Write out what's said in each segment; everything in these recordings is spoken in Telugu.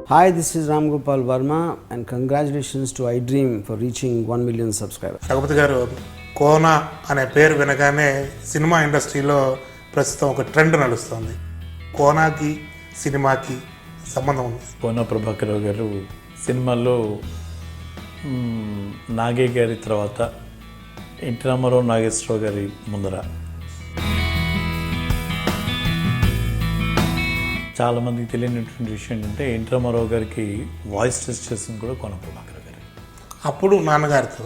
Hi, this is Ram Gopal Verma and congratulations to iDream for reaching 1 million subscribers. Raghupathi గారు, కోన అనే పేరు వినగానే సినిమా ఇండస్ట్రీలో ప్రస్తుతం ఒక ట్రెండ్ నడుస్తుంది. కోనాకి సినిమాకి సంబంధం ఉంది. కోన ప్రభాకర్ రావు గారు సినిమాల్లో నాగే గారి తర్వాత ఎన్టీ రామారావు నాగేశ్వరరావు గారి ముందర చాలామందికి తెలియనటువంటి విషయం ఏంటంటే ఎన్టీ రామారావు గారికి వాయిస్ టెస్ట్ చేసింది కూడా కోన ప్రభాకర్ గారు. అప్పుడు నాన్నగారితో,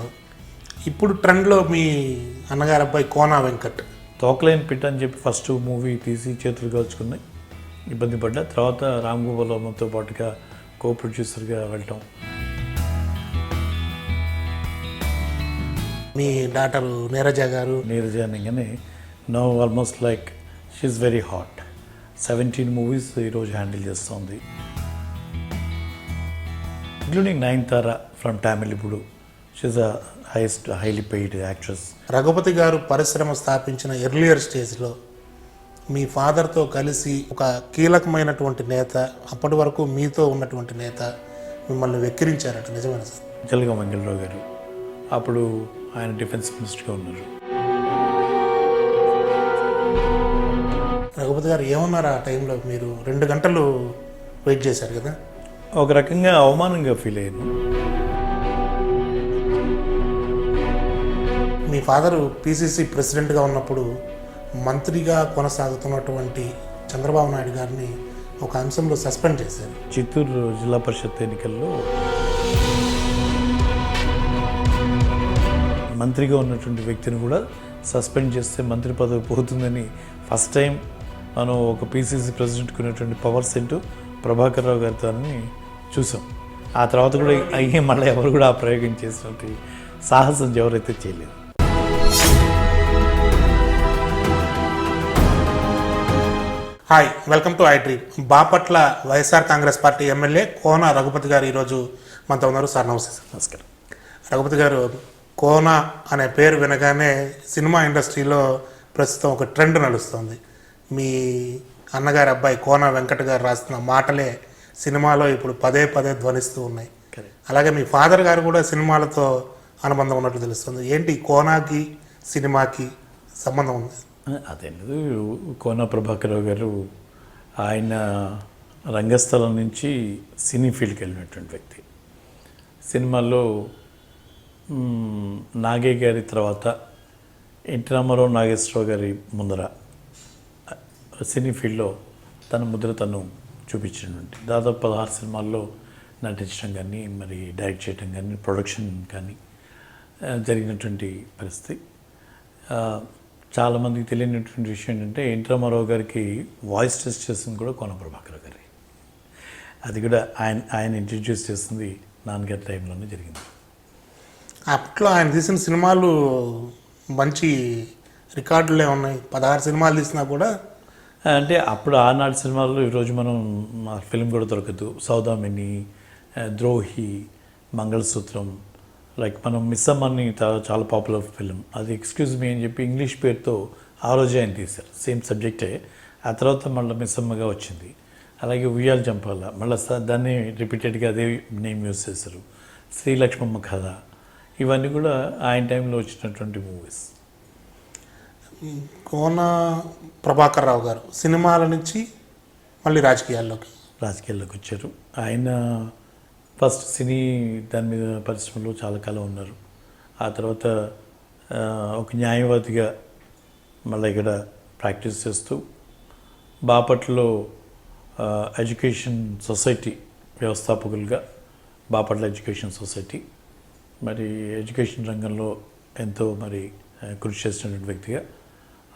ఇప్పుడు ట్రెండ్లో మీ అన్నగారి అబ్బాయి కోన వెంకట్. తోకలేని పిట్ట అని చెప్పి ఫస్ట్ మూవీ తీసి చేతులు కాల్చుకున్నాయి, ఇబ్బంది పడ్డా. తర్వాత రామ్ గోపాల్ వర్మతో పాటుగా కో ప్రొడ్యూసర్గా వెళ్ళటం. మీ డాటరు నీరజ గారు నీరజానిగానే now almost like she's very hot. 17 movies ఈరోజు హ్యాండిల్ చేస్తుంది, ఇంక్లూడింగ్ నయనతార ఫ్రమ్ టామిల్. ఇప్పుడు she's a highly paid actress. Raghupathi గారు పరిశ్రమ స్థాపించిన ఎర్లియర్ స్టేజ్లో మీ ఫాదర్తో కలిసి ఒక కీలకమైనటువంటి నేత, అప్పటి వరకు మీతో ఉన్నటువంటి నేత మిమ్మల్ని వెక్కిరించారట, నిజమైన సార్? జలగం వెంకటరావు గారు అప్పుడు ఆయన డిఫెన్స్ మినిస్టర్గా ఉన్నారు. రఘుపతి గారు ఏమన్నారు ఆ టైంలో? మీరు 2 గంటలు వెయిట్ చేశారు కదా. ఒక రకంగా అవమానంగా ఫీల్ అయ్యాను. మీ ఫాదరు పిసిసి ప్రెసిడెంట్గా ఉన్నప్పుడు మంత్రిగా కొనసాగుతున్నటువంటి చంద్రబాబు నాయుడు గారిని ఒక అంశంలో సస్పెండ్ చేశారు. చిత్తూరు జిల్లా పరిషత్ ఎన్నికల్లో మంత్రిగా ఉన్నటువంటి వ్యక్తిని కూడా సస్పెండ్ చేస్తే మంత్రి పదవి పోతుందని ఫస్ట్ టైం మనం ఒక పిసిసి ప్రెసిడెంట్కి ఉన్నటువంటి పవర్ సెంటు ప్రభాకర్ రావు గారితో చూసాం. ఆ తర్వాత కూడా అయ్యే మళ్ళీ ఎవరు కూడా ఆ ప్రయోగం చేసినట్టు సాహసం ఎవరైతే చేయలేదు. Hi, welcome to iDream. Bapatla YSR Congress party MLA Kona Raghupathi గారు ఈరోజు మనతో ఉన్నారు. సార్ నమస్తే. సార్ నమస్కారం. రఘుపతి గారు, కోన అనే పేరు వినగానే సినిమా ఇండస్ట్రీలో ప్రస్తుతం ఒక ట్రెండ్ నడుస్తుంది. మీ అన్నగారి అబ్బాయి కోన వెంకట్ గారు రాసిన మాటలే సినిమాలో ఇప్పుడు పదే పదే ధ్వనిస్తూ ఉన్నాయి. అలాగే మీ ఫాదర్ గారు కూడా సినిమాలతో అనుబంధం ఉన్నట్లు తెలుస్తుంది. ఏంటి కోనాకి సినిమాకి సంబంధం ఉంది? అదే కోన ప్రభాకర్ రావు గారు ఆయన రంగస్థలం నుంచి సినీ ఫీల్డ్కి వెళ్ళినటువంటి వ్యక్తి. సినిమాల్లో నాగే గారి తర్వాత ఎన్టీ రామారావు నాగేశ్వరరావు గారి ముందర సినీ ఫీల్డ్లో తన ముద్ర తను చూపించినటువంటి దాదాపు 16 సినిమాల్లో నటించడం కానీ, మరి డైరెక్ట్ చేయడం కానీ, ప్రొడక్షన్ కానీ జరిగినటువంటి పరిస్థితి. చాలామందికి తెలియనటువంటి విషయం ఏంటంటే ఎన్టీ రామారావు గారికి వాయిస్ టెస్ట్ చేసింది కూడా కోన ప్రభాకర్ గారి. అది కూడా ఆయన ఇంట్రడ్యూస్ చేసింది నాన్నగారి టైంలోనే జరిగింది. అప్పట్లో ఆయన తీసిన సినిమాలు మంచి రికార్డులే ఉన్నాయి. 16 సినిమాలు తీసినా కూడా అంటే అప్పుడు ఆనాటి సినిమాల్లో ఈరోజు మనం ఫిల్మ్ కూడా దొరకదు. సౌదామిని, ద్రోహి, మంగళసూత్రం, లైక్ మనం మిస్సమ్మని చాలా పాపులర్ ఫిల్మ్. అది ఎక్స్క్యూజ్ మీ అని చెప్పి ఇంగ్లీష్ పేరుతో ఆ రోజే ఆయన తీశారు, సేమ్ సబ్జెక్టే. ఆ తర్వాత మళ్ళీ మిస్సమ్మగా వచ్చింది. అలాగే ఉయ్యాల జంపాల మళ్ళీ దాన్ని రిపీటెడ్గా అదే నేమ్ యూజ్ చేశారు. శ్రీలక్ష్మమ్మ కథ, ఇవన్నీ కూడా ఆయన టైంలో వచ్చినటువంటి మూవీస్. కోన ప్రభాకర్ రావు గారు సినిమాల నుంచి మళ్ళీ రాజకీయాల్లోకి వచ్చారు. ఆయన ఫస్ట్ సినీ దాని మీద పరిశ్రమలో చాలా కాలం ఉన్నారు. ఆ తర్వాత ఒక న్యాయవాదిగా మళ్ళీ ఇక్కడ ప్రాక్టీస్ చేస్తూ బాపట్లలో ఎడ్యుకేషన్ సొసైటీ వ్యవస్థాపకులుగా, బాపట్ల ఎడ్యుకేషన్ సొసైటీ, మరి ఎడ్యుకేషన్ రంగంలో ఎంతో మరి కృషి చేసినటువంటి వ్యక్తిగా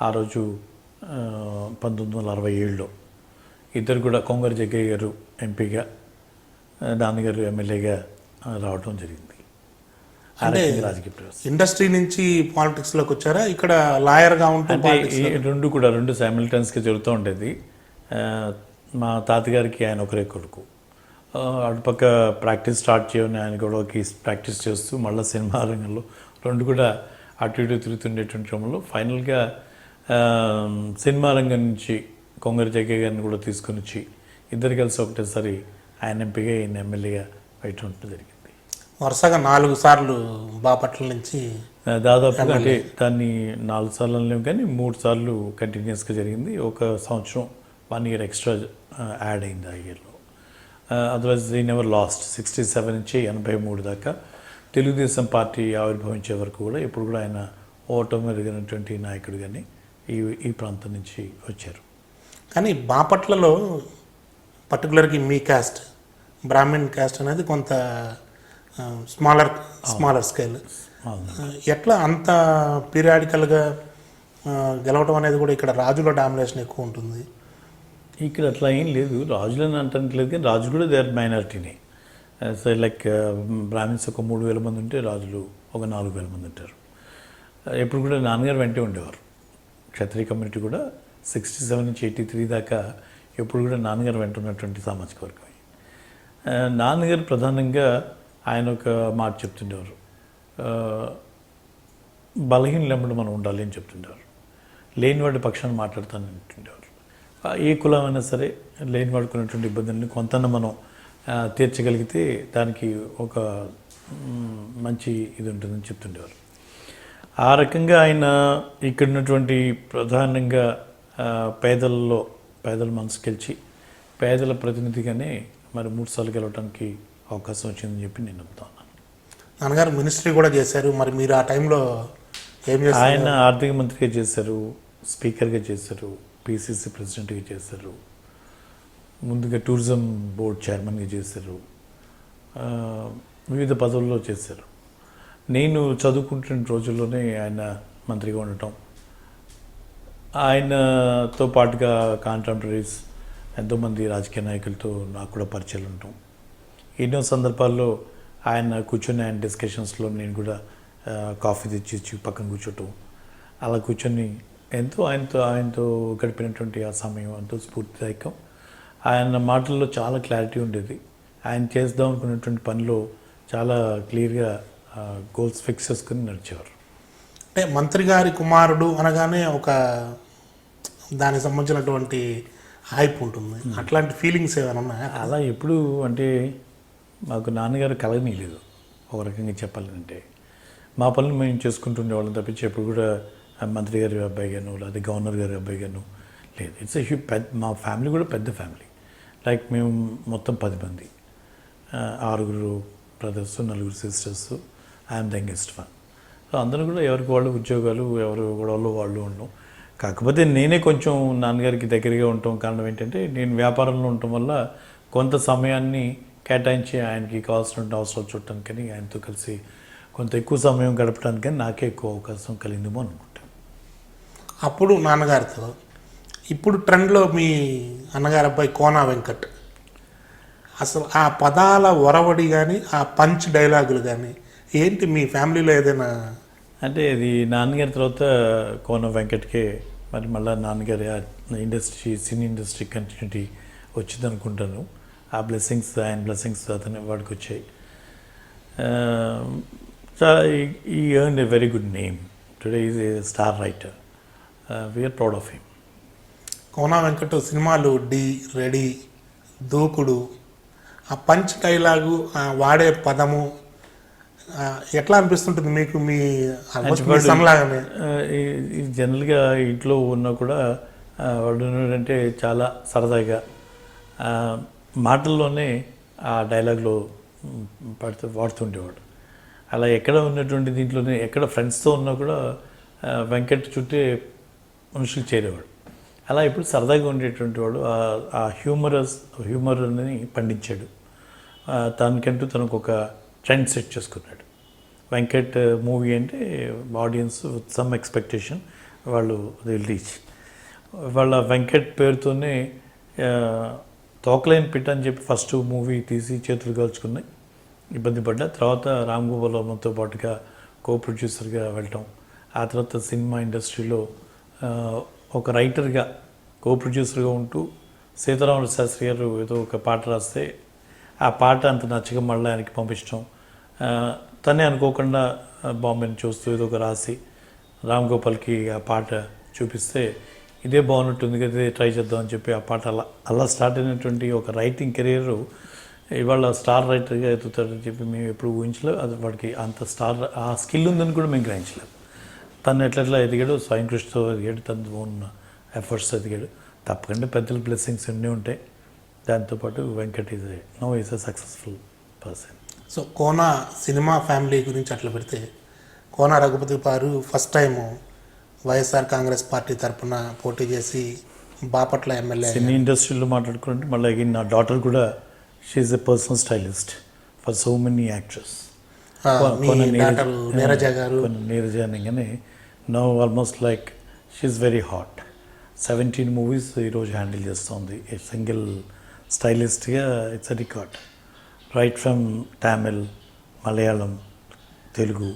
ఆ రోజు 1967లో ఇద్దరు కూడా కొంగర జగ్గయ్య గారు ఎంపీగా, నాన్నగారు ఎమ్మెల్యేగా రావడం జరిగింది. రాజకీయ ఇండస్ట్రీ నుంచి పాలిటిక్స్లోకి వచ్చారా? ఇక్కడ లాయర్గా ఉంటే రెండు సైమిల్టైన్స్గా జరుగుతూ ఉండేది. మా తాతగారికి ఆయన ఒకరే కొడుకు. అటుపక్క ప్రాక్టీస్ స్టార్ట్ చేయని ఆయన కూడా ప్రాక్టీస్ చేస్తూ మళ్ళీ సినిమా రంగంలో రెండు కూడా అటు ఇటు తిరుగుతుండేటువంటి క్రమంలో ఫైనల్గా సినిమా రంగం నుంచి కొంగర జగ్గయ్య గారిని కూడా తీసుకొని వచ్చి ఇద్దరు కలిసి ఒకటేసారి ఆయన ఎంపీగా ఈయన ఎమ్మెల్యేగా బయట ఉండటం జరిగింది. వరుసగా 4 సార్లు బాపట్ల నుంచి దాదాపుగా అంటే దాన్ని 4 సార్లు అనలేము కానీ 3 సార్లు కంటిన్యూస్గా జరిగింది. ఒక సంవత్సరం 1 ఇయర్ ఎక్స్ట్రా యాడ్ అయింది ఆ ఇయర్లో. అదర్వైజ్ ఈ నెవర్ లాస్ట్. 67 నుంచి 83 దాకా తెలుగుదేశం పార్టీ ఆవిర్భవించే వరకు కూడా ఇప్పుడు కూడా ఆయన ఓటమి ఎదిగినటువంటి నాయకుడు కానీ ఈ ప్రాంతం నుంచి వచ్చారు. కానీ బాపట్లలో పర్టికులర్గా మీ క్యాస్ట్ బ్రాహ్మణ్ క్యాస్ట్ అనేది కొంత స్మాలర్ స్కేల్. ఎట్లా అంత పీరియాడికల్గా గెలవడం అనేది కూడా ఇక్కడ రాజుల డామినేషన్ ఎక్కువ ఉంటుంది. ఇక్కడ అట్లా ఏం లేదు, రాజులని అంటలేదు కానీ రాజు కూడా దే ఆర్ మైనారిటీనే. సో లైక్ బ్రాహ్మిన్స్ ఒక 3,000 మంది ఉంటే రాజులు ఒక 4,000 మంది ఉంటారు. ఎప్పుడు కూడా నాన్నగారు వెంటే ఉండేవారు. క్షత్రియ కమ్యూనిటీ కూడా 67 నుంచి 83 దాకా ఎప్పుడు కూడా నాన్నగారు వెంట ఉన్నటువంటి సామాజిక వర్గం. నాన్నగారు ప్రధానంగా ఆయన ఒక మాట చెప్తుండేవారు, బలహీనలు ఎమ్మడి మనం ఉండాలి అని చెప్తుండేవారు. లేనివాడి పక్షాన్ని మాట్లాడుతాను అంటుండేవారు. ఏ కులమైనా సరే లేనివాడికి ఉన్నటువంటి ఇబ్బందుల్ని కొంత మనం తీర్చగలిగితే దానికి ఒక మంచి ఇది ఉంటుందని చెప్తుండేవారు. ఆ రకంగా ఆయన ఇక్కడ ఉన్నటువంటి ప్రధానంగా పేదల మనసు గెలిచి పేదల ప్రతినిధిగానే మరి 3 సార్లు గెలవడానికి అవకాశం వచ్చిందని చెప్పి నేను నమ్ముతాను. నాన్నగారు మినిస్ట్రీ కూడా చేశారు, మరి మీరు ఆ టైంలో ఏం చేస్తారు? ఆయన ఆర్థిక మంత్రిగా చేశారు, స్పీకర్గా చేశారు, పిసిసి ప్రెసిడెంట్గా చేశారు, ముందుగా టూరిజం బోర్డ్ చైర్మన్గా చేశారు, వివిధ పదవుల్లో చేశారు. నేను చదువుకుంటున్న రోజుల్లోనే ఆయన మంత్రిగా ఉండటం, ఆయనతో పాటుగా కాంటెంపరీస్ ఎంతోమంది రాజకీయ నాయకులతో నాకు కూడా పరిచయాలు ఉండటం, ఎన్నో సందర్భాల్లో ఆయన కూర్చొని ఆయన డిస్కషన్స్లో నేను కూడా కాఫీ తెచ్చి పక్కన కూర్చోటం, అలా కూర్చొని ఎంతో ఆయనతో గడిపినటువంటి ఆ సమయం ఎంతో స్ఫూర్తిదాయకం. ఆయన మాటల్లో చాలా క్లారిటీ ఉండేది. ఆయన చేద్దాం అనుకున్నటువంటి పనిలో చాలా క్లియర్గా గోల్స్ ఫిక్స్ చేసుకుని నడిచేవారు. అంటే మంత్రి గారి కుమారుడు అనగానే ఒక దానికి సంబంధించినటువంటి హైప్ ఉంటుంది. అట్లాంటి ఫీలింగ్స్ ఏమైనా ఉన్నాయా? అలా ఎప్పుడు అంటే మాకు నాన్నగారు కలగనీయలేదు. ఒక రకంగా చెప్పాలంటే మా పనులు మేము చేసుకుంటుండేవాళ్ళం తప్పించి ఎప్పుడు కూడా మంత్రి గారి అబ్బాయి గాను లేదా గవర్నర్ గారి అబ్బాయి గాను లేదు. ఇట్స్ ఎ మా ఫ్యామిలీ కూడా పెద్ద ఫ్యామిలీ. లైక్ మేము మొత్తం 10 మంది, 6 brothers, 4 sisters, I'm the youngest one. So అందరూ కూడా ఎవరికి వాళ్ళు ఉద్యోగాలు, ఎవరు గొడవలు వాళ్ళు ఉండడం. కాకపోతే నేనే కొంచెం నాన్నగారికి దగ్గరగా ఉండటం కారణం ఏంటంటే నేను వ్యాపారంలో ఉండటం వల్ల కొంత సమయాన్ని కేటాయించి ఆయనకి కావాల్సినటువంటి అవసరాలు చూడటానికని ఆయనతో కలిసి కొంత ఎక్కువ సమయం గడపడానికని నాకే ఎక్కువ అవకాశం కలిగిందేమో అనుకుంటాను. అప్పుడు నాన్నగారితో ఇప్పుడు ట్రెండ్లో మీ అన్నగారి అబ్బాయి కోనా వెంకట్, అసలు ఆ పదాల ఒరవడి కానీ ఆ పంచ్ డైలాగులు కానీ ఏంటి మీ ఫ్యామిలీలో ఏదైనా? అంటే ఇది నాన్నగారి తర్వాత కోన వెంకట్కే మరి మళ్ళీ నాన్నగారి సినీ ఇండస్ట్రీ కంటిన్యూటీ వచ్చింది అనుకుంటాను. ఆ బ్లెస్సింగ్స్, ఆయన బ్లెస్సింగ్స్ అతని వాడికి వచ్చాయి. He earn a very good name. Today is a star writer. We are proud of him. Kona Venkat సినిమాలు డి, రెడీ, దూకుడు, ఆ పంచ్ డైలాగు, వాడే పదము ఎట్లా అనిపిస్తుంటుంది మీకు? మీ సన్లాగానే జనరల్గా ఇంట్లో ఉన్నా కూడా వాడు అంటే చాలా సరదాగా మాటల్లోనే ఆ డైలాగ్లో వాడుతుండేవాడు. అలా ఎక్కడ ఉన్నటువంటి దీంట్లోనే ఎక్కడ ఫ్రెండ్స్తో ఉన్నా కూడా వెంకట్ చుట్టే మనుషులు చేరేవాడు. అలా ఇప్పుడు సరదాగా ఉండేటువంటి వాడు. ఆ హ్యూమర్ని పండించాడు. తనకంటూ తనకు ఒక ట్రెండ్ సెట్ చేసుకున్నాడు. వెంకట్ మూవీ అంటే ఆడియన్స్ విత్ సమ్ ఎక్స్పెక్టేషన్ వాళ్ళు రీచ్. వాళ్ళ వెంకట్ పేరుతోనే తోకలేని పిట్ట అని చెప్పి ఫస్ట్ మూవీ తీసి చేతులు కాల్చుకున్నాయి, ఇబ్బంది పడ్డా. తర్వాత రామ్ గోపాల్ వర్మతో పాటుగా కో ప్రొడ్యూసర్గా వెళ్ళటం, ఆ తర్వాత సినిమా ఇండస్ట్రీలో ఒక రైటర్గా కో ప్రొడ్యూసర్గా ఉంటూ సీతారామ శాస్త్రి గారు ఏదో ఒక పాట రాస్తే ఆ పాట అంత నచ్చగా మళ్ళీ ఆయనకి పంపించడం, తనే అనుకోకుండా బాంబేని చూస్తూ ఏదో ఒక రాసి రామ్ గోపాల్కి ఆ పాట చూపిస్తే ఇదే బాగున్నట్టుంది కదా, ట్రై చేద్దాం అని చెప్పి ఆ పాట అలా స్టార్ట్ అయినటువంటి ఒక రైటింగ్ కెరీర్ ఇవాళ స్టార్ రైటర్గా ఎదుగుతాడని చెప్పి మేము ఎప్పుడు ఊహించలేదు. అది వాడికి అంత స్టార్ ఆ స్కిల్ ఉందని కూడా మేము గ్రహించలేదు. తను ఎట్లా ఎదిగాడు, స్వయం కృషితో ఎదిగాడు, తన ఓన్ ఎఫర్ట్స్ ఎదిగాడు. తప్పకుండా పెద్దల బ్లెస్సింగ్స్ అన్నీ ఉంటాయి. దాంతోపాటు Venkat is a successful person. So Kona cinema family గురించి అట్లా పెడితే, కోన రఘుపతి గారు first time YSR Congress party తరఫున పోటీ చేసి బాపట్ల ఎమ్మెల్యే. సినీ ఇండస్ట్రీలో మాట్లాడుకుంటే మళ్ళీ అగైన్ నా డాటర్ కూడా she's a personal stylist for so many actors. Neeraja గారు నీరజ అనగానే now almost like she's very hot. 17 movies ఈరోజు హ్యాండిల్ చేస్తుంది. సింగిల్ స్టైలిస్ట్గా it's a record. Right from Tamil, Malayalam, Telugu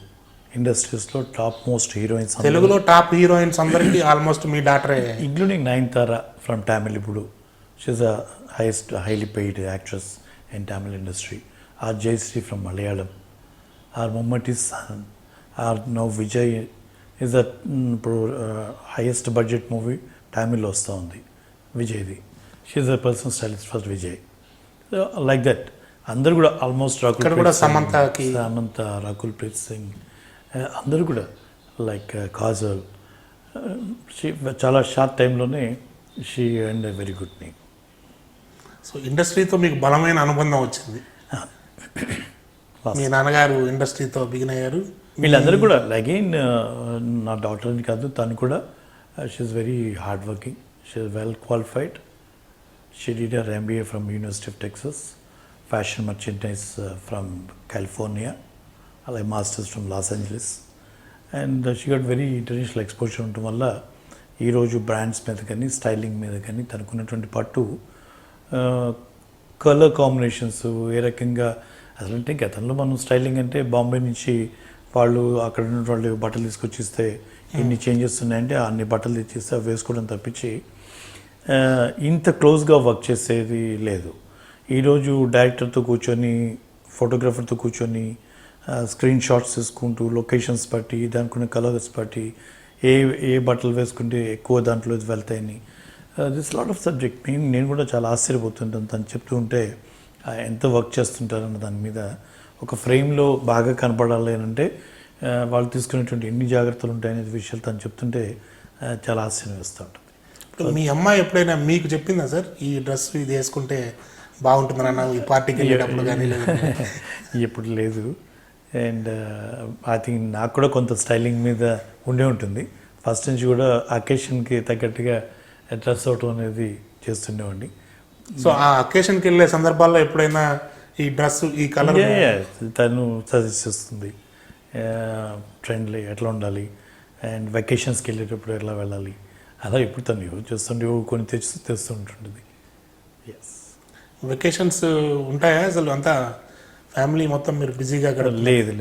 ఇండస్ట్రీస్లో టాప్ మోస్ట్ హీరోయిన్స్, తెలుగులో టాప్ హీరోయిన్స్ అందరికీ ఆల్మోస్ట్ మీ డాటరే, ఇంక్లూడింగ్ నయనతార ఫ్రమ్ తమిళ్. ఇప్పుడు she's a highly paid actress in Tamil industry. Or Jayashree from Malayalam, or Mammootty son, or now Vijay is a ఇప్పుడు హైయెస్ట్ బడ్జెట్ మూవీ తమిళ్లో వస్తూ ఉంది విజయ్ది. She's a personal stylist for Vijay. Like that అందరు కూడా ఆల్మోస్ట్ సమంత, రకుల్ ప్రీత్ సింగ్, అందరూ కూడా లైక్ కాజల్. చాలా షార్ట్ టైంలోనే she earned a very good name. So ఇండస్ట్రీతో మీకు బలమైన అనుబంధం వచ్చింది. మీ నాన్నగారు ఇండస్ట్రీతో బిగిన్ అయ్యారు. వీళ్ళందరూ కూడా అగైన్ నా డాటర్ని కాదు, తను కూడా she's very hard working, she's well qualified. She did her MBA from university of Texas, fashion merchandise from California, అలాగే masters from Los Angeles. And she got very international exposure ఉండటం వల్ల ఈరోజు బ్రాండ్స్ మీద కానీ స్టైలింగ్ మీద కానీ తనకున్నటువంటి పట్టు, కలర్ కాంబినేషన్స్ ఏ రకంగా అసలు అంటే గతంలో మనం స్టైలింగ్ అంటే బాంబే నుంచి వాళ్ళు అక్కడ ఉన్న వాళ్ళు బట్టలు తీసుకొచ్చి ఇస్తే ఇన్ని చేంజెస్ ఉన్నాయంటే అన్ని బట్టలు తెచ్చిస్తే అవి వేసుకోవడం తప్పించి ఇంత క్లోజ్గా వర్క్ చేసేది లేదు. ఈరోజు డైరెక్టర్తో కూర్చొని, ఫోటోగ్రాఫర్తో కూర్చొని స్క్రీన్ షాట్స్ తీసుకుంటూ లొకేషన్స్ బట్టి, దానికి కలర్స్ బట్టి ఏ బట్టలు వేసుకుంటే ఎక్కువ దాంట్లో వెళ్తాయని, దిస్ లాట్ ఆఫ్ సబ్జెక్ట్. నేను కూడా చాలా ఆశ్చర్యపోతుంటాను తను చెప్తూ ఉంటే ఎంత వర్క్ చేస్తుంటారన్న దాని మీద. ఒక ఫ్రేమ్లో బాగా కనపడాలి అని అంటే వాళ్ళు తీసుకునేటువంటి ఎన్ని జాగ్రత్తలు ఉంటాయనే విషయాలు తను చెప్తుంటే చాలా ఆశ్చర్యం వేస్తూ ఉంటుంది. మీ అమ్మాయి ఎప్పుడైనా మీకు చెప్పిందా సార్ ఈ డ్రెస్ ఇది వేసుకుంటే బాగుంటుందన్న ఈ పార్టీకి వెళ్ళేటప్పుడు కానీ? ఎప్పుడు లేదు. అండ్ ఐ థింక్ నాకు కూడా కొంత స్టైలింగ్ మీద ఉండే ఉంటుంది. ఫస్ట్ నుంచి కూడా అకేషన్కి తగ్గట్టుగా డ్రెస్ అవటం అనేది చేస్తుండేవాడిని. సో ఆ అకేషన్కి వెళ్ళే సందర్భాల్లో ఎప్పుడైనా ఈ డ్రెస్ ఈ కలర్ తను సజెస్ట్ చేస్తుంది, ట్రెండ్లీ ఎట్లా ఉండాలి అండ్ వెకేషన్స్కి వెళ్ళేటప్పుడు ఎట్లా వెళ్ళాలి, అలా ఎప్పుడు తను యూజ్ చేస్తుండే కొన్ని తెస్తుంటుంది. ఎస్. వెకేషన్స్ ఉంటాయా అసలు? అంతా ఫ్యామిలీ మొత్తం మీరు బిజీగా అక్కడ? లేదు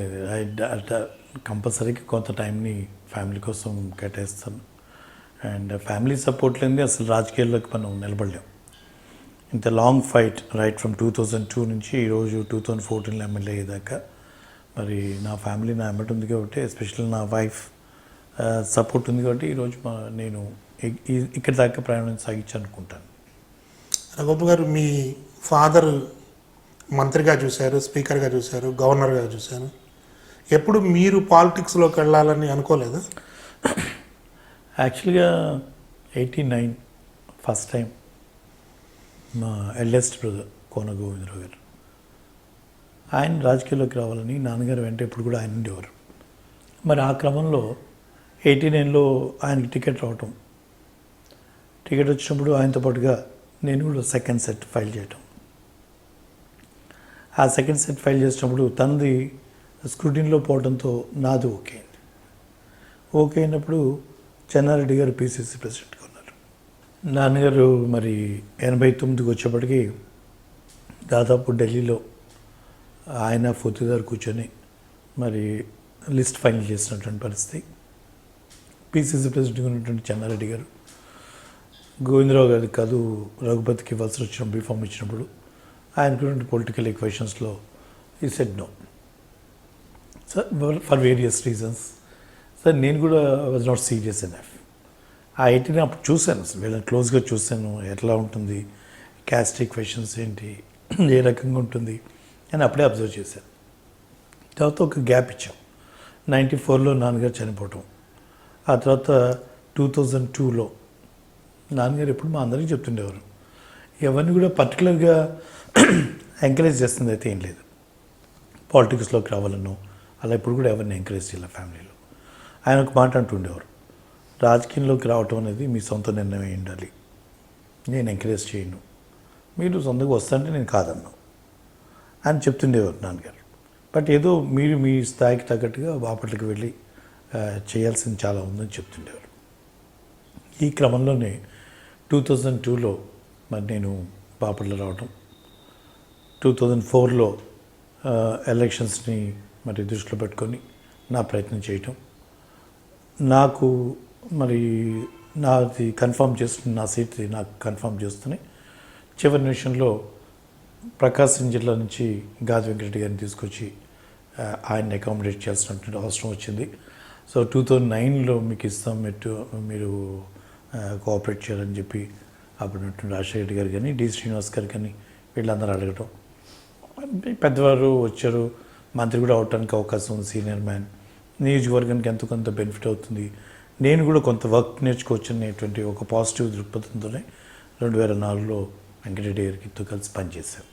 కంపల్సరీగా కొంత టైంని ఫ్యామిలీ కోసం కేటాయిస్తాను. అండ్ ఫ్యామిలీ సపోర్ట్ లేనిది అసలు రాజకీయాల్లోకి మనం నిలబడలేం. ఇంత లాంగ్ ఫైట్ రైట్ ఫ్రమ్ 2002 నుంచి ఈరోజు 2014 ఎమ్మెల్యే అయ్యేదాకా మరి నా ఫ్యామిలీ నా ఎమ్మటి ఉంది కాబట్టి, ఎస్పెషల్లీ నా వైఫ్ సపోర్ట్ ఉంది కాబట్టి ఈరోజు నేను ఇక్కడి దాకా ప్రయాణం సాగించాలనుకుంటాను. రఘుబాబు గారు, మీ ఫాదర్ మంత్రిగా చూశారు, స్పీకర్గా చూశారు, గవర్నర్గా చూశారు. ఎప్పుడు మీరు పాలిటిక్స్లోకి వెళ్ళాలని అనుకోలేదు? యాక్చువల్గా 89 ఫస్ట్ టైం మా ఎల్డెస్ట్ బ్రదర్ కోన గోవిందరావు గారు ఆయన రాజకీయాల్లోకి రావాలని నాన్నగారు వెంట ఎప్పుడు కూడా ఆయన ఉండేవారు. మరి ఆ క్రమంలో 89లో ఆయనకి టికెట్ రావటం, టికెట్ వచ్చినప్పుడు ఆయనతో పాటుగా నేను కూడా సెకండ్ సెట్ ఫైల్ చేయటం. ఆ సెకండ్ సెట్ ఫైల్ చేసినప్పుడు తనది స్క్రూటిన్లో పోవడంతో నాది ఓకే అయింది. ఓకే అయినప్పుడు చెన్నారెడ్డి గారు PCC ప్రెసిడెంట్గా ఉన్నారు. నాన్నగారు మరి 89కి వచ్చేప్పటికి దాదాపు ఢిల్లీలో ఆయన ఫోర్తిదారు కూర్చొని మరి లిస్ట్ ఫైనల్ చేసినటువంటి పరిస్థితి. PCC ప్రెసిడెంట్గా ఉన్నటువంటి చెన్నారెడ్డి గారు గోవిందరావు గారికి కాదు రఘుపతికి ఇవ్వాల్సి వచ్చిన బీఫామ్ ఇచ్చినప్పుడు ఆయనకున్నటువంటి పొలిటికల్ ఈక్వేషన్స్లో he said no sir for various reasons. Sir నేను కూడా వాజ్ నాట్ సీరియస్ ఎనఫ్. ఆ 18 అప్పుడు చూశాను, అసలు వీళ్ళని క్లోజ్గా చూశాను, ఎట్లా ఉంటుంది, క్యాస్ట్ ఈక్వేషన్స్ ఏంటి, ఏ రకంగా ఉంటుంది అని అప్పుడే అబ్జర్వ్ చేశాను. తర్వాత ఒక గ్యాప్ ఇచ్చాం. 94లో నాన్నగారు చనిపోవటం, ఆ తర్వాత 2002లో నాన్నగారు ఎప్పుడు మా అందరికీ చెప్తుండేవారు. ఎవరిని కూడా పర్టికులర్గా ఎంకరేజ్ చేస్తుంది అయితే ఏం లేదు, పాలిటిక్స్లోకి రావాలనో అలా ఇప్పుడు కూడా ఎవరిని ఎంకరేజ్ చేయాలి ఫ్యామిలీలో. ఆయన ఒక మాట అంటుండేవారు, రాజకీయంలోకి రావటం అనేది మీ సొంత నిర్ణయం అయి ఉండాలి, నేను ఎంకరేజ్ చేయను, మీరు సొంతంగా వస్తాంటే నేను కాదన్నా అని చెప్తుండేవారు నాన్నగారు. బట్ ఏదో మీరు మీ స్థాయికి తగ్గట్టుగా బాపట్లకి వెళ్ళి చేయాల్సింది చాలా ఉందని చెప్తుండేవారు. ఈ క్రమంలోనే 2002లో మరి నేను బాపట్ల రావటం, 2004లో ఎలక్షన్స్ని మరి దృష్టిలో పెట్టుకొని నా ప్రయత్నం చేయటం, నాకు మరి నాది కన్ఫర్మ్ చేస్తున్న నా సీట్ నాకు కన్ఫర్మ్ చేస్తూనే చివరి నిమిషంలో ప్రకాశం జిల్లా నుంచి గాది వెంకటరెడ్డి గారిని తీసుకొచ్చి ఆయన్ని అకామిడేట్ చేయాల్సినటువంటి అవసరం వచ్చింది. సో 2009లో మీకు ఇస్తాం, మీరు కోఆపరేట్ చేయాలని చెప్పి అప్పుడు రాజశేఖర రెడ్డి గారు కానీ డి శ్రీనివాస్ గారు కానీ వీళ్ళందరూ అడగటం, పెద్దవారు వచ్చారు, మంత్రి కూడా అవటానికి అవకాశం ఉంది, సీనియర్ మ్యాన్, నియోజకవర్గానికి ఎంతో కొంత బెనిఫిట్ అవుతుంది, నేను కూడా కొంత వర్క్ నేర్చుకోవచ్చు అనేటువంటి ఒక పాజిటివ్ దృక్పథంతోనే 2004లో వెంకటరెడ్డి గారితో కలిసి పనిచేశాను.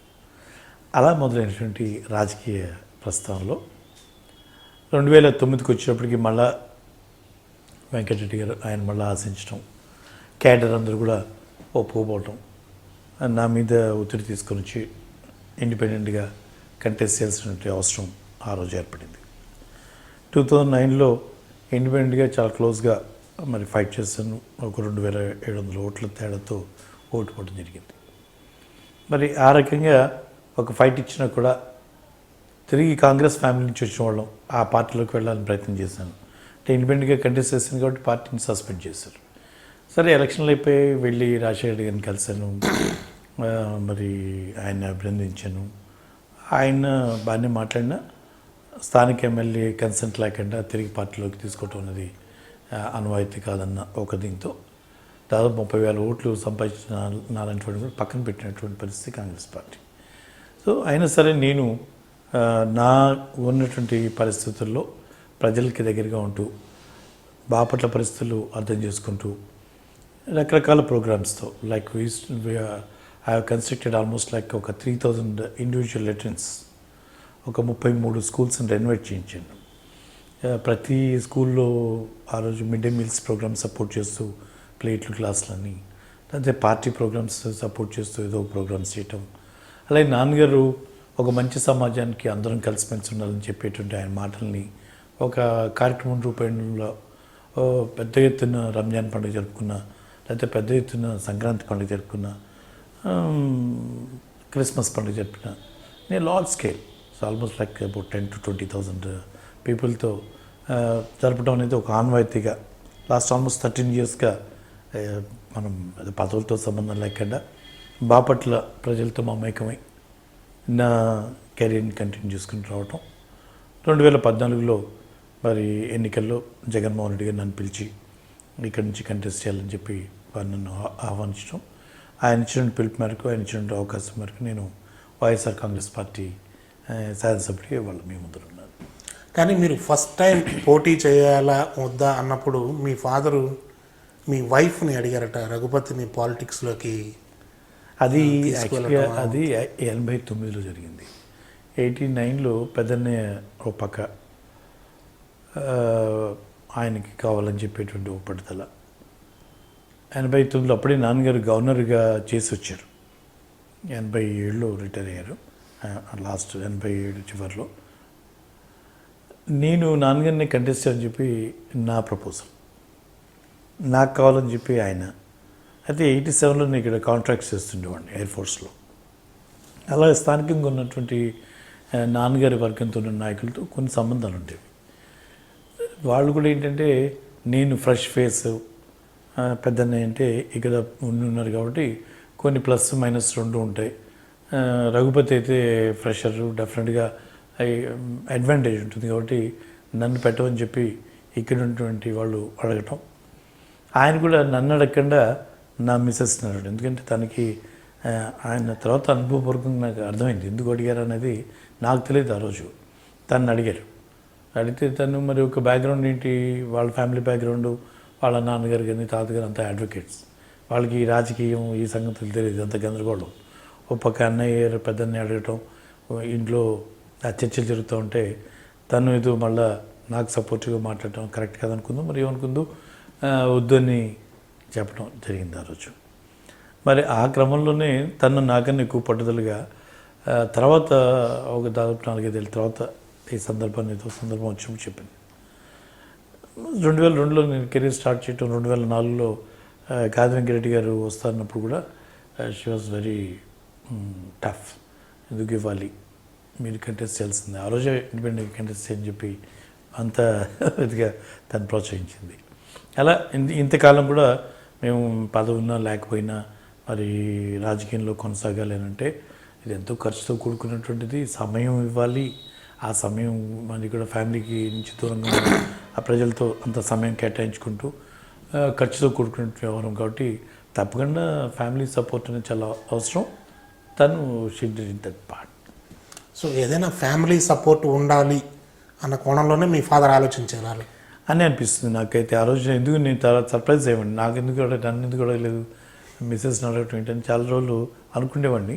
అలా మొదలైనటువంటి రాజకీయ ప్రస్థానంలో 2009కి వచ్చేటప్పటికి మళ్ళా వెంకటరెడ్డి గారు ఆయన మళ్ళీ ఆశించడం, క్యాడర్ అందరూ కూడా ఒప్పుకోపోవటం, నా మీద ఒత్తిడి తీసుకొని వచ్చి ఇండిపెండెంట్గా కంటెస్ట్ చేయాల్సినటువంటి అవసరం ఆ రోజు ఏర్పడింది. 2009లో ఇండిపెండెంట్గా చాలా క్లోజ్గా మరి ఫైట్ చేశాను. ఒక 2700 ఓట్ల తేడాతో ఓటు పోవడం జరిగింది. మరి ఆ రకంగా ఒక ఫైట్ ఇచ్చినా కూడా తిరిగి కాంగ్రెస్ ఫ్యామిలీ నుంచి వచ్చిన వాళ్ళం ఆ పార్టీలోకి వెళ్ళాలని ప్రయత్నం చేశాను. అంటే ఇండిపెండెంట్గా కంటెస్ట్ చేశాను కాబట్టి పార్టీని సస్పెండ్ చేశారు. సరే ఎలక్షన్లు అయిపోయి వెళ్ళి రాజశేఖర రెడ్డి గారిని కలిశాను, మరి ఆయన అభినందించాను. ఆయన బాగానే మాట్లాడినా స్థానిక ఎమ్మెల్యే కన్సెంట్ లేకుండా తిరిగి పార్టీలోకి తీసుకోవటం అనేది అనువాయితీ కాదన్న ఒక దీంతో దాదాపు 30,000 ఓట్లు సంపాదించిన నాలాంటి వాడిని కూడా పక్కన పెట్టినటువంటి పరిస్థితి కాంగ్రెస్ పార్టీ. సో అయినా సరే నేను నా ఉన్నటువంటి పరిస్థితుల్లో ప్రజలకి దగ్గరగా ఉంటూ బాపట్ల పరిస్థితులు అర్థం చేసుకుంటూ రకరకాల ప్రోగ్రామ్స్తో like I have constructed almost like ఒక 3,000 ఇండివిజువల్ లెటర్న్స్, ఒక 33 స్కూల్స్ని రెనోవేట్ చేయించాను. ప్రతి స్కూల్లో ఆ రోజు mid day meals program support చేస్తూ ప్లేట్లు క్లాసులని, లేకపోతే పార్టీ ప్రోగ్రామ్స్ సపోర్ట్ చేస్తూ ఏదో ప్రోగ్రామ్స్ చేయటం. అలాగే నాన్నగారు ఒక మంచి సమాజానికి అందరం కలిసిమెలిసి ఉండాలని చెప్పేటువంటి ఆయన మాటల్ని ఒక కార్యక్రమం రూపంలో పెద్ద ఎత్తున రంజాన్ పండుగ జరుపుకున్న, లేకపోతే పెద్ద ఎత్తున సంక్రాంతి పండుగ జరుపుకున్న, క్రిస్మస్ పండుగ జరిపిన, నేను large scale, so almost like about 10,000 to 20,000 పీపుల్తో జరపడం అనేది ఒక ఆన్వాయితీగా లాస్ట్ ఆల్మోస్ట్ 13 yearsగా మనం పదవులతో సంబంధం లేకుండా బాపట్ల ప్రజలతో మమేకమై నా కెరీర్ని కంటిన్యూ చేసుకుని రావటం. 2014లో మరి ఎన్నికల్లో జగన్మోహన్ రెడ్డి గారు నన్ను పిలిచి ఇక్కడి నుంచి కంటెస్ట్ చేయాలని చెప్పి వారు నన్ను ఆహ్వానించడం, ఆయన ఇచ్చిన పిలుపు మేరకు, ఆయన ఇచ్చిన అవకాశం మేరకు నేను వైఎస్ఆర్ కాంగ్రెస్ పార్టీ శాసనసభ్యుడిగా వాళ్ళు మీ ముందర ఉన్నారు. కానీ మీరు ఫస్ట్ టైం పోటీ చేయాలా వద్దా అన్నప్పుడు మీ ఫాదరు మీ వైఫ్ని అడిగారట రఘుపతిని పాలిటిక్స్లోకి. అది యాక్చువల్గా అది 89లో జరిగింది. 89లో పెద్దన్నయ్య ఒక పక్క ఆయనకి కావాలని చెప్పేటువంటి ఒక పట్టుదల. 89లో అప్పుడే నాన్నగారు గవర్నర్గా చేసి వచ్చారు. 87లో రిటైర్ అయ్యారు, లాస్ట్ 87 చివరిలో. నేను నాన్నగారిని కంటెస్ట్ అని చెప్పి నా ప్రపోజల్, నాకు కావాలని చెప్పి ఆయన. అయితే 87లో నేను ఇక్కడ కాంట్రాక్ట్స్ చేస్తుండేవాడిని ఎయిర్ ఫోర్స్లో. అలాగే స్థానికంగా ఉన్నటువంటి నాన్నగారి వర్గంతో ఉన్న నాయకులతో కొన్ని సంబంధాలు ఉండేవి. వాళ్ళు కూడా ఏంటంటే నేను ఫ్రెష్ ఫేస్, పెద్దన్నయ్య అంటే ఇక్కడ ఉన్నారు కాబట్టి కొన్ని ప్లస్ మైనస్ రెండు ఉంటాయి. రఘుపతి అయితే ఫ్రెషర్, డెఫినెట్గా అడ్వాంటేజ్ ఉంటుంది కాబట్టి నన్ను పెట్టమని చెప్పి ఇక్కడ ఉన్నటువంటి వాళ్ళు అడగటం. ఆయన కూడా నన్ను అడగకుండా నా మిస్సెస్ని అడగడం, ఎందుకంటే తనకి ఆయన తర్వాత అనుభవపూర్వకంగా నాకు అర్థమైంది ఎందుకు అడిగారు అనేది నాకు తెలియదు ఆ రోజు. తను అడిగారు. అడిగితే తను మరి ఒక బ్యాక్గ్రౌండ్ ఏంటి, వాళ్ళ ఫ్యామిలీ బ్యాక్గ్రౌండ్, వాళ్ళ నాన్నగారు కానీ తాతగారు అంతా అడ్వకేట్స్, వాళ్ళకి ఈ రాజకీయం ఈ సంగతులు తెలియదు, అంత గందరగోళం. ఒక పక్క అన్నయ్య పెద్దన్నయ్య అడగటం, ఇంట్లో ఆ చర్చలు జరుగుతూ ఉంటే తను ఏదో మళ్ళీ నాకు సపోర్టివ్గా మాట్లాడటం కరెక్ట్ కాదనుకుందో మరి ఏమనుకుందో వద్దని చెప్పడం జరిగింది ఆ రోజు. మరి ఆ క్రమంలోనే తను నాకన్నా ఎక్కువ పట్టుదలగా తర్వాత ఒక దాదాపు 4-5 ఏళ్ళ తర్వాత ఈ సందర్భాన్ని ఏదో సందర్భం వచ్చినప్పుడు చెప్పింది. 2002లో నేను కెరీర్ స్టార్ట్ చేయటం, 2004లో కాది వెంకరెడ్డి గారు వస్తున్నప్పుడు కూడా షీ వాజ్ వెరీ టఫ్. ఎందుకు ఇవ్వాలి, మీరు కంటెస్ట్ చేయాల్సిందే, ఆ రోజే ఇండిపెండెంట్ కంటెస్ట్ అని చెప్పి అంత ఇదిగా తను ప్రోత్సహించింది. అలా ఇంతకాలం కూడా మేము పదవి ఉన్నా లేకపోయినా మరి రాజకీయంలో కొనసాగాలేనంటే ఇది ఎంతో ఖర్చుతో కూడుకున్నటువంటిది, సమయం ఇవ్వాలి. ఆ సమయం మరి కూడా ఫ్యామిలీకి నుంచి దూరంగా ఆ ప్రజలతో అంత సమయం కేటాయించుకుంటూ ఖర్చుతో కూడుకున్న వ్యవహారం కాబట్టి తప్పకుండా ఫ్యామిలీ సపోర్ట్ అనేది చాలా అవసరం. తను she did that part. So ఏదైనా ఫ్యామిలీ సపోర్ట్ ఉండాలి అన్న కోణంలోనే మీ ఫాదర్ ఆలోచించారు అని అనిపిస్తుంది నాకైతే. ఆ రోజు ఎందుకు నేను చాలా సర్ప్రైజ్ అయ్యేవాడిని, నాకు ఎందుకు నన్ను ఎందుకు అడగలేదు, మిస్సెస్ అడగటం ఏంటని చాలా రోజులు అనుకునేవాడిని.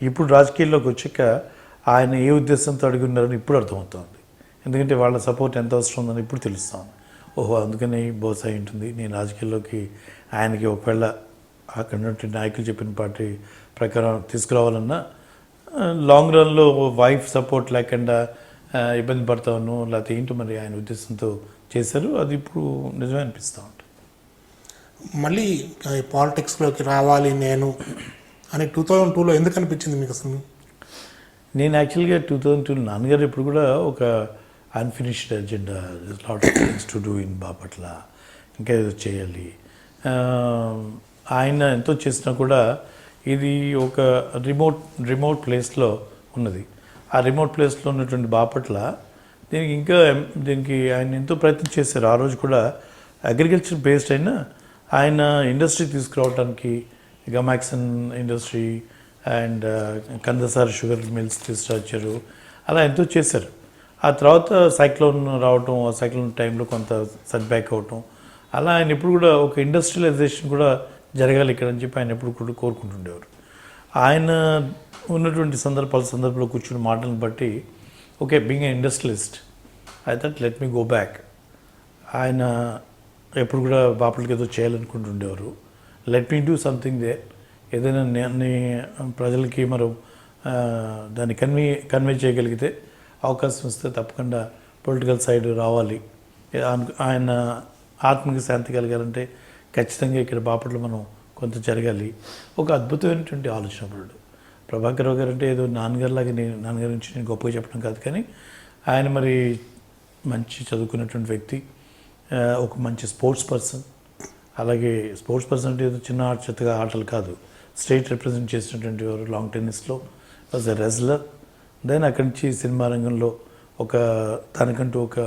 ఇప్పుడు రాజకీయాల్లోకి వచ్చాక ఆయన ఏ ఉద్దేశంతో అడిగి ఉన్నారని ఇప్పుడు అర్థమవుతుంది. ఎందుకంటే వాళ్ళ సపోర్ట్ ఎంత అవసరం ఉందని ఇప్పుడు తెలుస్తాను. ఓహో, అందుకని బహుశా ఉంటుంది నేను రాజకీయాల్లోకి ఆయనకి ఒకవేళ అక్కడ ఉన్నటువంటి నాయకులు చెప్పిన పార్టీ ప్రకారం తీసుకురావాలన్నా లాంగ్ రన్లో వైఫ్ సపోర్ట్ లేకుండా ఇబ్బంది పడతాను లేకపోతే ఏంటో మరి ఆయన ఉద్దేశంతో చేశారు. అది ఇప్పుడు నిజమే అనిపిస్తూ ఉంటుంది. మళ్ళీ పాలిటిక్స్లోకి రావాలి నేను అని 2002లో ఎందుకు అనిపించింది మీకు అసలు? నేను యాక్చువల్గా 2002 నాన్నగారు ఇప్పుడు కూడా ఒక unfinished agenda, lot of things to do in Bapatla, ఇంకా ఏదో చేయాలి. ఆయన ఎంతో చేసినా కూడా ఇది ఒక రిమోట్ ప్లేస్లో ఉన్నది. ఆ రిమోట్ ప్లేస్లో ఉన్నటువంటి బాపట్ల దీనికి ఆయన ఎంతో ప్రయత్నం చేశారు. ఆ రోజు కూడా అగ్రికల్చర్ బేస్డ్ అయినా ఆయన ఇండస్ట్రీ తీసుకురావడానికి గమాక్సన్ ఇండస్ట్రీ అండ్ కందసారి షుగర్ మిల్స్ తీసుకొచ్చారు. అలా ఎంతో చేశారు. ఆ తర్వాత సైక్లోన్ రావటం, ఆ సైక్లోన్ టైంలో కొంత సెట్ బ్యాక్ అవటం, అలా ఆయన ఎప్పుడు కూడా ఒక ఇండస్ట్రియలైజేషన్ కూడా జరగాలి ఇక్కడ అని చెప్పి ఆయన ఎప్పుడు కూడా కోరుకుంటుండేవారు. ఆయన ఉన్నటువంటి సందర్భంలో కూర్చున్న మాటలను బట్టి okay, being a industrialist I thought let me go back. ఆయన ఎప్పుడు కూడా బాపట్లకి ఏదో చేయాలనుకుంటుండేవారు. Let me do something there, ఏదైనా ప్రజలకి మనం దాన్ని కన్వే చేయగలిగితే, అవకాశం ఇస్తే తప్పకుండా పొలిటికల్ సైడ్ రావాలి. ఆయన ఆత్మకి శాంతి కలగాలంటే ఖచ్చితంగా ఇక్కడ బాపట్ల మనం కొంత జరగాలి. ఒక అద్భుతమైనటువంటి ఆలోచన పడ్డాడు. ప్రభాకర్ రావు గారు అంటే ఏదో నాన్నగారిలాగా నాన్నగారి నుంచి నేను గొప్పగా చెప్పడం కాదు, కానీ ఆయన మరి మంచి చదువుకున్నటువంటి వ్యక్తి, ఒక మంచి స్పోర్ట్స్ పర్సన్. అలాగే స్పోర్ట్స్ పర్సన్ అంటే ఏదో చిన్న చెత్తగా ఆటలు కాదు, స్టేట్ రిప్రజెంట్ చేసినటువంటి వారు లాంగ్ టెన్నిస్లో, వాజ్ ఎ రెజ్లర్. దెన్ అక్కడి నుంచి సినిమా రంగంలో తనకంటూ ఒక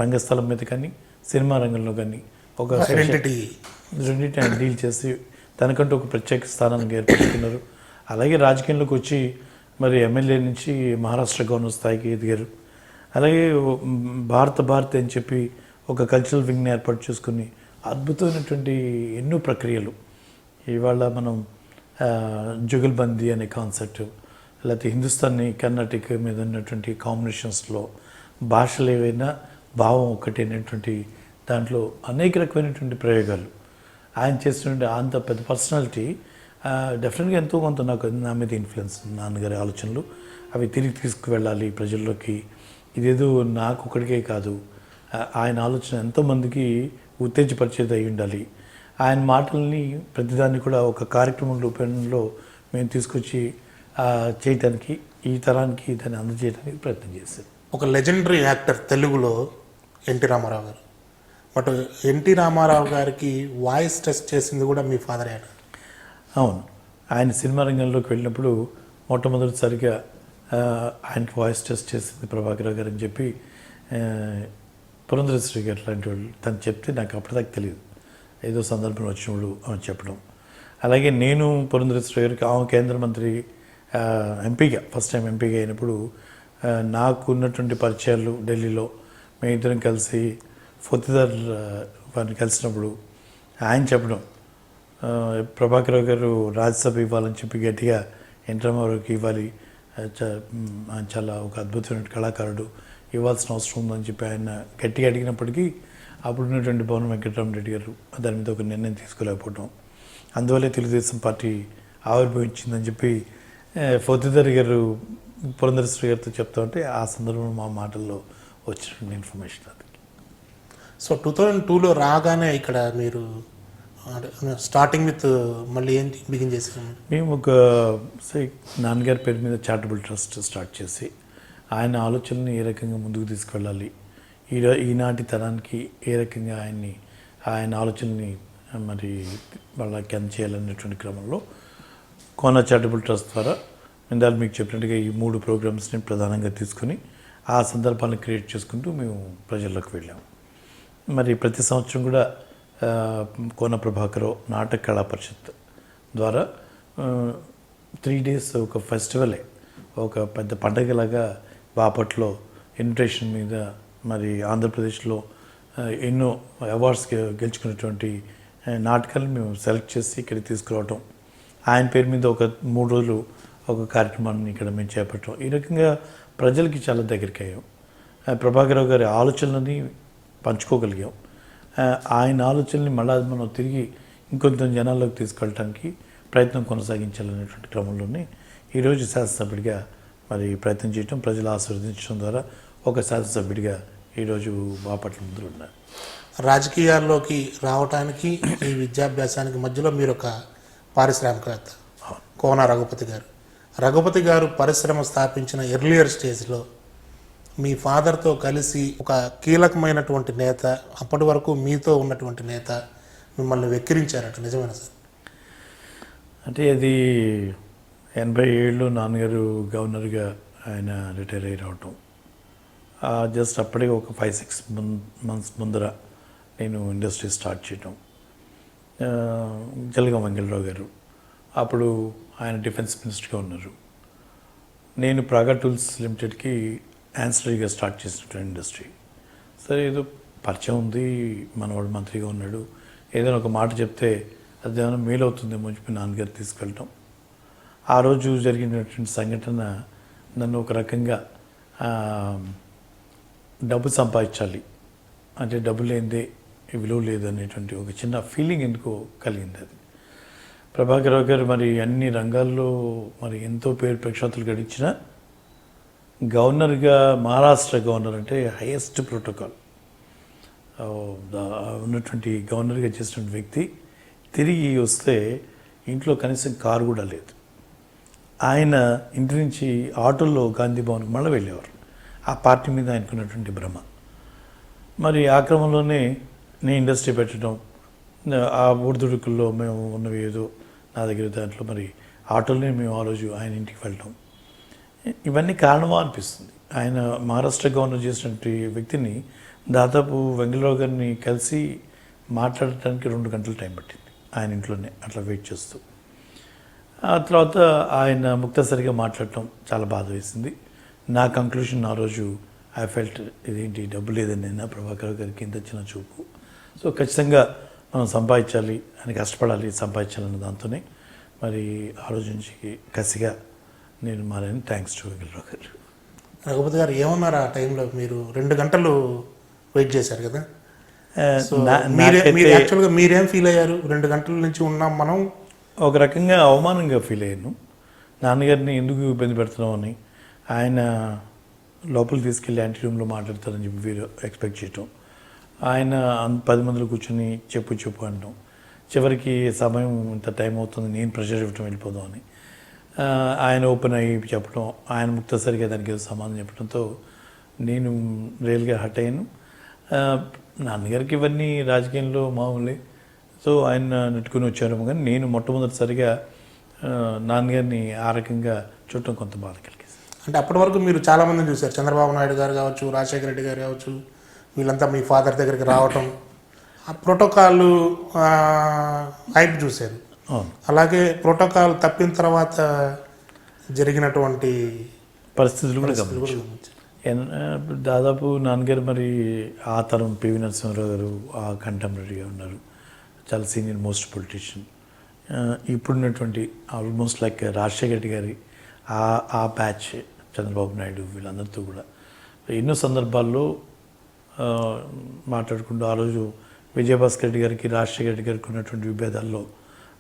రంగస్థలం మీద కానీ సినిమా రంగంలో కానీ ఒక రెండింటి ఆయన డీల్ చేసి తనకంటూ ఒక ప్రత్యేక స్థానాన్ని ఏర్పరుచుకున్నారు. అలాగే రాజకీయంలోకి వచ్చి మరి ఎమ్మెల్యే నుంచి మహారాష్ట్ర గవర్నర్ స్థాయికి ఎదిగారు. అలాగే భారత్ అని చెప్పి ఒక కల్చరల్ వింగ్ని ఏర్పాటు చేసుకుని అద్భుతమైనటువంటి ఎన్నో ప్రక్రియలు. ఇవాళ మనం జుగల్బందీ అనే కాన్సెప్ట్, లేకపోతే హిందుస్థానీ కర్ణాటిక్ మీద ఉన్నటువంటి కాంబినేషన్స్లో భాషలు ఏవైనా భావం ఒకటి అనేటువంటి దాంట్లో అనేక రకమైనటువంటి ప్రయోగాలు ఆయన చేస్తున్నటువంటి అంత పెద్ద పర్సనాలిటీ. డెఫినెట్గా ఎంతో కొంత నా మీద ఇన్ఫ్లుయెన్స్, నాన్నగారి ఆలోచనలు అవి తిరిగి తీసుకువెళ్ళాలి ప్రజల్లోకి. ఇదేదో నాకు ఒకటికే కాదు, ఆయన ఆలోచన ఎంతోమందికి ఉత్తేజపరిచేది అయి ఉండాలి. ఆయన మాటల్ని ప్రతిదాన్ని కూడా ఒక కార్యక్రమం రూపంలో మేము తీసుకొచ్చి చేయటానికి, ఈ తరానికి దాన్ని అందజేయడానికి ప్రయత్నం చేశారు. ఒక లెజెండరీ యాక్టర్ తెలుగులో ఎన్టీ రామారావు గారు. బట్ ఎన్టీ రామారావు గారికి వాయిస్ టెస్ట్ చేసింది కూడా మీ ఫాదర్ అయినా? అవును, ఆయన సినిమా రంగంలోకి వెళ్ళినప్పుడు మొట్టమొదటిసారిగా ఆయనకి వాయిస్ టెస్ట్ చేసింది ప్రభాకర్ గారు అని చెప్పి పురంధరేశ్వరి గారు లాంటి వాళ్ళు తను చెప్తే నాకు అప్పటిదాకా తెలియదు. ఏదో సందర్భం వచ్చినప్పుడు అని చెప్పడం. అలాగే నేను పురంధరేశ్వరి గారికి ఆమె కేంద్ర మంత్రి ఎంపీగా ఫస్ట్ టైం ఎంపీగా అయినప్పుడు నాకు ఉన్నటువంటి పరిచయాలు ఢిల్లీలో మేము ఇద్దరం కలిసి ఫోర్తిదార్ వారిని కలిసినప్పుడు ఆయన చెప్పడం ప్రభాకర్ రావు గారు రాజ్యసభ ఇవ్వాలని చెప్పి గట్టిగా ఎన్ రామారావుకి ఇవ్వాలి, ఆయన చాలా ఒక అద్భుతమైన కళాకారుడు, ఇవ్వాల్సిన అవసరం ఉందని చెప్పి ఆయన గట్టిగా అడిగినప్పటికీ అప్పుడున్నటువంటి భవన వెంకటరామరెడ్డి గారు దాని మీద ఒక నిర్ణయం తీసుకోలేకపోవడం, అందువల్లే తెలుగుదేశం పార్టీ ఆవిర్భవించిందని చెప్పి ఫోర్తిదార్ గారు పురంధరేశ్వరి గారితో చెప్తా ఉంటే ఆ సందర్భంలో మా మాటల్లో వచ్చినటువంటి ఇన్ఫర్మేషన్ అది. సో 2002లో రాగానే ఇక్కడ మీరు స్టార్టింగ్ విత్ మళ్ళీ ఏంటి బిగిన్ చేసాము? మేము ఒక నాన్నగారి పేరు మీద చారిటబుల్ ట్రస్ట్ స్టార్ట్ చేసి ఆయన ఆలోచనని ఏ రకంగా ముందుకు తీసుకెళ్ళాలి, ఈనాటి తరానికి ఏ రకంగా ఆయన ఆలోచనని మరి వాళ్ళకి అందచేయాలనేటువంటి క్రమంలో కోనా చారిటబుల్ ట్రస్ట్ ద్వారా ఇందాక మీకు చెప్పినట్టుగా ఈ 3 ప్రోగ్రామ్స్ని ప్రధానంగా తీసుకుని ఆ సందర్భాలను క్రియేట్ చేసుకుంటూ మేము ప్రజల్లోకి వెళ్ళాము. మరి ప్రతి సంవత్సరం కూడా కోన ప్రభాకరరావు నాటక కళా పరిషత్ ద్వారా 3 days ఒక ఫెస్టివలే, ఒక పెద్ద పండగలాగా బాపట్లో ఇన్విటేషన్ మీద మరి ఆంధ్రప్రదేశ్లో ఎన్నో అవార్డ్స్ గెలుచుకున్నటువంటి నాటకాలను మేము సెలెక్ట్ చేసి ఇక్కడ తీసుకురావటం, ఆయన పేరు మీద ఒక 3 రోజులు ఒక కార్యక్రమాన్ని ఇక్కడ మేము చేపట్టడం, ఈ రకంగా ప్రజలకి చాలా దగ్గరికి అయ్యాం. ప్రభాకరరావు గారి ఆలోచనలని పంచుకోగలిగాం. ఆయన ఆలోచనని మళ్ళీ మనం తిరిగి ఇంకొంత జనాల్లోకి తీసుకెళ్ళడానికి ప్రయత్నం కొనసాగించాలనేటువంటి క్రమంలోనే ఈరోజు శాసనసభ్యుడిగా మరి ప్రయత్నం చేయటం, ప్రజలు ఆశీర్వదించడం ద్వారా ఒక శాసనసభ్యుడిగా ఈరోజు బాపట్ల ముందు ఉన్నారు. రాజకీయాల్లోకి రావటానికి ఈ విద్యాభ్యాసానికి మధ్యలో మీరు ఒక పారిశ్రామికవేత్త కోన రఘుపతి గారు పరిశ్రమ స్థాపించిన ఎర్లియర్ స్టేజ్లో మీ ఫాదర్తో కలిసి ఒక కీలకమైనటువంటి నేత, అప్పటి వరకు మీతో ఉన్నటువంటి నేత మిమ్మల్ని వెక్కిరించారట, నిజమేనా సార్? అంటే అది 87లో నాన్నగారు గవర్నర్గా ఆయన రిటైర్ అయ్యి రావటం, జస్ట్ అప్పటికే ఒక 5-6 months ముందర నేను ఇండస్ట్రీ స్టార్ట్ చేయటం. జలగం వెంకటరావు గారు అప్పుడు ఆయన డిఫెన్స్ మినిస్టర్గా ఉన్నారు, నేను ప్రాగా టూల్స్ లిమిటెడ్కి యాన్సరీగా స్టార్ట్ చేసినటువంటి ఇండస్ట్రీ. సరే ఏదో పరిచయం ఉంది, మనవాడు మంత్రిగా ఉన్నాడు, ఏదైనా ఒక మాట చెప్తే అది ఏమైనా మేలు అవుతుందేమో అని చెప్పి నాన్నగారు తీసుకెళ్ళటం. ఆ రోజు జరిగినటువంటి సంఘటన నన్ను ఒక రకంగా డబ్బు సంపాదించాలి అంటే డబ్బు లేనిదే విలువ లేదు అనేటువంటి ఒక చిన్న ఫీలింగ్ ఎందుకో కలిగింది. అది ప్రభాకరరావు గారు మరి అన్ని రంగాల్లో మరి ఎంతో పేరు ప్రఖ్యాతులు గడించిన గవర్నర్గా, మహారాష్ట్ర గవర్నర్ అంటే హైయెస్ట్ ప్రోటోకాల్ ఉన్నటువంటి గవర్నర్గా చేసినటువంటి వ్యక్తి తిరిగి వస్తే ఇంట్లో కనీసం కారు కూడా లేదు. ఆయన ఇంటి నుంచి ఆటోలో గాంధీ భవన్కి మళ్ళీ వెళ్ళేవారు. ఆ పార్టీ మీద ఆయనకున్నటువంటి భ్రమ. మరి ఆ క్రమంలోనే నేను ఇండస్ట్రీ పెట్టడం, ఆ ఊడిదుడుకుల్లో మేము ఉన్నవి ఏదో నా దగ్గర దాంట్లో మరి ఆటోలోనే మేము ఆ రోజు ఆయన ఇంటికి వెళ్ళటం, ఇవన్నీ కారణమా అనిపిస్తుంది. ఆయన మహారాష్ట్ర గవర్నర్ చేసినటువంటి వ్యక్తిని దాదాపు వెంకటరావు గారిని కలిసి మాట్లాడటానికి 2 గంటలు టైం పట్టింది ఆయన ఇంట్లోనే అట్లా వెయిట్ చేస్తూ. ఆ తర్వాత ఆయన ముక్తసరిగా మాట్లాడటం చాలా బాధ వేసింది. నా కంక్లూషన్ ఆ రోజు ఐ ఫెల్ట్ ఇదేంటి డబ్బు లేదని నిన్న ప్రభాకర్ గారికి ఇంత చిన్న చూపు. సో ఖచ్చితంగా మనం సంపాదించాలి, ఆయన కష్టపడాలి, సంపాదించాలన్న దాంతోనే మరి ఆ రోజు నుంచి కసిగా నేను మారాను. థ్యాంక్స్ టు వెంకటరావు గారు. రఘుపతి గారు ఏమన్నారు ఆ టైంలో? మీరు 2 గంటలు వెయిట్ చేశారు కదా, యాక్చువల్గా మీరేం ఫీల్ అయ్యారు? 2 గంటల నుంచి ఉన్నాం మనం. ఒక రకంగా అవమానంగా ఫీల్ అయ్యాను. నాన్నగారిని ఎందుకు ఇబ్బంది పెడుతున్నామని, ఆయన లోపలికి తీసుకెళ్ళి యాంటీ రూమ్లో మాట్లాడతారని చెప్పి వీరు ఎక్స్పెక్ట్ చేయటం, ఆయన 10 మందిలో కూర్చొని చెప్పు అనడం, చివరికి సమయం ఇంత టైం అవుతుంది నేను ప్రెషర్ ఇవ్వటం వెళ్ళిపోదాం అని ఆయన ఓపెన్ అయ్యి చెప్పడం, ఆయన ముక్తసరిగా దానికి ఏదో సమాధానం చెప్పడంతో నేను రియల్గా హర్ట్ అయ్యాను. నాన్నగారికి ఇవన్నీ రాజకీయంలో మామూలే, సో ఆయన నెట్టుకుని వచ్చారేమో, కానీ నేను మొట్టమొదటిసారిగా నాన్నగారిని ఆ రకంగా చూడటం కొంత బాధ కలిగేది. అంటే అప్పటి వరకు మీరు చాలామందిని చూశారు, చంద్రబాబు నాయుడు గారు కావచ్చు, రాజశేఖర రెడ్డి గారు కావచ్చు, వీళ్ళంతా మీ ఫాదర్ దగ్గరికి రావటం, ఆ ప్రోటోకాల్ హైప్ చూశారు. అవును. అలాగే ప్రోటోకాల్ తప్పిన తర్వాత జరిగినటువంటి పరిస్థితులు కూడా పరిస్థితులు కూడా గమనించాం. గమనించారు. దాదాపు నాన్నగారు మరి ఆ తరం పివి నరసింహారావు గారు ఆ కంటెంపరీగా ఉన్నారు, చాలా సీనియర్ మోస్ట్ పొలిటీషియన్. ఇప్పుడున్నటువంటి ఆల్మోస్ట్ లైక్ రాజశేఖర రెడ్డి గారి ఆ బ్యాచ్, చంద్రబాబు నాయుడు, వీళ్ళందరితో కూడా ఎన్నో సందర్భాల్లో మాట్లాడుకుంటూ ఆ రోజు విజయభాస్కర్ రెడ్డి గారికి రాజశేఖర రెడ్డి గారికి ఉన్నటువంటి విభేదాల్లో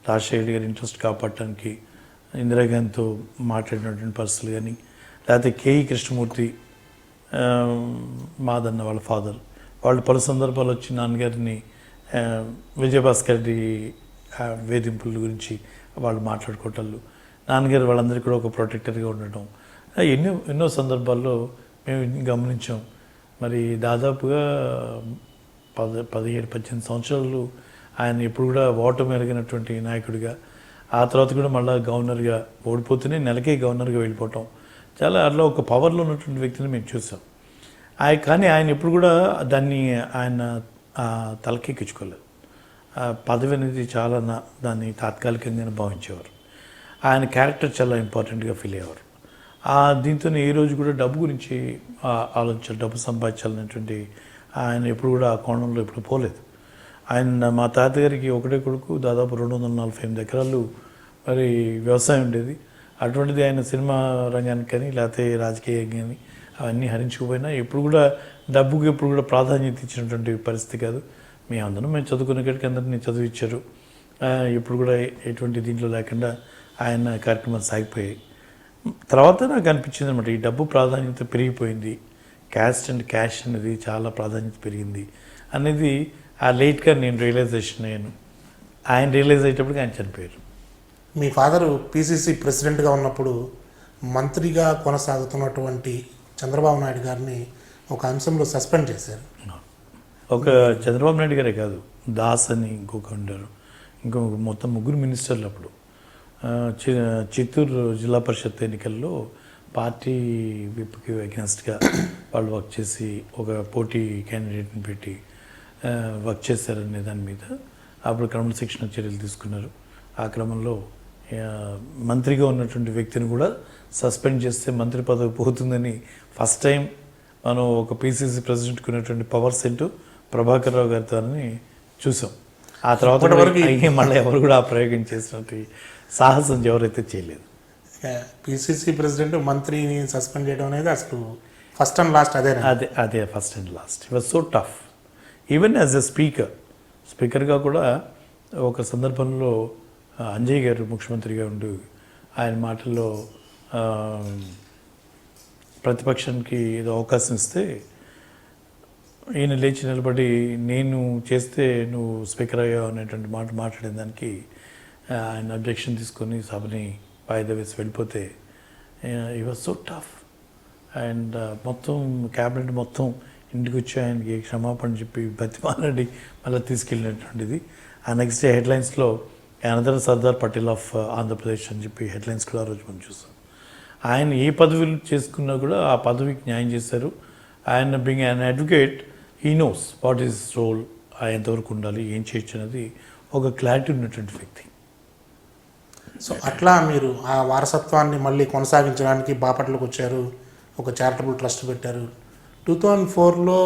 రాజశేఖర రెడ్డి గారి ఇంట్రెస్ట్ కాపాడటానికి ఇందిరాగాంధీతో మాట్లాడినటువంటి పరిస్థితులు కానీ, లేకపోతే కేఈ కృష్ణమూర్తి, మాదన్న వాళ్ళ ఫాదర్, వాళ్ళు పలు సందర్భాలు వచ్చి నాన్నగారిని విజయభాస్కర్ రెడ్డి వేధింపుల గురించి వాళ్ళు మాట్లాడుకోవటాలు, నాన్నగారు వాళ్ళందరికీ కూడా ఒక ప్రొటెక్టర్గా ఉండటం, ఎన్నో సందర్భాల్లో మేము గమనించాం. మరి దాదాపుగా 17-18 సంవత్సరాలు ఆయన ఎప్పుడు కూడా ఓటమి ఎరిగినటువంటి నాయకుడిగా, ఆ తర్వాత కూడా మళ్ళీ గవర్నర్గా ఓడిపోతూనే నెలకే గవర్నర్గా వెళ్ళిపోవటం, చాలా అట్లా ఒక పవర్లో ఉన్నటువంటి వ్యక్తిని మేము చూసాం. కానీ ఆయన ఎప్పుడు కూడా దాన్ని ఆయన తలకెక్కించుకోలేదు. పదవి అనేది చాలా దాన్ని తాత్కాలికంగానే భావించేవారు. ఆయన క్యారెక్టర్ చాలా ఇంపార్టెంట్గా ఫీల్ అయ్యేవారు. దీంతో ఏ రోజు కూడా డబ్బు గురించి ఆలోచించాలి, డబ్బు సంపాదించాలనేటువంటి ఆయన ఎప్పుడు కూడా ఆ కోణంలో ఎప్పుడు పోలేదు. ఆయన మా తాతగారికి ఒకటే కొడుకు, దాదాపు 248 ఎకరాలు మరి వ్యవసాయం ఉండేది. అటువంటిది ఆయన సినిమా రంగానికి కానీ లేకపోతే రాజకీయం కానీ అవన్నీ హరించుకుపోయినా ఎప్పుడు కూడా డబ్బుకి ఎప్పుడు కూడా ప్రాధాన్యత ఇచ్చినటువంటి పరిస్థితి కాదు. మేము చదువుకునే కాడికి అందరినీ చదివించారు. ఎప్పుడు కూడా ఎటువంటి దీంట్లో లేకుండా ఆయన కార్యక్రమాలు సాగిపోయాయి. తర్వాత నాకు అనిపించింది అనమాట, ఈ డబ్బు ప్రాధాన్యత పెరిగిపోయింది, క్యాస్ట్ అండ్ క్యాష్ అనేది చాలా ప్రాధాన్యత పెరిగింది అనేది లేట్గా నేను రియలైజేషన్ అయ్యాను. ఆయన రియలైజ్ అయ్యేటప్పటికి ఆయన చనిపోయారు. మీ ఫాదరు పిసిసి ప్రెసిడెంట్గా ఉన్నప్పుడు మంత్రిగా కొనసాగుతున్నటువంటి చంద్రబాబు నాయుడు గారిని ఒక అంశంలో సస్పెండ్ చేశారు. ఒక చంద్రబాబు నాయుడు గారే కాదు, దాస్ అని ఇంకొక ఉండారు, మొత్తం 3 మినిస్టర్లు అప్పుడు. చిత్తూరు జిల్లా పరిషత్ ఎన్నికల్లో పార్టీ విప్కి అగెన్స్ట్గా వాళ్ళు వర్క్ చేసి ఒక పోటీ క్యాండిడేట్ని పెట్టి వర్క్ చేశారనే దాని మీద అప్పుడు క్రమశిక్షణ చర్యలు తీసుకున్నారు. ఆ క్రమంలో మంత్రిగా ఉన్నటువంటి వ్యక్తిని కూడా సస్పెండ్ చేస్తే మంత్రి పదవి పోతుందని ఫస్ట్ టైం మనం ఒక పిసిసి ప్రెసిడెంట్కి ఉన్నటువంటి పవర్ సెంటు ప్రభాకర్ రావు గారితో చూసాం. ఆ తర్వాత మళ్ళీ ఎవరు కూడా ఆ ప్రయోగం చేసినట్టు సాహసం ఎవరైతే చేయలేదు. పిసిసి ప్రెసిడెంట్ మంత్రిని సస్పెండ్ చేయడం అనేది అసలు ఫస్ట్ అండ్ లాస్ట్ అదే first and last. It was so tough. Even as a స్పీకర్గా కూడా ఒక సందర్భంలో అంజయ్ గారు ముఖ్యమంత్రిగా ఉండి ఆయన మాటల్లో ప్రతిపక్షానికి ఏదో అవకాశం ఇస్తే ఈయన లేచి నిలబడి నేను చేస్తే నువ్వు స్పీకర్ అయ్యావు అనేటువంటి మాట మాట్లాడిన దానికి ఆయన అబ్జెక్షన్ తీసుకొని సభని వాయిదా వేసి వెళ్ళిపోతే ఈ వాజ్ సో టఫ్. అండ్ మొత్తం క్యాబినెట్ మొత్తం ఇంటికి వచ్చి ఆయనకి క్షమాపణ చెప్పి బతిమాలండి మళ్ళీ తీసుకెళ్ళినటువంటిది. ఆ నెక్స్ట్ డే హెడ్లైన్స్లో అనదర్ సర్దార్ పటేల్ ఆఫ్ ఆంధ్రప్రదేశ్ అని చెప్పి హెడ్లైన్స్ కూడా ఆ రోజు మనం చూస్తాం. ఆయన ఏ పదవిలు చేసుకున్నా కూడా ఆ పదవికి న్యాయం చేశారు. ఆయన being an advocate, he knows what is role, ఎంతవరకు ఉండాలి, ఏం చేయొచ్చు అనేది ఒక క్లారిటీ ఉన్నటువంటి వ్యక్తి. సో అట్లా మీరు ఆ వారసత్వాన్ని మళ్ళీ కొనసాగించడానికి బాపట్లకు వచ్చారు, ఒక చారిటబుల్ ట్రస్ట్ పెట్టారు. 2004లో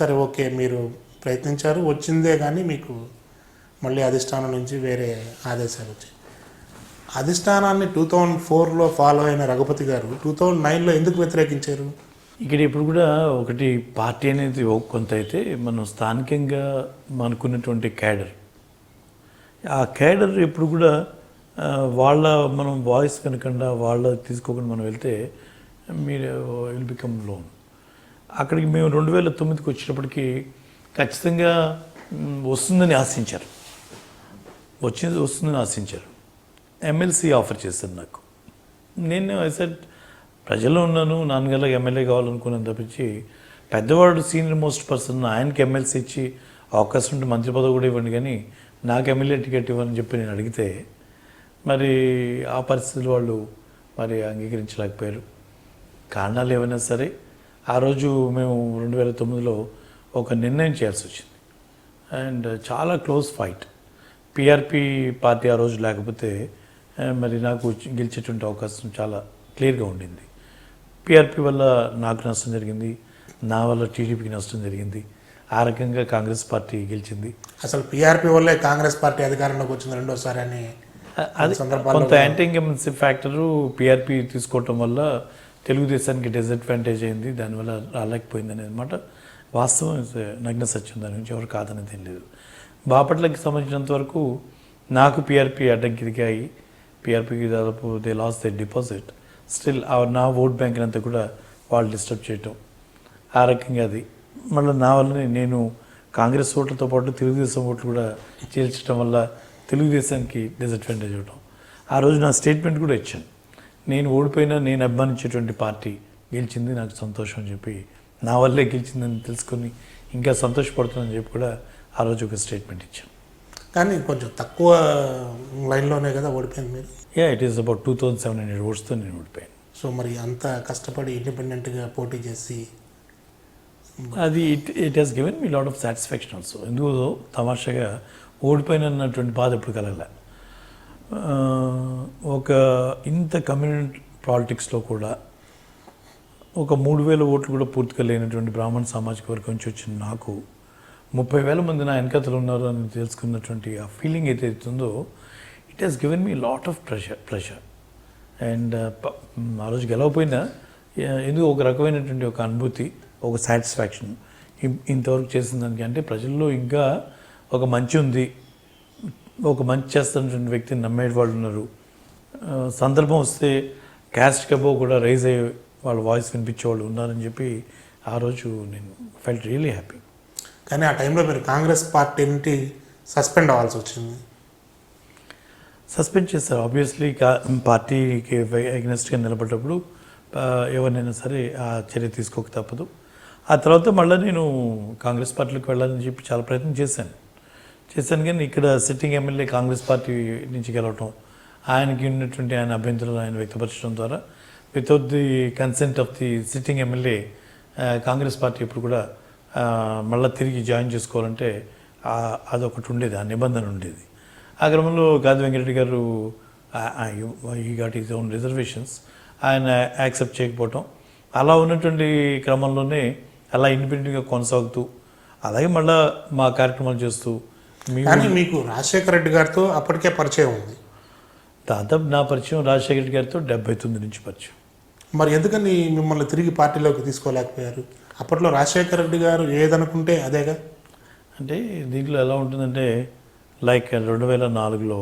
సరే ఓకే మీరు ప్రయత్నించారు, వచ్చిందే కానీ మీకు మళ్ళీ అధిష్టానం నుంచి వేరే ఆదేశాలు వచ్చాయి. అధిష్టానాన్ని 2004లో ఫాలో అయిన రఘుపతి గారు 2009లో ఎందుకు వ్యతిరేకించారు? ఇక్కడ ఇప్పుడు కూడా ఒకటి పార్టీ అనేది కొంత అయితే మనం స్థానికంగా మనకున్నటువంటి క్యాడర్, ఆ క్యాడర్ ఎప్పుడు కూడా మనం వాయిస్ కనకుండా తీసుకోకుండా మనం వెళ్తే మీరు విల్ బికమ్ లోన్. అక్కడికి మేము 2009కి వచ్చేటప్పటికి ఖచ్చితంగా వస్తుందని ఆశించారు, ఎమ్మెల్సీ ఆఫర్ చేశారు నాకు. నేను సెడ్ ప్రజల్లో ఉన్నాను, నాన్నగారికి ఎమ్మెల్యే కావాలనుకున్నాను తప్పించి పెద్దవాడు సీనియర్ మోస్ట్ పర్సన్ ఆయనకి ఎమ్మెల్సీ ఇచ్చి అవకాశం ఉంటే మంత్రి పదవి కూడా ఇవ్వండి కానీ నాకు ఎమ్మెల్యే టికెట్ ఇవ్వని చెప్పి నేను అడిగితే మరి ఆ పరిస్థితులు వాళ్ళు మరి అంగీకరించలేకపోయారు. కారణాలు ఏమైనా సరే ఆ రోజు మేము 2009లో ఒక నిర్ణయం చేయాల్సి వచ్చింది. అండ్ చాలా క్లోజ్ ఫైట్. పిఆర్పి పార్టీ ఆ రోజు లేకపోతే మరి నాకు గెలిచేటువంటి అవకాశం చాలా క్లియర్గా ఉండింది. పిఆర్పి వల్ల నాకు నష్టం జరిగింది, నా వల్ల టీడీపీకి నష్టం జరిగింది. ఆ రకంగా కాంగ్రెస్ పార్టీ గెలిచింది. అసలు పీఆర్పీ వల్లే కాంగ్రెస్ పార్టీ అధికారంలోకి వచ్చింది రెండోసారి అని అది సందర్భాల్లో కొంత యాంటీ ఇన్కంబెన్సీ ఫ్యాక్టరు పిఆర్పి తీసుకోవటం వల్ల తెలుగుదేశానికి డిసడ్వాంటేజ్ అయింది, దానివల్ల రాలేకపోయింది అనేది మాట వాస్తవం, నగ్న సత్యం. దాని నుంచి ఎవరు కాదనేది ఏం లేదు. బాపట్లకి సంబంధించినంత వరకు నాకు పిఆర్పి అడ్డంకిదిగాయి, పిఆర్పికి దాదాపు they loss the deposit. Still నా ఓట్ బ్యాంక్ అంతా కూడా వాళ్ళు డిస్టర్బ్ చేయటం, ఆ రకంగా అది మళ్ళీ నా వల్లనే నేను కాంగ్రెస్ ఓట్లతో పాటు తెలుగుదేశం ఓట్లు కూడా చేల్చడం వల్ల తెలుగుదేశానికి డిసడ్వాంటేజ్ అవ్వడం. ఆ రోజు నా స్టేట్మెంట్ కూడా ఇచ్చాను, నేను ఓడిపోయినా నేను అభిమానించేటువంటి పార్టీ గెలిచింది, నాకు సంతోషం అని చెప్పి, నా వల్లే గెలిచిందని తెలుసుకొని ఇంకా సంతోషపడుతుందని చెప్పి కూడా ఆ రోజు ఒక స్టేట్మెంట్ ఇచ్చాను. కానీ కొంచెం తక్కువ లైన్లోనే కదా ఓడిపోయింది మీరు. ఇట్ ఈస్ అబౌట్ 2700 ఓట్స్తో నేను ఓడిపోయాను. సో మరి అంత కష్టపడి ఇండిపెండెంట్గా పోటీ చేసి అది it has given me lot of satisfaction also. ఎందుకు తమాషాగా ఓడిపోయినటువంటి బాధ ఎప్పుడు కలగలే. ఒక ఇంత కమ్యూనిటీ పాలిటిక్స్లో కూడా ఒక 3000 ఓట్లు కూడా పూర్తిగా లేనటువంటి బ్రాహ్మణ సామాజిక వర్గం నుంచి వచ్చిన నాకు 30,000 మంది నా వెనకతలు ఉన్నారు అని తెలుసుకున్నటువంటి ఆ ఫీలింగ్ ఏదైతే ఉందో, it has given me lot of pressure. And ఆ రోజు గెలవపోయినా ఎందుకు ఒక రకమైనటువంటి ఒక అనుభూతి, ఒక సాటిస్ఫాక్షన్ ఇంతవరకు చేసిన దానికి. అంటే ప్రజల్లో ఇంకా ఒక మంచి ఉంది, ఒక మంచి చేస్తున్నటువంటి వ్యక్తిని నమ్మేటి వాళ్ళు ఉన్నారు. సందర్భం వస్తే క్యాస్ట్ కబో కూడా రైజ్ అయ్యే వాళ్ళ వాయిస్ వినిపించేవాళ్ళు ఉన్నారని చెప్పి ఆ రోజు నేను ఫెల్ట్ రియలీ హ్యాపీ. కానీ ఆ టైంలో మీరు కాంగ్రెస్ పార్టీ నుండి సస్పెండ్ అవ్వాల్సి వచ్చింది. సస్పెండ్ చేస్తారు ఆబ్వియస్లీ. పార్టీకి అగెనెస్ట్గా నిలబడ్డప్పుడు ఎవరినైనా సరే ఆ చర్య తీసుకోక తప్పదు. ఆ తర్వాత మళ్ళీ నేను కాంగ్రెస్ పార్టీలోకి వెళ్ళాలని చెప్పి చాలా ప్రయత్నం చేశాను కానీ ఇక్కడ సిట్టింగ్ ఎమ్మెల్యే కాంగ్రెస్ పార్టీ నుంచి గెలవటం, ఆయనకి ఉన్నటువంటి ఆయన అభ్యంతరాలు ఆయన వ్యక్తపరచడం ద్వారా without the consent of the sitting MLA Congress party ఇప్పుడు కూడా మళ్ళీ తిరిగి జాయిన్ చేసుకోవాలంటే అదొకటి ఉండేది, ఆ నిబంధన ఉండేది. ఆ క్రమంలో గాది వెంకటరెడ్డి గారు ఈ గాట్ ఈజ్ ఓన్ రిజర్వేషన్స్, ఆయన యాక్సెప్ట్ చేయకపోవటం, అలా ఉన్నటువంటి క్రమంలోనే అలా ఇండిపెండెంట్గా కొనసాగుతూ అలాగే మళ్ళీ మా కార్యక్రమాలు చేస్తూ. కానీ మీకు రాజశేఖర రెడ్డి గారితో అప్పటికే పరిచయం ఉంది. దాదాపు నా పరిచయం రాజశేఖర రెడ్డి గారితో 79 నుంచి పరిచయం. మరి ఎందుకని మిమ్మల్ని తిరిగి పార్టీలోకి తీసుకోలేకపోయారు? అప్పట్లో రాజశేఖర రెడ్డి గారు ఏదనుకుంటే అదేగా. అంటే దీంట్లో ఎలా ఉంటుందంటే, లైక్ 2004లో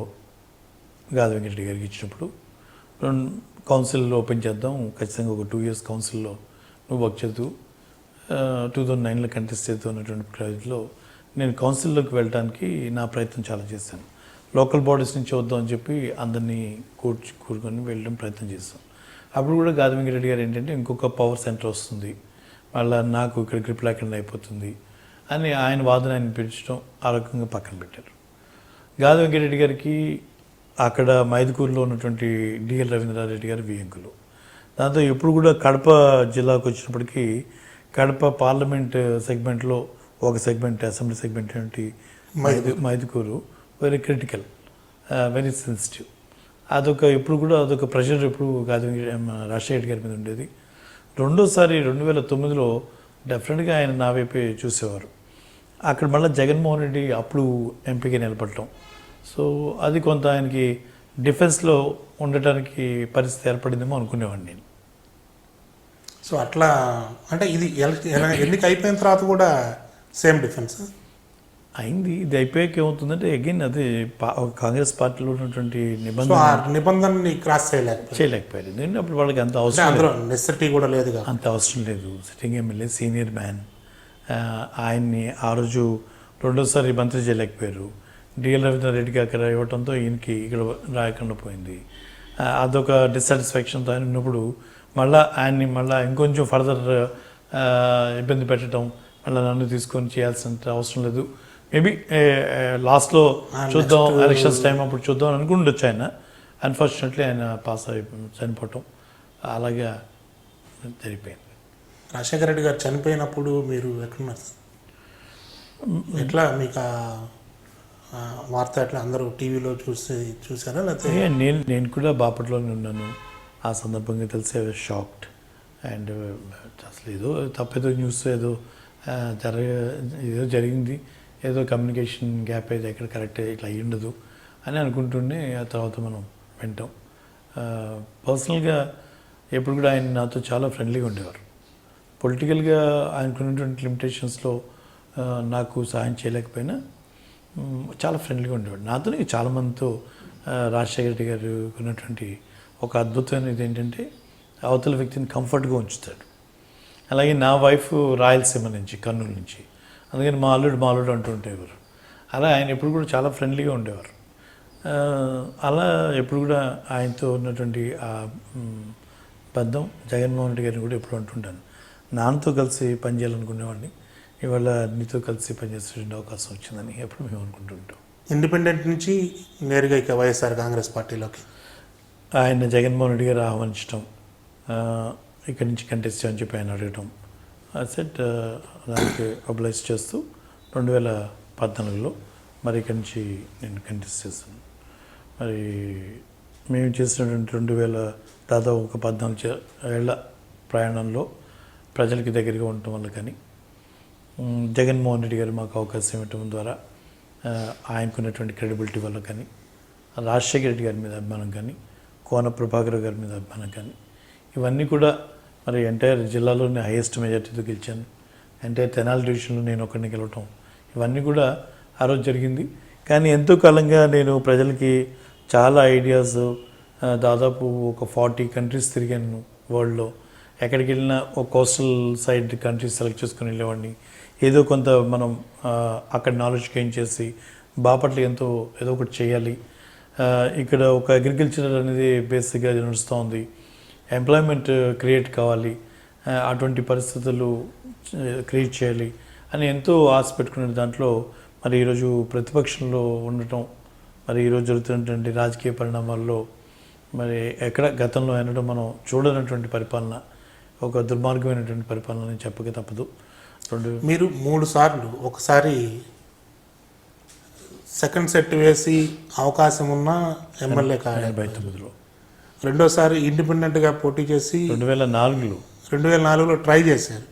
గాది వెంకటరెడ్డి గారికి ఇచ్చినప్పుడు కౌన్సిల్లో ఓపెన్ చేద్దాం, ఖచ్చితంగా ఒక 2 years కౌన్సిల్లో నువ్వు వర్క్ చేద్దు, 2009లో కంటెస్ట్ చేద్దాం అన్నటువంటి ప్రయత్నంలో నేను కౌన్సిల్లోకి వెళ్ళడానికి నా ప్రయత్నం చాలా చేశాను. లోకల్ బాడీస్ నుంచి వద్దాం అని చెప్పి అందరినీ కూర్చొని వెళ్ళడం ప్రయత్నం చేస్తాం. అప్పుడు కూడా గాది వెంకటరెడ్డి గారు ఏంటంటే ఇంకొక పవర్ సెంటర్ వస్తుంది, మళ్ళీ నాకు ఇక్కడ గ్రిప్ లేకుండా అయిపోతుంది అని ఆయన వాదన ఆయన పిలిచడం, ఆ రకంగా పక్కన పెట్టారు. గాది వెంకటరెడ్డి గారికి అక్కడ మైదుకూరులో ఉన్నటువంటి డిఎల్ రవీంద్రారెడ్డి గారు వియంకులు. దాంతో ఎప్పుడు కూడా కడప జిల్లాకు వచ్చినప్పటికీ కడప పార్లమెంట్ సెగ్మెంట్లో ఒక సెగ్మెంట్, అసెంబ్లీ సెగ్మెంట్ ఏంటి Mydukur very critical, very sensitive. ఎప్పుడు కూడా అదొక ప్రెషర్ ఎప్పుడు గాది రాజశేఖర్ గారి మీద ఉండేది. రెండోసారి 2009లో డెఫినెట్గా ఆయన నా వైపే చూసేవారు. అక్కడ మళ్ళీ జగన్మోహన్ రెడ్డి అప్పుడు ఎంపీగా నిలబడటం, సో అది కొంత ఆయనకి డిఫెన్స్లో ఉండటానికి పరిస్థితి ఏర్పడిందేమో అనుకునేవాడిని నేను. సో అట్లా అంటే ఇది ఎన్నిక అయిపోయిన తర్వాత కూడా సేమ్ డిఫెన్స్ అయింది. ఇది అయిపోయాక ఏమవుతుందంటే అగైన్ అదే కాంగ్రెస్ పార్టీలో ఉన్నటువంటి నిబంధనని క్రాస్ చేయలేకపోయారు. ఎందుకంటే అప్పుడు వాళ్ళకి అంత అవసరం నెసెసిటీ కూడా లేదు, అంత అవసరం లేదు. సిట్టింగ్ ఎమ్మెల్యే సీనియర్ మ్యాన్, ఆయన్ని ఆ రోజు రెండోసారి మంత్రి చేయలేకపోయారు. డిఎల్ రవీంద్రారెడ్డికి అక్కడ ఇవ్వడంతో ఈయనకి ఇక్కడ రాయకుండా పోయింది. అదొక డిస్సాటిస్ఫాక్షన్తో ఆయన ఉన్నప్పుడు ఆయన్ని ఇంకొంచెం ఫర్దర్ ఇబ్బంది పెట్టడం, మళ్ళీ నన్ను తీసుకొని చేయాల్సిన అవసరం లేదు. మేబీ లాస్ట్లో చూద్దాం, ఎలక్షన్స్ టైం అప్పుడు చూద్దాం అని అనుకుండొచ్చు ఆయన. అన్ఫార్చునేట్లీ ఆయన పాస్ అయిపోయి చనిపోవటం అలాగే జరిగిపోయింది. రాజశేఖర రెడ్డి గారు చనిపోయినప్పుడు మీరు ఎక్కడున్నారు? ఎట్లా మీకు వార్త అట్లా అందరూ టీవీలో చూసారా లేకపోతే నేను కూడా బాపట్లోనే ఉన్నాను. ఆ సందర్భంగా తెలిసి షాక్డ్ అండ్ అసలు ఏదో తప్పేదో న్యూస్ ఏదో ఏదో జరిగింది, ఏదో కమ్యూనికేషన్ గ్యాప్ అయితే ఎక్కడ కరెక్ట్ ఇట్లా అయ్యి ఉండదు అని అనుకుంటుండే. ఆ తర్వాత మనం వింటాం. పర్సనల్గా ఎప్పుడు కూడా ఆయన నాతో చాలా ఫ్రెండ్లీగా ఉండేవారు. పొలిటికల్గా ఆయనకున్నటువంటి లిమిటేషన్స్లో నాకు సహాయం చేయలేకపోయినా చాలా ఫ్రెండ్లీగా ఉండేవాడు నాతో. చాలామందితో రాజశేఖర రెడ్డి గారు ఉన్నటువంటి ఒక అద్భుతమైన ఇది ఏంటంటే అవతల వ్యక్తిని కంఫర్ట్గా ఉంచుతాడు. అలాగే నా వైఫ్ రాయలసీమ నుంచి, కర్నూలు నుంచి, అందుకని మా అల్లుడు అంటూ ఉండేవారు. అలా ఆయన ఎప్పుడు కూడా చాలా ఫ్రెండ్లీగా ఉండేవారు. అలా ఎప్పుడు కూడా ఆయనతో ఉన్నటువంటి ఆ బంధం జగన్మోహన్ రెడ్డి గారిని కూడా ఎప్పుడు అంటుంటాను, నాన్నతో కలిసి పనిచేయాలనుకునేవాడిని, ఇవాళ నీతో కలిసి పనిచేసే అవకాశం వచ్చిందని ఎప్పుడు మేము అనుకుంటుంటాం. ఇండిపెండెంట్ నుంచి నేరుగా ఇక వైఎస్ఆర్ కాంగ్రెస్ పార్టీలోకి ఆయన జగన్మోహన్ రెడ్డి గారు ఆహ్వానించడం, ఇక్కడి నుంచి కంటెస్ట్ అని చెప్పి ఆయన అడగటం, సెట్ దానికి అప్లైస్ చేస్తూ 2014లో మరి ఇక్కడి నుంచి నేను కంటెస్ట్ చేస్తాను. మరి మేము చేసినటువంటి 2000 దాదాపు ఒక 14 ఏళ్ల ప్రయాణంలో ప్రజలకి దగ్గరగా ఉండటం వల్ల కానీ, జగన్మోహన్ రెడ్డి గారు మాకు అవకాశం ఇవ్వటం ద్వారా ఆయనకున్నటువంటి క్రెడిబిలిటీ వల్ల కానీ, రాజశేఖర రెడ్డి గారి మీద అభిమానం కానీ, కోన ప్రభాకర్ గారి మీద అభిమానం కానీ, ఇవన్నీ కూడా మరి ఎంటైర్ జిల్లాలోనే హైయెస్ట్ మెజార్టీతో గెలిచాను. ఎంటైర్ తెనాలి డివిజన్లో నేను ఒకరిని గెలవటం, ఇవన్నీ కూడా ఆ రోజు జరిగింది. కానీ ఎంతో కాలంగా నేను ప్రజలకి చాలా ఐడియాస్, దాదాపు ఒక 40 కంట్రీస్ తిరిగాను వరల్డ్లో. ఎక్కడికి వెళ్ళినా ఒక కోస్టల్ సైడ్ కంట్రీస్ సెలెక్ట్ చేసుకుని వెళ్ళేవాడిని. ఏదో కొంత మనం అక్కడ నాలెడ్జ్ గెయిన్ చేసి బాపట్ల ఏదో ఒకటి చేయాలి. ఇక్కడ ఒక అగ్రికల్చర్ అనేది బేసిక్గా నడుస్తూ ఉంది, ఎంప్లాయ్మెంట్ క్రియేట్ కావాలి, అటువంటి పరిస్థితులు క్రియేట్ చేయాలి అని ఎంతో ఆశ పెట్టుకునే దాంట్లో మరి ఈరోజు ప్రతిపక్షంలో ఉండటం, మరి ఈరోజు జరుగుతున్నటువంటి రాజకీయ పరిణామాల్లో మరి ఎక్కడ గతంలో అనడం మనం చూడనటువంటి పరిపాలన, ఒక దుర్మార్గమైనటువంటి పరిపాలన అని చెప్పక తప్పదు. మీరు 3 సార్లు, ఒకసారి సెకండ్ సెట్ వేసి అవకాశం ఉన్న ఎమ్మెల్యే కాలేదు 89లో, రెండోసారి ఇండిపెండెంట్గా పోటీ చేసి 2004లో ట్రై చేశారు.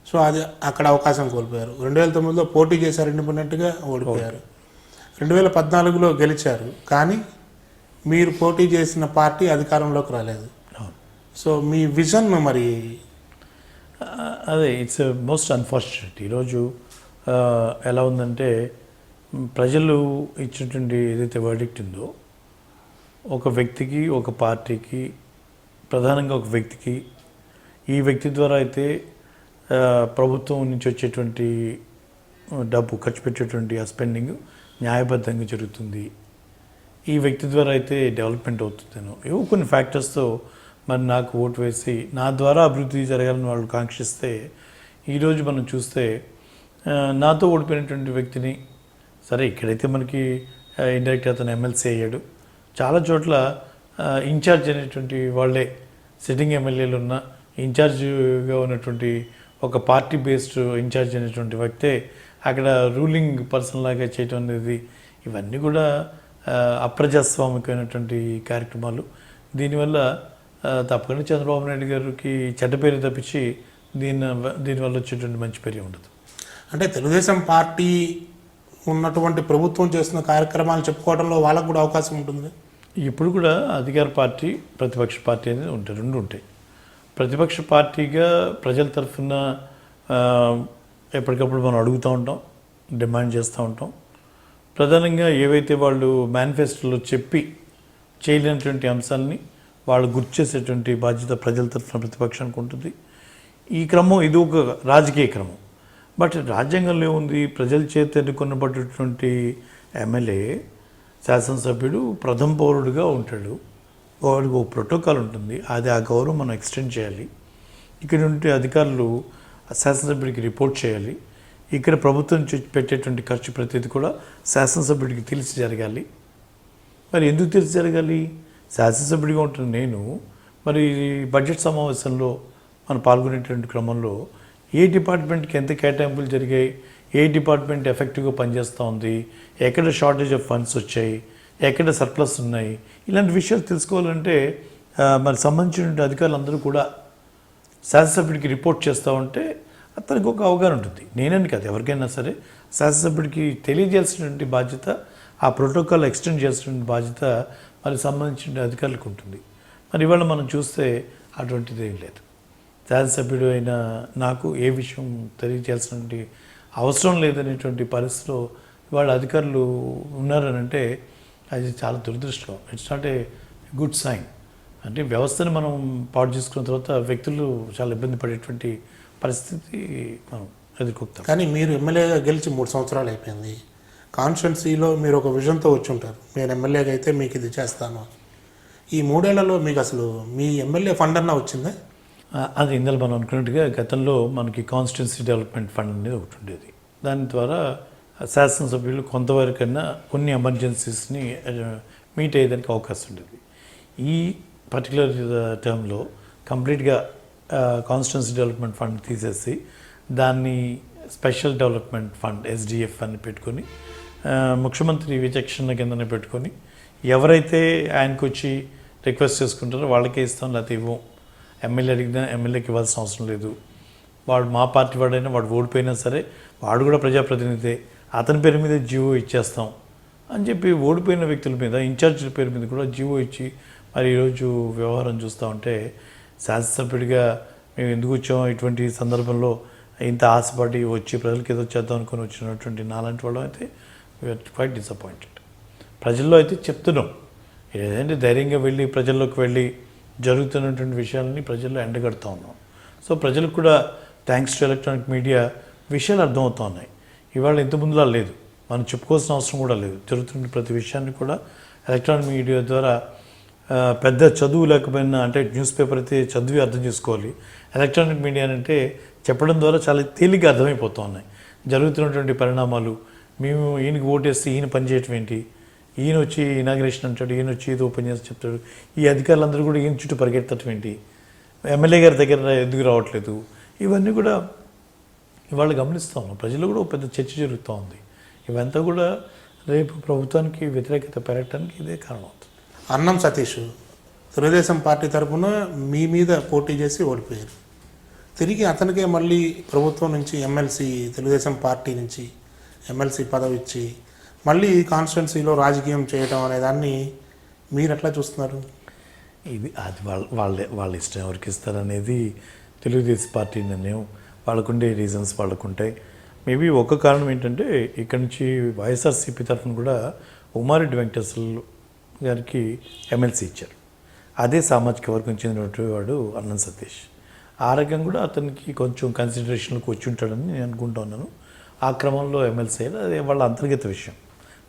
సో అది అక్కడ అవకాశం కోల్పోయారు. 2009లో పోటీ చేశారు, ఇండిపెండెంట్గా ఓడిపోయారు. 2014లో గెలిచారు, కానీ మీరు పోటీ చేసిన పార్టీ అధికారంలోకి రాలేదు. సో మీ విజన్ మరి అదే ఇట్స్ మోస్ట్ అన్ఫార్చునేట్. ఈరోజు ఎలా ఉందంటే ప్రజలు ఇచ్చినటువంటి ఏదైతే వర్డిక్ట్ ఉందో, ఒక వ్యక్తికి, ఒక పార్టీకి, ప్రధానంగా ఒక వ్యక్తికి, ఈ వ్యక్తి ద్వారా అయితే ప్రభుత్వం నుంచి వచ్చేటువంటి డబ్బు ఖర్చు పెట్టేటువంటి ఆ స్పెండింగ్ న్యాయబద్ధంగా జరుగుతుంది, ఈ వ్యక్తి ద్వారా అయితే డెవలప్మెంట్ అవుతుందేనో ఏవో కొన్ని ఫ్యాక్టర్స్తో మరి నాకు ఓటు వేసి నా ద్వారా అభివృద్ధి జరగాలని వాళ్ళు కాంక్షిస్తే, ఈరోజు మనం చూస్తే నాతో ఓడిపోయినటువంటి వ్యక్తిని, సరే ఇక్కడైతే మనకి ఇండైరెక్ట్ అతను ఎమ్మెల్సీ అయ్యాడు, చాలా చోట్ల ఇన్ఛార్జ్ అనేటువంటి వాళ్ళే, సిట్టింగ్ ఎమ్మెల్యేలు ఉన్న ఇన్ఛార్జ్గా ఉన్నటువంటి ఒక పార్టీ బేస్డ్ ఇన్ఛార్జ్ అనేటువంటి వ్యక్తే అక్కడ రూలింగ్ పర్సన్ లాగా చేయటం అనేది, ఇవన్నీ కూడా అప్రజాస్వామికమైనటువంటి కార్యక్రమాలు. దీనివల్ల తప్పకుండా చంద్రబాబు నాయుడు గారికి చెడ్డ పేరు తప్పించి దీనివల్ల వచ్చేటువంటి మంచి పేరు ఉండదు. అంటే తెలుగుదేశం పార్టీ ఉన్నటువంటి ప్రభుత్వం చేస్తున్న కార్యక్రమాలు చెప్పుకోవడంలో వాళ్ళకు కూడా అవకాశం ఉంటుంది. ఇప్పుడు కూడా అధికార పార్టీ, ప్రతిపక్ష పార్టీ అనేది ఉంటాయి, రెండు ఉంటాయి. ప్రతిపక్ష పార్టీగా ప్రజల తరఫున ఎప్పటికప్పుడు మనం అడుగుతూ ఉంటాం, డిమాండ్ చేస్తూ ఉంటాం. ప్రధానంగా ఏవైతే వాళ్ళు మేనిఫెస్టోలో చెప్పి చేయలేనటువంటి అంశాలని వాళ్ళు గుర్తు చేసేటువంటి బాధ్యత ప్రజల తరఫున ప్రతిపక్షానికి ఉంటుంది. ఈ క్రమం ఇది ఒక రాజకీయ క్రమం. బట్ రాజ్యాంగంలో ఏముంది, ప్రజల చేత ఎన్నుకొనబడినటువంటి ఎమ్మెల్యే, శాసనసభ్యుడు ప్రథమ పౌరుడుగా ఉంటాడు. వాడికి ఒక ప్రోటోకాల్ ఉంటుంది, అది ఆ గౌరవం మనం ఎక్స్టెండ్ చేయాలి. ఇక్కడ ఉంటే అధికారులు శాసనసభ్యుడికి రిపోర్ట్ చేయాలి. ఇక్కడ ప్రభుత్వం పెట్టేటువంటి ఖర్చు ప్రతిదీ కూడా శాసనసభ్యుడికి తెలిసి జరగాలి. మరి ఎందుకు తెలిసి జరగాలి? శాసనసభ్యుడిగా ఉంటున్న నేను మరి బడ్జెట్ సమావేశంలో మనం పాల్గొనేటువంటి క్రమంలో ఏ డిపార్ట్మెంట్కి ఎంత కేటాయింపులు జరిగాయి, ఏ డిపార్ట్మెంట్ ఎఫెక్టివ్గా పనిచేస్తూ ఉంది, ఎక్కడ షార్టేజ్ ఆఫ్ ఫండ్స్ వచ్చాయి, ఎక్కడ సర్ప్లస్ ఉన్నాయి, ఇలాంటి విషయాలు తెలుసుకోవాలంటే మరి సంబంధించిన అధికారులందరూ కూడా శాసనసభ్యుడికి రిపోర్ట్ చేస్తూ ఉంటే అతనికి ఒక అవగాహన ఉంటుంది. నేనని కాదు, ఎవరికైనా సరే శాసనసభ్యుడికి తెలియజేయాల్సినటువంటి బాధ్యత, ఆ ప్రోటోకాల్ ఎక్స్టెండ్ చేయాల్సినటువంటి బాధ్యత మరి సంబంధించిన అధికారులకు ఉంటుంది. మరి ఇవాళ మనం చూస్తే అటువంటిది ఏం లేదు. శాసనసభ్యుడు అయిన నాకు ఏ విషయం తెలియజేయాల్సినటువంటి అవసరం లేదనేటువంటి పరిస్థితిలో ఇవాళ అధికారులు ఉన్నారని అంటే అది చాలా దురదృష్టం. It's not a good sign. అంటే వ్యవస్థను మనం పాడు చేసుకున్న తర్వాత వ్యక్తులు చాలా ఇబ్బంది పడేటువంటి పరిస్థితి మనం ఎదుర్కొంటాం. కానీ మీరు ఎమ్మెల్యేగా గెలిచి 3 సంవత్సరాలు అయిపోయింది. కాన్స్టిట్యున్సీలో మీరు ఒక విజన్తో వచ్చి ఉంటారు, నేను ఎమ్మెల్యేగా అయితే మీకు ఇది చేస్తాను. ఈ 3 ఏళ్లలో మీకు అసలు మీ ఎమ్మెల్యే ఫండ్ అన్నా వచ్చిందా? అది ఇందులో మనం అనుకున్నట్టుగా గతంలో మనకి కాన్స్టిట్యున్సీ డెవలప్మెంట్ ఫండ్ అనేది ఒకటి ఉండేది. దాని ద్వారా శాసనసభ్యులు కొంతవరకైనా కొన్ని ఎమర్జెన్సీస్ని మీట్ అయ్యేదానికి అవకాశం ఉండేది. ఈ పర్టికులర్ టర్మ్లో కంప్లీట్గా కాన్స్టిట్యున్సీ డెవలప్మెంట్ ఫండ్ తీసేసి దాన్ని స్పెషల్ డెవలప్మెంట్ ఫండ్ SDF అని పెట్టుకొని ముఖ్యమంత్రి విచక్షణ కిందనే పెట్టుకొని ఎవరైతే ఆయనకు వచ్చి రిక్వెస్ట్ చేసుకుంటారో వాళ్ళకే ఇస్తాం, లేకపోతే ఇవ్వం. ఎమ్మెల్యే అడిగినా ఎమ్మెల్యేకి ఇవ్వాల్సిన అవసరం లేదు. వాడు మా పార్టీ వాడైనా వాడు ఓడిపోయినా సరే వాడు కూడా ప్రజాప్రతినిధి, అతని పేరు మీద జీవో ఇచ్చేస్తాం అని చెప్పి ఓడిపోయిన వ్యక్తుల మీద ఇన్ఛార్జీల పేరు మీద కూడా జీవో ఇచ్చి మరి ఈరోజు వ్యవహారం చూస్తూ ఉంటే శాసనసభ్యుడిగా మేము ఎందుకు వచ్చామో ఇటువంటి సందర్భంలో ఇంత ఆశపడి వచ్చి ప్రజలకు ఏదో చేద్దాం అనుకుని వచ్చినటువంటి నాలాంటి వాళ్ళం అయితే వీఆర్ క్వైట్ డిసప్పాయింటెడ్. ప్రజల్లో అయితే చెప్తున్నాం, ఏదంటే ధైర్యంగా వెళ్ళి ప్రజల్లోకి వెళ్ళి జరుగుతున్నటువంటి విషయాలని ప్రజల్లో ఎండగడుతూ ఉన్నాం. సో ప్రజలకు కూడా థ్యాంక్స్ టు ఎలక్ట్రానిక్ మీడియా విషయాలు అర్థమవుతూ ఉన్నాయి. ఇవాళ ఇంత ముందులా లేదు, మనం చెప్పుకోవాల్సిన అవసరం కూడా లేదు. జరుగుతున్న ప్రతి విషయాన్ని కూడా ఎలక్ట్రానిక్ మీడియా ద్వారా పెద్ద చదువు లేకపోయినా, అంటే న్యూస్ పేపర్ అయితే చదివి అర్థం చేసుకోవాలి. ఎలక్ట్రానిక్ మీడియా అంటే చెప్పడం ద్వారా చాలా తేలిగ్గా అర్థమైపోతూ ఉన్నాయి జరుగుతున్నటువంటి పరిణామాలు. మేము ఈయనకి ఓటేస్తే ఈయన పనిచేయటం ఏంటి, ఈయన వచ్చి ఇనాగ్రేషన్ అంటాడు, ఈయన వచ్చి ఏదో ఓపెన్ చేసి చెప్తాడు, ఈ అధికారులందరూ కూడా ఈయన చుట్టూ పరిగెత్తటం ఏంటి, ఎమ్మెల్యే గారి దగ్గర ఎందుకు రావట్లేదు, ఇవన్నీ కూడా ఇవాళ గమనిస్తూ ఉన్నాం. ప్రజలు కూడా ఒక పెద్ద చర్చ జరుగుతూ ఉంది. ఇవంతా కూడా రేపు ప్రభుత్వానికి వ్యతిరేకత పెరగటానికి ఇదే కారణం అవుతుంది. అన్నం సతీష్ తెలుగుదేశం పార్టీ తరఫున మీ మీద పోటీ చేసి ఓడిపోయారు. తిరిగి అతనికే మళ్ళీ ప్రభుత్వం నుంచి ఎమ్మెల్సీ, తెలుగుదేశం పార్టీ నుంచి ఎమ్మెల్సీ పదవి ఇచ్చి మళ్ళీ కాన్స్టిట్యున్సీలో రాజకీయం చేయడం అనే దాన్ని మీరు ఎట్లా చూస్తున్నారు? ఇది అది వాళ్ళ ఇష్టం, ఎవరికి ఇస్తారనేది తెలుగుదేశం పార్టీ నిర్ణయం. వాళ్ళకుండే రీజన్స్ వాళ్ళకుంటాయి. మేబీ ఒక కారణం ఏంటంటే ఇక్కడ నుంచి వైఎస్ఆర్సీపీ తరఫున కూడా ఉమారెడ్డి వెంకటేశ్వర్లు గారికి ఎమ్మెల్సీ ఇచ్చారు. అదే సామాజిక వర్గం చెందినటువంటి వాడు అన్నం సతీష్. ఆ రకంగా కూడా అతనికి కొంచెం కన్సిడరేషన్లోకి వచ్చి ఉంటాడని నేను అనుకుంటా ఉన్నాను. ఆ క్రమంలో ఎమ్మెల్సీ అయ్యారు, అది వాళ్ళ అంతర్గత విషయం,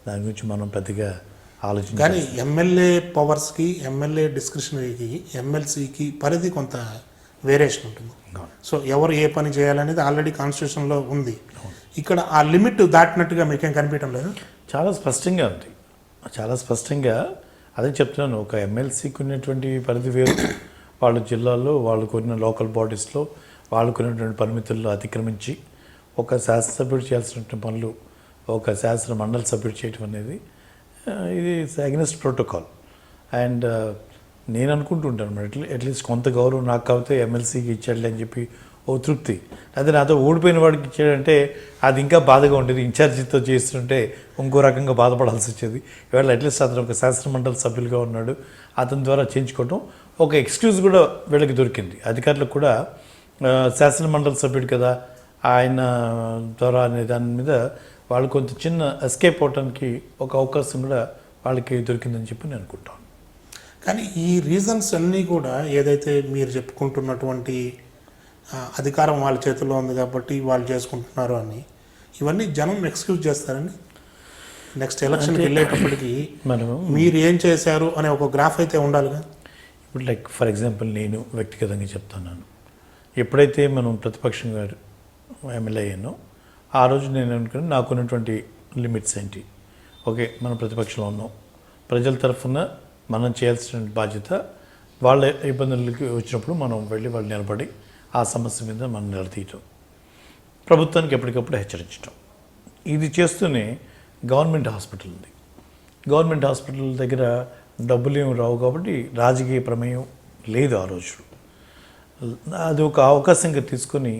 దాని గురించి మనం పెద్దగా ఆలోచించాలి. కానీ ఎమ్మెల్యే పవర్స్కి, ఎమ్మెల్యే డిస్క్రిషనరీకి, ఎమ్మెల్సీకి పరిధి కొంత వేరియేషన్ ఉంటుంది. సో ఎవరు ఏ పని చేయాలనేది ఆల్రెడీ కాన్స్టిట్యూషన్లో ఉంది. ఇక్కడ ఆ లిమిట్ దాటినట్టుగా మీకేం కనిపించడం లేదు? చాలా స్పష్టంగా ఉంది, చాలా స్పష్టంగా అదే చెప్తున్నాను. ఒక ఎమ్మెల్సీకి ఉన్నటువంటి పరిధి వేరు, వాళ్ళ జిల్లాల్లో వాళ్ళు కొన్ని లోకల్ బాడీస్లో వాళ్ళకున్నటువంటి పరిమితుల్లో అతిక్రమించి ఒక శాసనసభ్యుడు చేయాల్సినటువంటి పనులు ఒక శాసన మండలి సభ్యుడు చేయటం అనేది ఇది అగెన్స్ట్ ప్రోటోకాల్. అండ్ నేను అనుకుంటుంటాను మరి అట్లీస్ట్ కొంత గౌరవం నాకు కాకపోతే ఎమ్మెల్సీకి ఇచ్చాడులే అని చెప్పి ఓ తృప్తి. అదే నాతో ఓడిపోయిన వాడికి ఇచ్చాడంటే అది ఇంకా బాధగా ఉండేది. ఇన్ఛార్జితో చేస్తుంటే ఇంకో రకంగా బాధపడాల్సి వచ్చేది. ఇవాళ అట్లీస్ట్ అతను ఒక శాసన మండలి సభ్యులుగా ఉన్నాడు, అతని ద్వారా చేయించుకోవటం ఒక ఎక్స్క్యూజ్ కూడా వీళ్ళకి దొరికింది. అధికారులకు కూడా శాసన మండలి సభ్యుడు కదా ఆయన ద్వారా అనే దాని మీద వాళ్ళు కొంత చిన్న ఎస్కేప్ అవడానికి ఒక అవకాశం కూడా వాళ్ళకి దొరికిందని చెప్పి నేను అనుకుంటాను. కానీ ఈ రీజన్స్ అన్నీ కూడా ఏదైతే మీరు చెప్పుకుంటున్నటువంటి అధికారం వాళ్ళ చేతుల్లో ఉంది కాబట్టి వాళ్ళు చేసుకుంటున్నారు అని, ఇవన్నీ జనం ఎక్స్క్యూజ్ చేస్తారండి. నెక్స్ట్ ఎలక్షన్కి వెళ్ళేటప్పటికి మీరు ఏం చేశారు అనే ఒక గ్రాఫ్ అయితే ఉండాలిగా. ఇప్పుడు లైక్ ఫర్ ఎగ్జాంపుల్ నేను వ్యక్తిగతంగా చెప్తున్నాను, ఎప్పుడైతే మనం ప్రతిపక్షంగా ఎమ్మెల్యే అయ్యానో ఆ రోజు నేను అనుకుని నాకున్నటువంటి లిమిట్స్ ఏంటి, ఓకే మనం ప్రతిపక్షంలో ఉన్నాం, ప్రజల తరఫున మనం చేయాల్సిన బాధ్యత, వాళ్ళ ఇబ్బందులకి వచ్చినప్పుడు మనం వెళ్ళి వాళ్ళు నిలబడి ఆ సమస్య మీద మనం నిలదీయటం, ప్రభుత్వానికి ఎప్పటికప్పుడు హెచ్చరించడం, ఇది చేస్తూనే గవర్నమెంట్ హాస్పిటల్ ఉంది. గవర్నమెంట్ హాస్పిటల్ దగ్గర డబ్బులు ఏమి రావు కాబట్టి రాజకీయ ప్రమేయం లేదు ఆ రోజు. అది ఒక అవకాశంగా తీసుకొని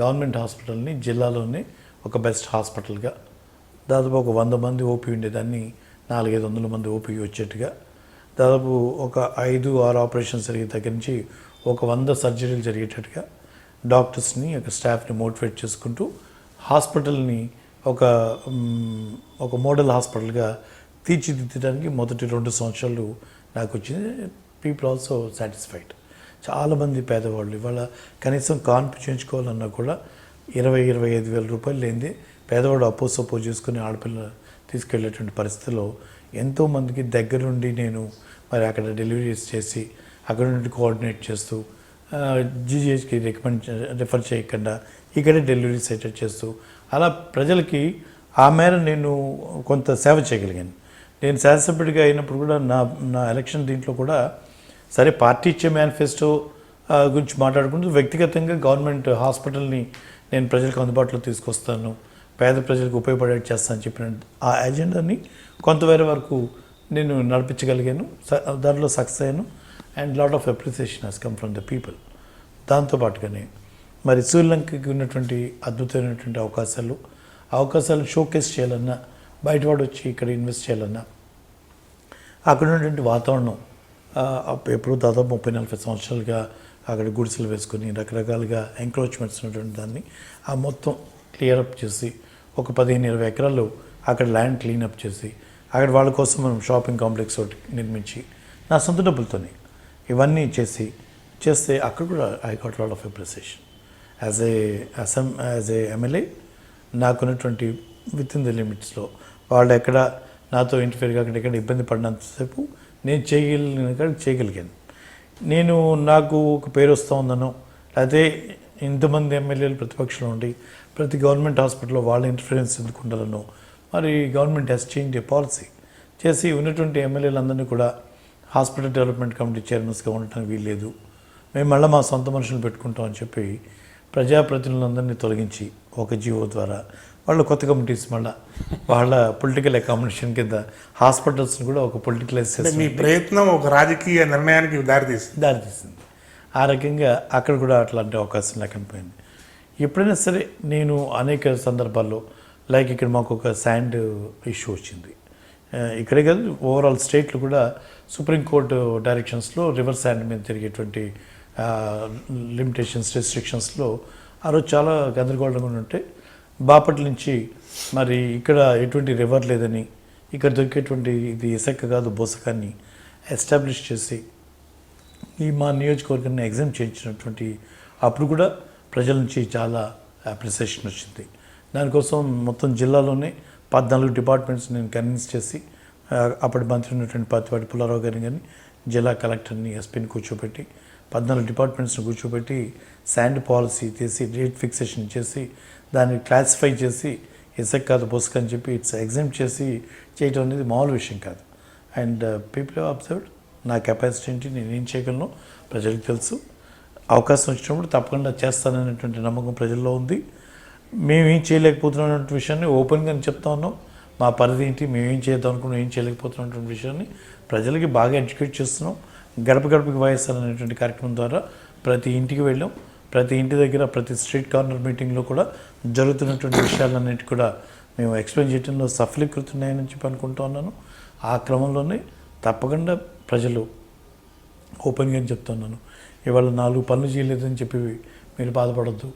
గవర్నమెంట్ హాస్పిటల్ని జిల్లాలోనే ఒక బెస్ట్ హాస్పిటల్గా దాదాపు ఒక 100 మంది ఓపీ ఉండేదాన్ని 400-500 మంది ఓపీ వచ్చేట్టుగా, దాదాపు ఒక 5-6 ఆపరేషన్స్ జరిగే దగ్గర నుంచి ఒక 100 సర్జరీలు జరిగేటట్టుగా డాక్టర్స్ని ఒక స్టాఫ్ని మోటివేట్ చేసుకుంటూ హాస్పిటల్ని ఒక మోడల్ హాస్పిటల్గా తీర్చిదిద్దడానికి మొదటి 2 సంవత్సరాలు నాకు వచ్చింది. People also satisfied. చాలామంది పేదవాళ్ళు ఇవాళ కనీసం కాన్పు చేయించుకోవాలన్నా కూడా 20-25 వేల రూపాయలు లేనిదే పేదవాడు అప్పో చేసుకుని ఆడపిల్ల తీసుకెళ్లేటువంటి పరిస్థితిలో ఎంతోమందికి దగ్గరుండి నేను మరి అక్కడ డెలివరీస్ చేసి అక్కడ నుండి కోఆర్డినేట్ చేస్తూ జీజీహెచ్కి రిఫర్ చేయకుండా ఇక్కడే డెలివరీస్ అయితే చేస్తూ అలా ప్రజలకి ఆ మేర నేను కొంత సేవ చేయగలిగాను. నేను శాసనసభ్యుడిగా అయినప్పుడు కూడా నా ఎలక్షన్ దీంట్లో కూడా సరే పార్టీ ఇచ్చే మేనిఫెస్టో గురించి మాట్లాడుకుంటూ వ్యక్తిగతంగా గవర్నమెంట్ హాస్పిటల్ని నేను ప్రజలకు అందుబాటులో తీసుకొస్తాను, పేద ప్రజలకు ఉపయోగపడేట్టు చేస్తానని చెప్పిన ఆ ఎజెండాని కొంతవేరే వరకు నేను నడిపించగలిగాను. దాంట్లో సక్సెస్ అయ్యాను. And lot of appreciation has come from the people. దాంతోపాటుగానే మరి శ్రీలంకకి ఉన్నటువంటి అద్భుతమైనటువంటి అవకాశాలు షోకేస్ చేయాలన్నా, బయటవాడు వచ్చి ఇక్కడ ఇన్వెస్ట్ చేయాలన్నా అక్కడ ఉన్నటువంటి వాతావరణం ఎప్పుడు దాదాపు 30-40 సంవత్సరాలుగా అక్కడ గుడిసెలు వేసుకొని రకరకాలుగా ఎంక్రోచ్మెంట్స్ ఉన్నటువంటి దాన్ని ఆ మొత్తం క్లియరప్ చేసి ఒక 15-20 ఎకరాలు అక్కడ ల్యాండ్ క్లీనప్ చేసి అక్కడ వాళ్ళ కోసం మనం షాపింగ్ కాంప్లెక్స్ ఒకటి నిర్మించి నా సొంత డబ్బులతోనే ఇవన్నీ చేస్తే అక్కడ కూడా I got lot of appreciation as a MLA. నాకున్నటువంటి విత్ ఇన్ ద లిమిట్స్లో వాళ్ళు ఎక్కడ నాతో ఇంటర్ఫియర్ కాకుండా ఎక్కడ ఇబ్బంది పడినంతసేపు నేను చేయగలిగాను. నాకు ఒక పేరు వస్తూ ఉందనో లేకపోతే ఇంతమంది ఎమ్మెల్యేలు ప్రతిపక్షంలో ఉండి ప్రతి గవర్నమెంట్ హాస్పిటల్లో వాళ్ళ ఇంటర్ఫరెన్స్ ఎందుకు ఉండాలనో మరి government has change A policy చేసి ఉన్నటువంటి ఎమ్మెల్యేలందరినీ కూడా హాస్పిటల్ డెవలప్మెంట్ కమిటీ చైర్మన్స్గా ఉండటానికి వీల్లేదు, మేము మళ్ళీ మా సొంత మనుషులు పెట్టుకుంటామని చెప్పి ప్రజాప్రతినిధులందరినీ తొలగించి ఒక జీవో ద్వారా వాళ్ళు కొత్త కమిటీస్ మళ్ళీ వాళ్ళ పొలిటికల్ అకామిడేషన్ కింద హాస్పిటల్స్ని కూడా ఒక పొలిటికలైజ్ చేసి మీ ప్రయత్నం ఒక రాజకీయ నిర్ణయానికి దారితీసింది. ఆ రకంగా అక్కడ కూడా అట్లాంటి అవకాశం లేకుండా పోయింది. ఎప్పుడైనా సరే నేను అనేక సందర్భాల్లో లైక్ ఇక్కడ మాకు ఒక శాండ్ ఇష్యూ వచ్చింది. ఇక్కడే కాదు ఓవరాల్ స్టేట్లో కూడా సుప్రీంకోర్టు డైరెక్షన్స్లో రివర్ శాండ్ మీద జరిగేటువంటి లిమిటేషన్స్ రెస్ట్రిక్షన్స్లో ఆ రోజు చాలా గందరగోళంగా ఉంటే బాపట్ల నుంచి మరి ఇక్కడ ఎటువంటి రివర్ లేదని ఇక్కడ దొరికేటువంటి ఇది ఇసక్క కాదు బొసకాన్ని ఎస్టాబ్లిష్ చేసి ఈ మా నియోజకవర్గాన్ని ఎగ్జామ్ చేయించినటువంటి అప్పుడు కూడా ప్రజల నుంచి చాలా అప్రిసియేషన్ వచ్చింది. దానికోసం మొత్తం జిల్లాలోనే 14 డిపార్ట్మెంట్స్ నేను కన్విన్స్ చేసి అప్పటి మంత్రి ఉన్నటువంటి పత్తిపాటి పుల్లారావు గారిని కానీ జిల్లా కలెక్టర్ని ఎస్పీని కూర్చోబెట్టి 14 డిపార్ట్మెంట్స్ని కూర్చోబెట్టి శాండ్ పాలసీ తీసి రేట్ ఫిక్సేషన్ చేసి దాన్ని క్లాసిఫై చేసి ఇసక్ కాదు బొస్క్ అని చెప్పి ఇట్స్ ఎగ్జామ్ చేసి చేయడం అనేది మామూలు విషయం కాదు. అండ్ పీపుల్ హ్యావ్ అబ్జర్వ్డ్ నా కెపాసిటీ ఏంటి, నేను ఏం చేయగలను ప్రజలకు తెలుసు. అవకాశం వచ్చినప్పుడు తప్పకుండా చేస్తాననేటువంటి నమ్మకం ప్రజల్లో ఉంది. మేమేం చేయలేకపోతున్నటువంటి విషయాన్ని ఓపెన్గా చెప్తా ఉన్నాం. మా పరిధి ఏంటి, మేమేం చేద్దాం అనుకున్నాం, ఏం చేయలేకపోతున్నటువంటి విషయాన్ని ప్రజలకి బాగా ఎడ్యుకేట్ చేస్తున్నాం. గడప గడపకి వైఎస్ఆర్ అనేటువంటి కార్యక్రమం ద్వారా ప్రతి ఇంటికి వెళ్ళాం. ప్రతి ఇంటి దగ్గర ప్రతి స్ట్రీట్ కార్నర్ మీటింగ్లో కూడా జరుగుతున్నటువంటి విషయాలన్నిటి కూడా మేము ఎక్స్ప్లెయిన్ చేయడంలో సఫలీకృతున్నాయని చెప్పి అనుకుంటూ ఉన్నాను. ఆ క్రమంలోనే తప్పకుండా ప్రజలు ఓపెన్గా చెప్తున్నాను, ఇవాళ 4 పనులు చేయలేదని చెప్పి మీరు బాధపడద్దు.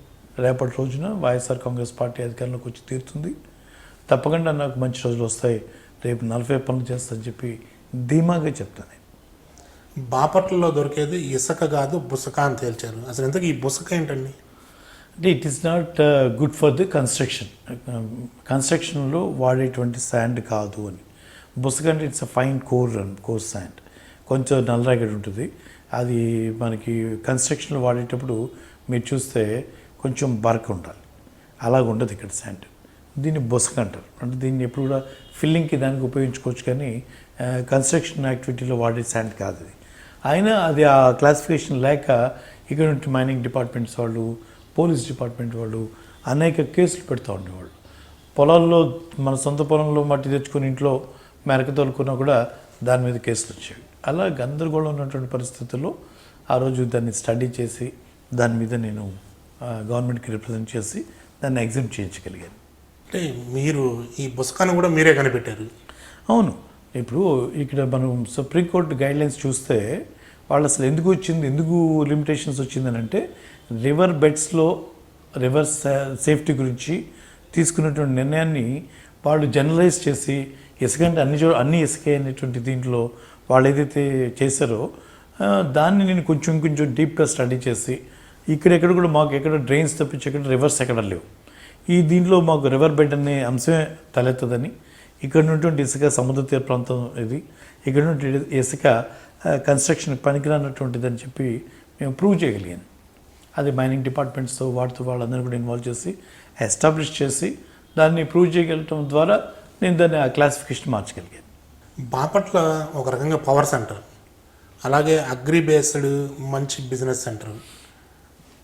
రేపటి రోజున వైఎస్ఆర్ కాంగ్రెస్ పార్టీ అధికారంలోకి వచ్చి తీరుతుంది. తప్పకుండా నాకు మంచి రోజులు వస్తాయి, రేపు 40 పనులు చేస్తానని చెప్పి ధీమాగా చెప్తాను. బాపట్లలో దొరికేది ఇసుక కాదు బుసక అని తేల్చారు. అసలు ఇంతకీ ఈ బుసక ఏంటండి? అంటే it is not good for the కన్స్ట్రక్షన్లో వాడేటువంటి శాండ్ కాదు అని. బుసక అంటే it's a fine coarse sand, కొంచెం నల్లరేగడి ఉంటుంది. అది మనకి కన్స్ట్రక్షన్లో వాడేటప్పుడు మీరు చూస్తే కొంచెం బరక ఉండాలి, అలాగ ఉండదు ఇక్కడ శాండ్. దీన్ని బుసక అంటారు. అంటే దీన్ని ఎప్పుడు కూడా ఫిల్లింగ్కి దానికి ఉపయోగించుకోవచ్చు, కానీ కన్స్ట్రక్షన్ యాక్టివిటీలో వాడే శాండ్ కాదు అది. అయినా అది ఆ క్లాసిఫికేషన్ లేక ఇక్కడ నుండి మైనింగ్ డిపార్ట్మెంట్స్ వాళ్ళు, పోలీస్ డిపార్ట్మెంట్ వాళ్ళు అనేక కేసులు పెడతా ఉండేవాళ్ళు. పొలాల్లో మన సొంత పొలంలో మట్టి తెచ్చుకొని ఇంట్లో మెరక తోలుకున్నా కూడా దాని మీద కేసులు వచ్చేవి. అలా గందరగోళం ఉన్నటువంటి పరిస్థితుల్లో ఆ రోజు దాన్ని స్టడీ చేసి దాని మీద నేను గవర్నమెంట్కి రిప్రజెంట్ చేసి దాన్ని ఎగ్జామ్ చేయించగలిగాను. అంటే మీరు ఈ పుస్తకాన్ని కూడా మీరే కనిపెట్టారు? అవును. ఇప్పుడు ఇక్కడ మనం సుప్రీంకోర్టు గైడ్లైన్స్ చూస్తే వాళ్ళు అసలు ఎందుకు లిమిటేషన్స్ వచ్చిందని అంటే రివర్ బెడ్స్లో రివర్ సేఫ్టీ గురించి తీసుకున్నటువంటి నిర్ణయాన్ని వాళ్ళు జనరలైజ్ చేసి ఇసుక అంటే అన్ని ఇసుకే అనేటువంటి దీంట్లో వాళ్ళు ఏదైతే చేశారో దాన్ని నేను కొంచెం డీప్గా స్టడీ చేసి ఇక్కడెక్కడ కూడా మాకు ఎక్కడ డ్రైన్స్ తప్పించి ఎక్కడ రివర్స్ ఎక్కడ లేవు. ఈ దీంట్లో మాకు రివర్ బెడ్ అనే అంశమే తలెత్తదని, ఇక్కడ ఉన్నటువంటి ఇసుక సముద్ర తీర ప్రాంతం ఇది, ఇక్కడ ఉన్నటువంటి ఇసుక కన్స్ట్రక్షన్ పనికిరానటువంటిదని చెప్పి మేము ప్రూవ్ చేయగలిగాను. అది మైనింగ్ డిపార్ట్మెంట్స్తో వాళ్ళందరూ కూడా ఇన్వాల్వ్ చేసి ఎస్టాబ్లిష్ చేసి దాన్ని ప్రూవ్ చేయగలటం ద్వారా నేను దాన్ని ఆ క్లాసిఫికేషన్ మార్చగలిగాను. బాపట్ల ఒక రకంగా పవర్ సెంటర్, అలాగే అగ్రి బేస్డ్ మంచి business centre,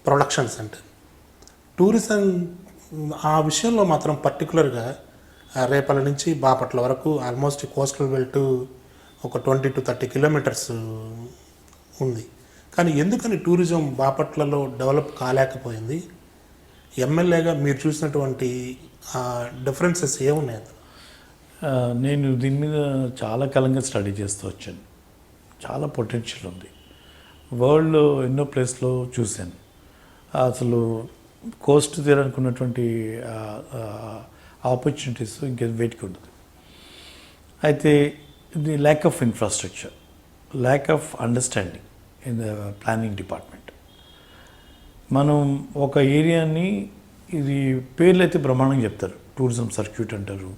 production centre, tourism ఆ విషయంలో మాత్రం పర్టికులర్గా రేపల నుంచి బాపట్ల వరకు ఆల్మోస్ట్ కోస్టల్ బెల్ట్ ఒక 20 to 30 కిలోమీటర్స్ ఉంది. కానీ ఎందుకని టూరిజం బాపట్లలో డెవలప్ కాలేకపోయింది? ఎమ్మెల్యేగా మీరు చూసినటువంటి డిఫరెన్సెస్ ఏమున్నాయి? నేను దీని మీద చాలా కాలంగా స్టడీ చేస్తూ వచ్చాను. చాలా పొటెన్షియల్ ఉంది. వరల్డ్లో ఎన్నో ప్లేస్లో చూశాను. అసలు కోస్ట్ తీరానికి ఉన్నటువంటి ఆపర్చునిటీస్ ఇంకా వెయిట్కి ఉండదు. అయితే the lack of infrastructure, lack of understanding in the planning department. మనం ఒక ఏరియాని ఇది పేర్లు అయితే బ్రహ్మాండంగా చెప్తారు, టూరిజం సర్క్యూట్ అంటారు,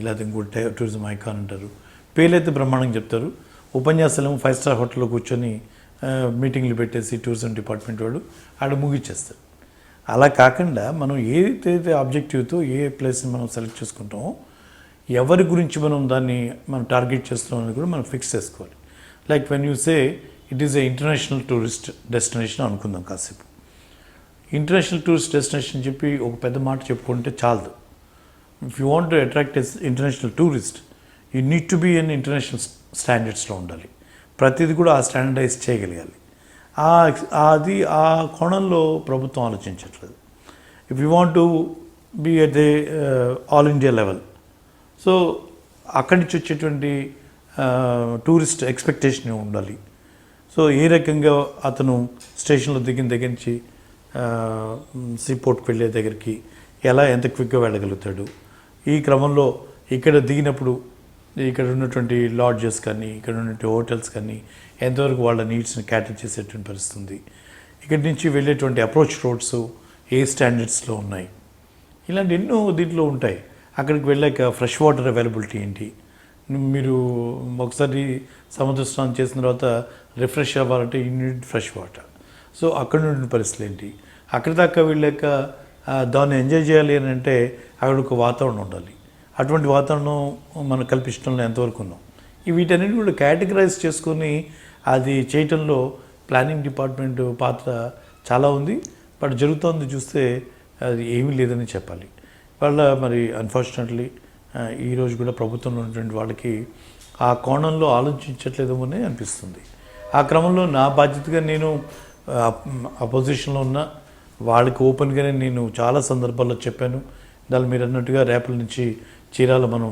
లేకపోతే ఇంకోటి టూరిజం ఐకాన్ అంటారు, పేర్లు అయితే బ్రహ్మాండంగా చెప్తారు. ఉపన్యాసాలు 5 స్టార్ హోటల్లో కూర్చొని మీటింగ్లు పెట్టేసి టూరిజం డిపార్ట్మెంట్ వాళ్ళు ఆడ ముగిచ్చేస్తారు. అలా కాకుండా మనం ఏదైతే ఆబ్జెక్టివ్తో ఏ ప్లేస్ని మనం సెలెక్ట్ చేసుకుంటామో, ఎవరి గురించి మనం టార్గెట్ చేస్తున్నాం అనేది కూడా మనం ఫిక్స్ చేసుకోవాలి. Like when you say it is a international tourist destination అనుకుందాం కాసేపు. ఇంటర్నేషనల్ టూరిస్ట్ డెస్టినేషన్ చెప్పి ఒక పెద్ద మాట చెప్పుకుంటే చాలదు. If you want to attract international tourist, you need to be in international స్టాండర్డ్స్లో ఉండాలి. ప్రతిదీ కూడా ఆ స్టాండర్డైజ్ చేయగలగాలి. అది ఆ కోణంలో ప్రభుత్వం ఆలోచించట్లేదు. If you want to be at a all India level, so అక్కడి నుంచి వచ్చేటువంటి టూరిస్ట్ ఎక్స్పెక్టేషన్ ఉండాలి. సో ఏ రకంగా అతను స్టేషన్లో దిగిన దగ్గర నుంచి సీపోర్ట్కి వెళ్ళే దగ్గరికి ఎంత క్విక్గా వెళ్ళగలుగుతాడు, ఈ క్రమంలో ఇక్కడ దిగినప్పుడు ఇక్కడ ఉన్నటువంటి లాడ్జెస్ కానీ ఇక్కడ ఉన్నటువంటి హోటల్స్ కానీ ఎంతవరకు వాళ్ళ నీడ్స్ని క్యాటర్ చేసేటువంటి పరిస్థితి ఉంది, ఇక్కడి నుంచి వెళ్ళేటువంటి అప్రోచ్ రోడ్స్ ఏ స్టాండర్డ్స్లో ఉన్నాయి, ఇలాంటి ఎన్నో దీంట్లో ఉంటాయి. అక్కడికి వెళ్ళాక ఫ్రెష్ వాటర్ అవైలబిలిటీ ఏంటి, మీరు ఒకసారి సముద్ర స్నానం చేసిన తర్వాత రిఫ్రెష్ అవ్వాలంటే you need fresh water. So అక్కడ నుండి పరిస్థితులు ఏంటి, అక్కడి దాకా వెళ్ళాక దాన్ని ఎంజాయ్ చేయాలి అని అంటే అక్కడ ఒక వాతావరణం ఉండాలి. అటువంటి వాతావరణం మనం కల్పించడంలో ఎంతవరకు ఉన్నాం, వీటన్నిటి కూడా కేటగరైజ్ చేసుకొని అది చేయటంలో ప్లానింగ్ డిపార్ట్మెంట్ పాత్ర చాలా ఉంది. బట్ జరుగుతోంది చూస్తే అది ఏమీ లేదని చెప్పాలి. వాళ్ళ మరి అన్ఫార్చునేట్లీ ఈరోజు కూడా ప్రభుత్వంలో ఉన్నటువంటి వాళ్ళకి ఆ కోణంలో ఆలోచించట్లేదేమోనే అనిపిస్తుంది. ఆ క్రమంలో నా బాధ్యతగా నేను అపోజిషన్లో ఉన్న వాళ్ళకి ఓపెన్గానే నేను చాలా సందర్భాల్లో చెప్పాను. దాన్ని మీరు అన్నట్టుగా రేపల నుంచి చీరాల మనం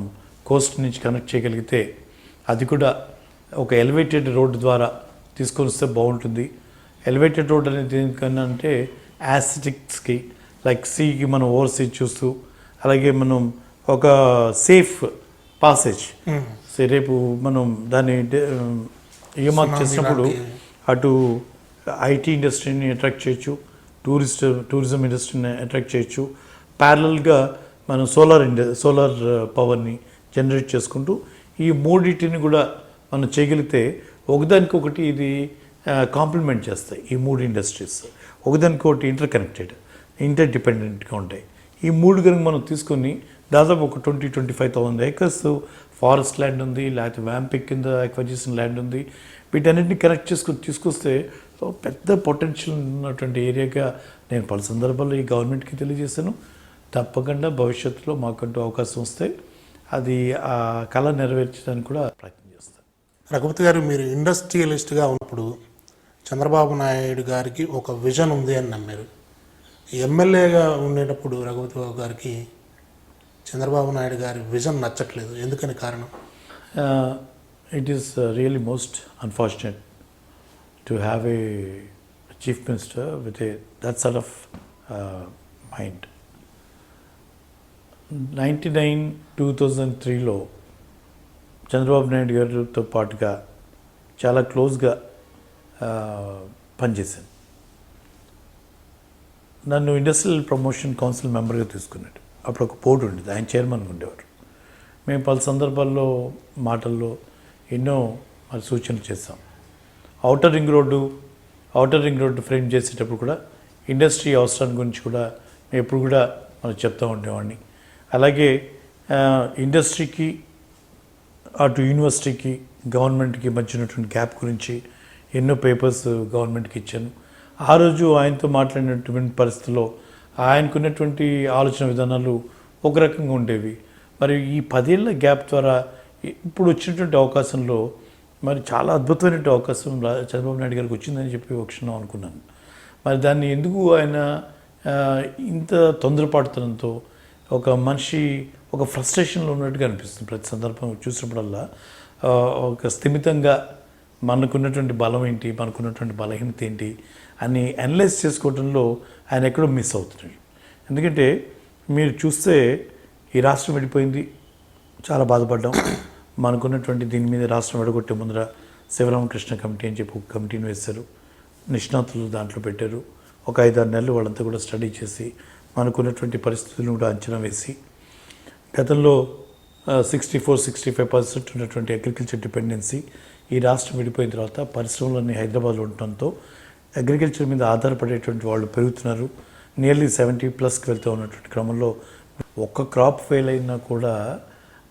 కోస్ట్ నుంచి కనెక్ట్ చేయగలిగితే అది కూడా ఒక ఎలివేటెడ్ రోడ్డు ద్వారా తీసుకొని వస్తే బాగుంటుంది. ఎలివేటెడ్ రోడ్ అనేది దేనికన్నా అంటే యాసిటిక్స్కి లైక్ సీకి మనం ఓవర్సీ చూస్తూ, అలాగే మనం ఒక సేఫ్ పాసేజ్ రేపు మనం దాన్ని ఏమార్క్ చేసినప్పుడు అటు ఐటీ ఇండస్ట్రీని అట్రాక్ట్ చేయొచ్చు, టూరిజం ఇండస్ట్రీని అట్రాక్ట్ చేయొచ్చు. ప్యారలల్గా మనం సోలార్ పవర్ని జనరేట్ చేసుకుంటూ ఈ మూడింటిని కూడా మనం చేయగలిగితే ఒకదానికొకటి ఇది కాంప్లిమెంట్ చేస్తాయి. ఈ మూడు ఇండస్ట్రీస్ ఒకదానికొకటి ఇంటర్ డిపెండెంట్గా ఉంటాయి. ఈ మూడు కనుక మనం తీసుకొని దాదాపు ఒక 20-25,000 ఏకర్స్ ఫారెస్ట్ ల్యాండ్ ఉంది, లేకపోతే వ్యాంపిక్ కింద ఎక్వైజిషన్ ల్యాండ్ ఉంది. వీటన్నిటిని కనెక్ట్ చేసుకొని తీసుకొస్తే పెద్ద పొటెన్షియల్ ఉన్నటువంటి ఏరియాగా నేను పలు సందర్భాల్లో ఈ గవర్నమెంట్కి తెలియజేశాను. తప్పకుండా భవిష్యత్తులో మాకంటూ అవకాశం వస్తే అది ఆ కళ నెరవేర్చడానికి కూడా ప్రయత్నం చేస్తాను. రఘుపతి గారు, మీరు ఇండస్ట్రియలిస్ట్గా ఉన్నప్పుడు చంద్రబాబు నాయుడు గారికి ఒక విజన్ ఉంది అని నమ్మారు. ఎమ్మెల్యేగా ఉండేటప్పుడు రఘుపతి బాబు గారికి చంద్రబాబు నాయుడు గారి విజన్ నచ్చట్లేదు, ఎందుకని కారణం? It is really most unfortunate to have a chief minister with that sort of mind. 2003లో Chandrababu Naidu గారితో పాటుగా చాలా క్లోజ్గా పనిచేశాను. నన్ను ఇండస్ట్రియల్ ప్రమోషన్ కౌన్సిల్ మెంబర్గా తీసుకున్నాడు. అప్పుడు ఒక బోర్డు ఉండేది, ఆయన చైర్మన్గా ఉండేవారు. మేము పలు సందర్భాల్లో మాటల్లో ఎన్నో మరి సూచనలు చేస్తాం. ఔటర్ రింగ్ రోడ్డు ఫ్రేమ్ చేసేటప్పుడు కూడా ఇండస్ట్రీ అవసరాన్ని గురించి కూడా మేము ఎప్పుడు కూడా మనం చెప్తూ ఉండేవాడిని. అలాగే ఇండస్ట్రీకి అటు యూనివర్సిటీకి గవర్నమెంట్కి మధ్య ఉన్నటువంటి గ్యాప్ గురించి ఎన్నో పేపర్స్ గవర్నమెంట్కి ఇచ్చాను. ఆ రోజు ఆయనతో మాట్లాడినటువంటి పరిస్థితుల్లో ఆయనకున్నటువంటి ఆలోచన విధానాలు ఒక రకంగా ఉండేవి. మరి ఈ 10 ఏళ్ల గ్యాప్ ద్వారా ఇప్పుడు వచ్చినటువంటి అవకాశంలో మరి చాలా అద్భుతమైనటువంటి అవకాశం చంద్రబాబు నాయుడు గారికి వచ్చిందని చెప్పి ఒక క్షణం అనుకున్నాను. మరి దాన్ని ఎందుకు ఆయన ఇంత తొందరపాటుతనంతో ఒక మనిషి ఒక ఫ్రస్ట్రేషన్లో ఉన్నట్టుగా అనిపిస్తుంది. ప్రతి సందర్భం చూసినప్పుడల్లా ఒక స్థిమితంగా మనకున్నటువంటి బలం ఏంటి, మనకున్నటువంటి బలహీనత ఏంటి అని అనలైజ్ చేసుకోవడంలో ఆయన ఎక్కడో మిస్ అవుతున్నాడు. ఎందుకంటే మీరు చూస్తే ఈ రాష్ట్రం విడిపోయింది, చాలా బాధపడ్డాం. మనకున్నటువంటి దీని మీద రాష్ట్రం విడగొట్టే ముందర శివరామకృష్ణ కమిటీ అని చెప్పి ఒక కమిటీని వేశారు. నిష్ణాతులు దాంట్లో పెట్టారు. ఒక 5-6 నెలలు వాళ్ళంతా కూడా స్టడీ చేసి మనకున్నటువంటి పరిస్థితులను కూడా అంచనా వేసి గతంలో 64-65% ఉన్నటువంటి అగ్రికల్చర్ డిపెండెన్సీ ఈ రాష్ట్రం విడిపోయిన తర్వాత పరిశ్రమలన్నీ హైదరాబాద్లో ఉండటంతో అగ్రికల్చర్ మీద ఆధారపడేటువంటి వాళ్ళు పెరుగుతున్నారు. నియర్లీ 70+ వెళ్తూ ఉన్నటువంటి క్రమంలో ఒక్క క్రాప్ ఫెయిల్ అయినా కూడా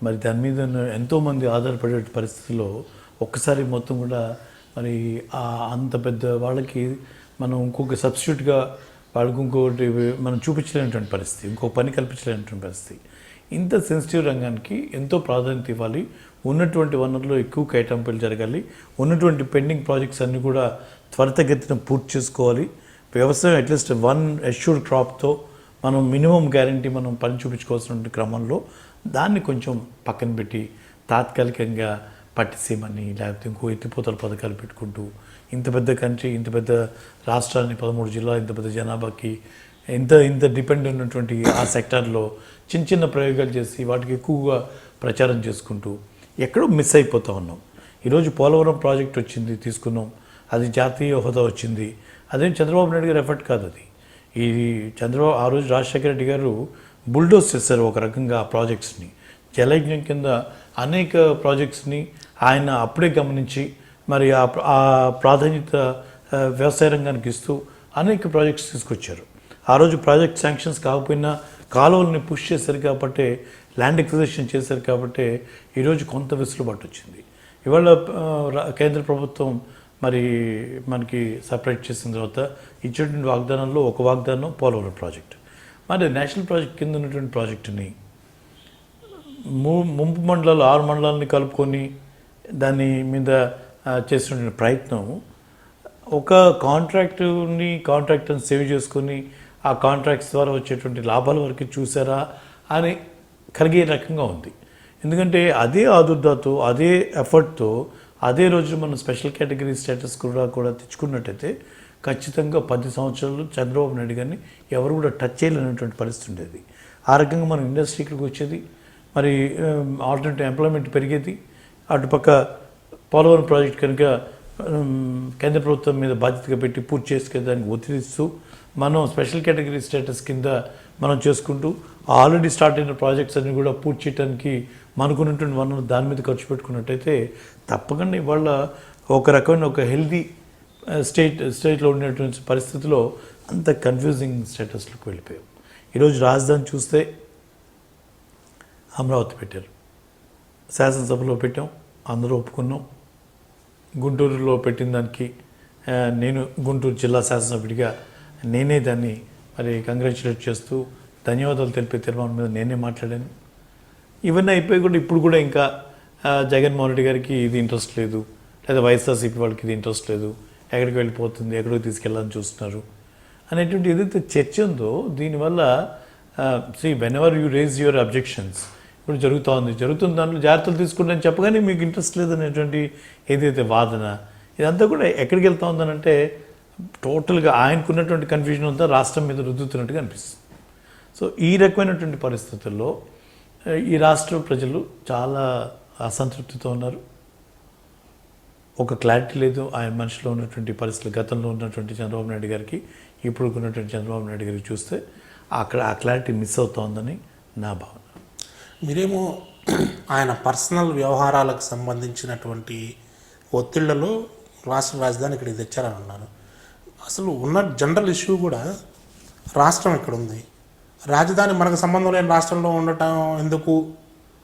మరి దాని మీద ఎంతోమంది ఆధారపడే పరిస్థితుల్లో ఒక్కసారి మొత్తం కూడా మరి అంత పెద్ద వాళ్ళకి మనం ఇంకొక సబ్స్టిట్యూట్గా వాళ్ళకి ఇంకొకటి మనం చూపించలేనటువంటి పరిస్థితి, ఇంకో పని కల్పించలేనటువంటి పరిస్థితి. ఇంత సెన్సిటివ్ రంగానికి ఎంతో ప్రాధాన్యత ఇవ్వాలి, ఉన్నటువంటి వనరులు ఎక్కువ కేటాయింపులు జరగాలి, ఉన్నటువంటి పెండింగ్ ప్రాజెక్ట్స్ అన్నీ కూడా త్వరితగతిన పూర్తి చేసుకోవాలి. వ్యవసాయం అట్లీస్ట్ 1 అష్యూర్డ్ క్రాప్తో మనం మినిమం గ్యారంటీ మనం పని చూపించుకోవాల్సిన క్రమంలో దాన్ని కొంచెం పక్కన పెట్టి తాత్కాలికంగా పట్టిసీమని లేకపోతే ఇంకో ఎత్తిపోతల పథకాలు పెట్టుకుంటూ ఇంత పెద్ద కంట్రీ, ఇంత పెద్ద రాష్ట్రాన్ని 13 జిల్లాలు, ఇంత పెద్ద జనాభాకి ఇంత డిపెండ్ ఉన్నటువంటి ఆ సెక్టార్లో చిన్న చిన్న ప్రయోగాలు చేసి వాటికి ఎక్కువగా ప్రచారం చేసుకుంటూ ఎక్కడో మిస్ అయిపోతూ ఉన్నాం. ఈరోజు పోలవరం ప్రాజెక్ట్ వచ్చింది, తీసుకున్నాం, అది జాతీయ హోదా వచ్చింది. అదేం చంద్రబాబు నాయుడు గారు ఎఫర్ట్ కాదు అది. ఈ చంద్రబాబు ఆ రోజు రాజశేఖర రెడ్డి గారు బుల్డోస్ చేశారు ఒక రకంగా ఆ ప్రాజెక్ట్స్ని. జలయజ్ఞం కింద అనేక ప్రాజెక్ట్స్ని ఆయన అప్పుడే గమనించి మరి ఆ ప్రాధాన్యత వ్యవసాయ రంగానికి ఇస్తూ అనేక ప్రాజెక్ట్స్ తీసుకొచ్చారు. ఆ రోజు ప్రాజెక్ట్ శాంక్షన్స్ కాకపోయినా కాలువల్ని పుష్ చేశారు కాబట్టి, ల్యాండ్ ఎక్విజిషన్ చేశారు కాబట్టి ఈరోజు కొంత వెసులుబాటు వచ్చింది. ఇవాళ కేంద్ర ప్రభుత్వం మరి మనకి సపరేట్ చేసిన తర్వాత ఇచ్చేటువంటి వాగ్దానాల్లో ఒక వాగ్దానం పోలవరం ప్రాజెక్టు. మరి నేషనల్ ప్రాజెక్ట్ కింద ఉన్నటువంటి ప్రాజెక్టుని ముంపు మండలాలు 6 మండలాలని కలుపుకొని దాని మీద చేసినటువంటి ప్రయత్నం ఒక కాంట్రాక్టర్ని సేవ్ చేసుకొని ఆ కాంట్రాక్ట్స్ ద్వారా వచ్చేటువంటి లాభాల వరకు చూసారా అని కలిగే రకంగా ఉంది. ఎందుకంటే అదే ఆదుర్దాతో, అదే ఎఫర్ట్తో, అదే రోజు మనం స్పెషల్ కేటగిరీ స్టేటస్ కూడా తెచ్చుకున్నట్టయితే ఖచ్చితంగా 10 సంవత్సరాలు చంద్రబాబు నాయుడు గారిని ఎవరు కూడా టచ్ చేయలేనటువంటి పరిస్థితి ఉండేది. ఆ రకంగా మనం ఇండస్ట్రీకి వచ్చేది, మరి ఆల్టర్నేటివ్ ఎంప్లాయ్మెంట్ పెరిగేది. అటుపక్క పోలవరం ప్రాజెక్ట్ కనుక కేంద్ర ప్రభుత్వం మీద బాధ్యతగా పెట్టి పూర్తి చేసుకునేదానికి ఒత్తిడిస్తూ మనం స్పెషల్ కేటగిరీ స్టేటస్ కింద మనం చేసుకుంటూ ఆల్రెడీ స్టార్ట్ అయిన ప్రాజెక్ట్స్ అన్ని కూడా పూర్తి చేయడానికి మనకున్నటువంటి వనరులు దాని మీద ఖర్చు పెట్టుకున్నట్టయితే తప్పకుండా ఇవాళ ఒక రకమైన ఒక హెల్దీ స్టేట్లో ఉండేటువంటి పరిస్థితిలో అంత కన్ఫ్యూజింగ్ స్టేటస్లోకి వెళ్ళిపోయాం. ఈరోజు రాజధాని చూస్తే అమరావతి పెట్టారు, శాసనసభలో పెట్టాం, అందరూ ఒప్పుకున్నాం. గుంటూరులో పెట్టిన దానికి నేను గుంటూరు జిల్లా శాసనసభ్యుడిగా నేనే దాన్ని మరి కంగ్రాచులేట్ చేస్తూ ధన్యవాదాలు తెలిపే తీర్మానం మీద నేనే మాట్లాడాను. ఇవన్నీ అయిపోయి కూడా ఇప్పుడు కూడా ఇంకా జగన్మోహన్ రెడ్డి గారికి ఇది ఇంట్రెస్ట్ లేదు, లేదా వైఎస్ఆర్సీపీ వాళ్ళకి ఇది ఇంట్రెస్ట్ లేదు, ఎక్కడికి వెళ్ళిపోతుంది, ఎక్కడికి తీసుకెళ్ళాలని చూస్తున్నారు అనేటువంటి ఏదైతే చర్చ ఉందో దీనివల్ల whenever you raise your objections ఇప్పుడు జరుగుతుంది దాంట్లో జాగ్రత్తలు తీసుకుంటారని చెప్పగానే మీకు ఇంట్రెస్ట్ లేదనేటువంటి ఏదైతే వాదన ఇదంతా కూడా ఎక్కడికి వెళ్తా ఉందనంటే టోటల్గా ఆయనకున్నటువంటి కన్ఫ్యూజన్ అంతా రాష్ట్రం మీద రుద్దుతున్నట్టుగా అనిపిస్తుంది. సో ఈ రకమైనటువంటి పరిస్థితుల్లో ఈ రాష్ట్ర ప్రజలు చాలా అసంతృప్తితో ఉన్నారు. ఒక క్లారిటీ లేదు ఆయన మనిషిలో ఉన్నటువంటి పరిస్థితులు. గతంలో ఉన్నటువంటి చంద్రబాబు నాయుడు గారికి ఇప్పుడు ఉన్నటువంటి చంద్రబాబు నాయుడు గారికి చూస్తే అక్కడ ఆ క్లారిటీ మిస్ అవుతోందని నా భావన. మీరేమో ఆయన పర్సనల్ వ్యవహారాలకు సంబంధించినటువంటి ఒత్తిళ్లలో రాష్ట్ర రాజధాని ఇక్కడికి తెచ్చారని అన్నారు. అసలు ఉన్న జనరల్ ఇష్యూ కూడా రాష్ట్రం ఇక్కడ ఉంది, రాజధాని మనకు సంబంధం లేని రాష్ట్రంలో ఉండటం ఎందుకు,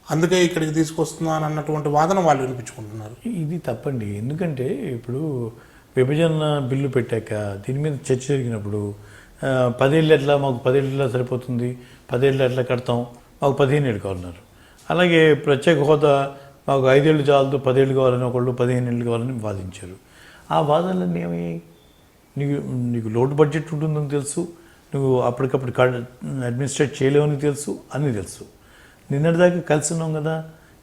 అందుకే ఇక్కడికి తీసుకొస్తున్నాను అన్నటువంటి వాదన వాళ్ళు వినిపించుకుంటున్నారు. ఇది తప్పండి. ఎందుకంటే ఇప్పుడు విభజన బిల్లు పెట్టాక దీని మీద చర్చ జరిగినప్పుడు 10 ఏళ్ళు ఎట్లా, మాకు 10 ఏళ్ళు ఎట్లా సరిపోతుంది, 10 ఏళ్ళు ఎట్లా కడతాం, మాకు 15 ఏళ్ళు కావాలన్నారు. అలాగే ప్రత్యేక హోదా మాకు 5 ఏళ్ళు చాలదు, 10 ఏళ్ళు కావాలని ఒకళ్ళు 15 ఏళ్ళు కావాలని వాదించారు. ఆ వాదనలన్నీ ఏమయ్యాయి? నీకు లోటు బడ్జెట్ ఉంటుందని తెలుసు, నువ్వు అప్పటికప్పుడు అడ్మినిస్ట్రేట్ చేయలేవని తెలుసు, అన్నీ తెలుసు. నిన్నటిదాకా కలిసి ఉన్నాం కదా.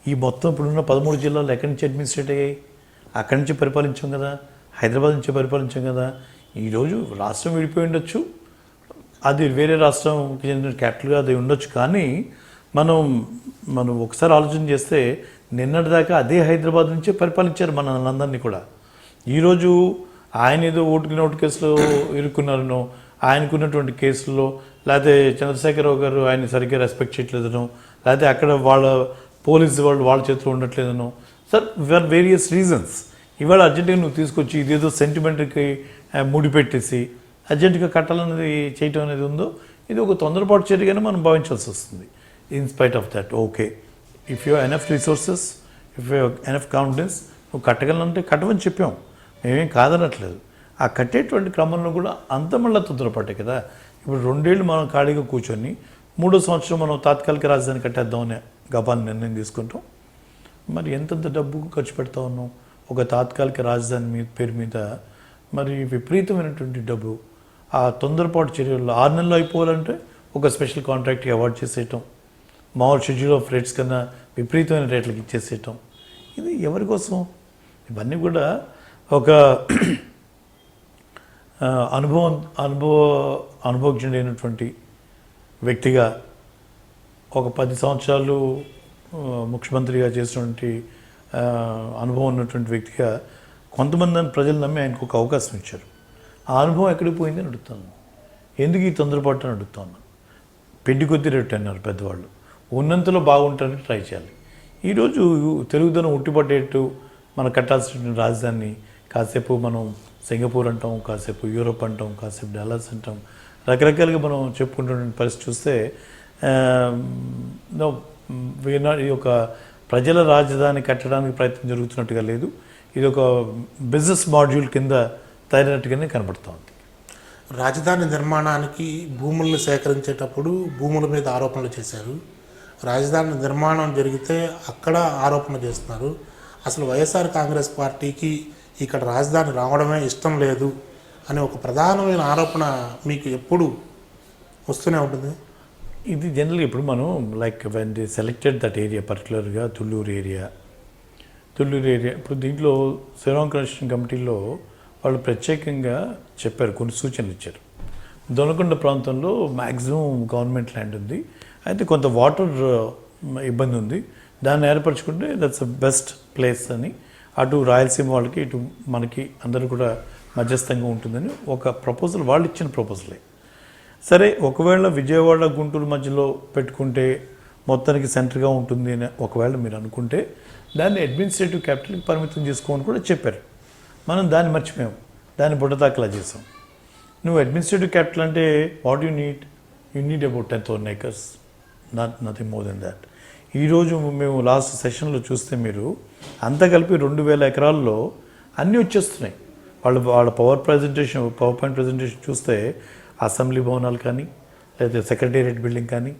ఈ మొత్తం ఇప్పుడున్న 13 జిల్లాలు ఎక్కడి నుంచి అడ్మినిస్ట్రేట్ అయ్యాయి? అక్కడి నుంచి పరిపాలించాం కదా, హైదరాబాద్ నుంచి పరిపాలించాం కదా. ఈరోజు రాష్ట్రం విడిపోయి ఉండొచ్చు, అది వేరే రాష్ట్రంకి చెందిన క్యాపిటల్గా అది ఉండొచ్చు, కానీ మనం ఒకసారి ఆలోచన చేస్తే నిన్నటిదాకా అదే హైదరాబాద్ నుంచే పరిపాలించారు అందరినీ కూడా. ఈరోజు ఆయన ఏదో ఓటు కేసులో ఇరుక్కున్నారనో, ఆయనకున్నటువంటి కేసుల్లో, లేకపోతే చంద్రశేఖరరావు గారు ఆయన సరిగ్గా రెస్పెక్ట్ చేయట్లేదనో, లేకపోతే అక్కడ పోలీసు వాళ్ళు వాళ్ళ చేతిలో ఉండట్లేదనో, ఫర్ వేరియస్ రీజన్స్ ఇవాళ అర్జెంటుగా నువ్వు తీసుకొచ్చి ఇదేదో సెంటిమెంట్కి ముడిపెట్టేసి అర్జెంటుగా కట్టాలనేది చేయటం అనేది ఉందో ఇది ఒక తొందరపాటు చర్యగానే మనం భావించాల్సి వస్తుంది. In spite of that okay, if you enough resources, if you enough confidence, నువ్వు కట్టగలంటే కట్టమని చెప్పాం, మేమేం కాదనట్లేదు. ఆ కట్టేటువంటి క్రమంలో కూడా అంత మళ్ళీ తొందరపాటే కదా. ఇప్పుడు 2 ఏళ్ళు మనం ఖాళీగా కూర్చొని 3వ సంవత్సరం మనం తాత్కాలిక రాజధాని కట్టేద్దామని గబాన్ని నిర్ణయం తీసుకుంటాం. మరి ఎంతంత డబ్బు ఖర్చు పెడతా ఉన్నాం ఒక తాత్కాలిక రాజధాని పేరు మీద? మరి విపరీతమైనటువంటి డబ్బు. ఆ తొందరపాటు చర్యల్లో 6 నెలలు అయిపోవాలంటే ఒక స్పెషల్ కాంట్రాక్ట్కి అవార్డ్ చేసేయటం, మామూలు షెడ్యూల్ ఆఫ్ రేట్స్ కన్నా విపరీతమైన రేట్లకు ఇచ్చేసేయటం, ఇది ఎవరి కోసం? ఇవన్నీ కూడా ఒక అనుభవజ్ఞుడైనటువంటి వ్యక్తిగా ఒక 10 సంవత్సరాలు ముఖ్యమంత్రిగా చేసినటువంటి అనుభవం ఉన్నటువంటి వ్యక్తిగా కొంతమంది ప్రజలు నమ్మి ఆయనకు ఒక అవకాశం ఇచ్చారు. ఆ అనుభవం ఎక్కడికి పోయిందని అడుగుతాను. ఎందుకు ఈ తొందరపాటు అని అడుగుతాను. పెండి కొద్ది రెట్టు అన్నారు పెద్దవాళ్ళు. ఉన్నంతలో బాగుంటారని ట్రై చేయాలి. ఈరోజు తెలుగుదనం ఉట్టిపడేట్టు మనం కట్టాల్సిన రాజధాని కాసేపు మనం సింగపూర్ అంటాం, కాసేపు యూరోప్ అంటాం, కాసేపు డాలస్ అంటాం, రకరకాలుగా మనం చెప్పుకుంటున్న పరిస్థితి చూస్తే ఈ యొక్క ప్రజల రాజధాని కట్టడానికి ప్రయత్నం జరుగుతున్నట్టుగా లేదు. ఇది ఒక బిజినెస్ మాడ్యూల్ కింద తయారైనట్టుగానే కనబడుతోంది. రాజధాని నిర్మాణానికి భూములను సేకరించేటప్పుడు భూముల మీద ఆరోపణలు చేశారు. రాజధాని నిర్మాణం జరిగితే అక్కడ ఆరోపణ చేస్తున్నారు. అసలు వైఎస్ఆర్ కాంగ్రెస్ పార్టీకి ఇక్కడ రాజధాని రావడమే ఇష్టం లేదు అనే ఒక ప్రధానమైన ఆరోపణ మీకు ఎప్పుడు వస్తూనే ఉంటుంది. ఇది జనరల్గా ఇప్పుడు మనం like when the selected that area, పర్టికులర్గా తుళ్ళూరు ఏరియా ఇప్పుడు దీంట్లో శ్రీరామ్ కృష్ణ కమిటీలో వాళ్ళు ప్రత్యేకంగా చెప్పారు, కొన్ని సూచనలు ఇచ్చారు. దొనకొండ ప్రాంతంలో మ్యాక్సిమం గవర్నమెంట్ ల్యాండ్ ఉంది, అయితే కొంత వాటర్ ఇబ్బంది ఉంది, దాన్ని ఏర్పరచుకుంటే దట్స్ ద బెస్ట్ ప్లేస్ అని, అటు రాయలసీమ వాళ్ళకి ఇటు మనకి అందరూ కూడా మధ్యస్థంగా ఉంటుందని ఒక ప్రపోజల్ వాళ్ళు ఇచ్చిన ప్రపోజలే. సరే, ఒకవేళ విజయవాడ గుంటూరు మధ్యలో పెట్టుకుంటే మొత్తానికి సెంటర్గా ఉంటుంది అని ఒకవేళ మీరు అనుకుంటే దాన్ని అడ్మినిస్ట్రేటివ్ క్యాపిటల్కి పరిమితం చేసుకోమని కూడా చెప్పారు. మనం దాన్ని మర్చిపోయాం, దాన్ని బుట్టదాఖలా చేసాం. నువ్వు అడ్మినిస్ట్రేటివ్ క్యాపిటల్ అంటే what you need about 10,000 acres, nothing more than that. ఈరోజు మేము లాస్ట్ సెషన్లో చూస్తే మీరు అంతా కలిపి 2,000 ఎకరాల్లో అన్నీ వచ్చేస్తున్నాయి. వాళ్ళ పవర్ పాయింట్ ప్రజెంటేషన్ చూస్తే అసెంబ్లీ భవనాలు కానీ, లేకపోతే సెక్రటేరియట్ బిల్డింగ్ కానీ,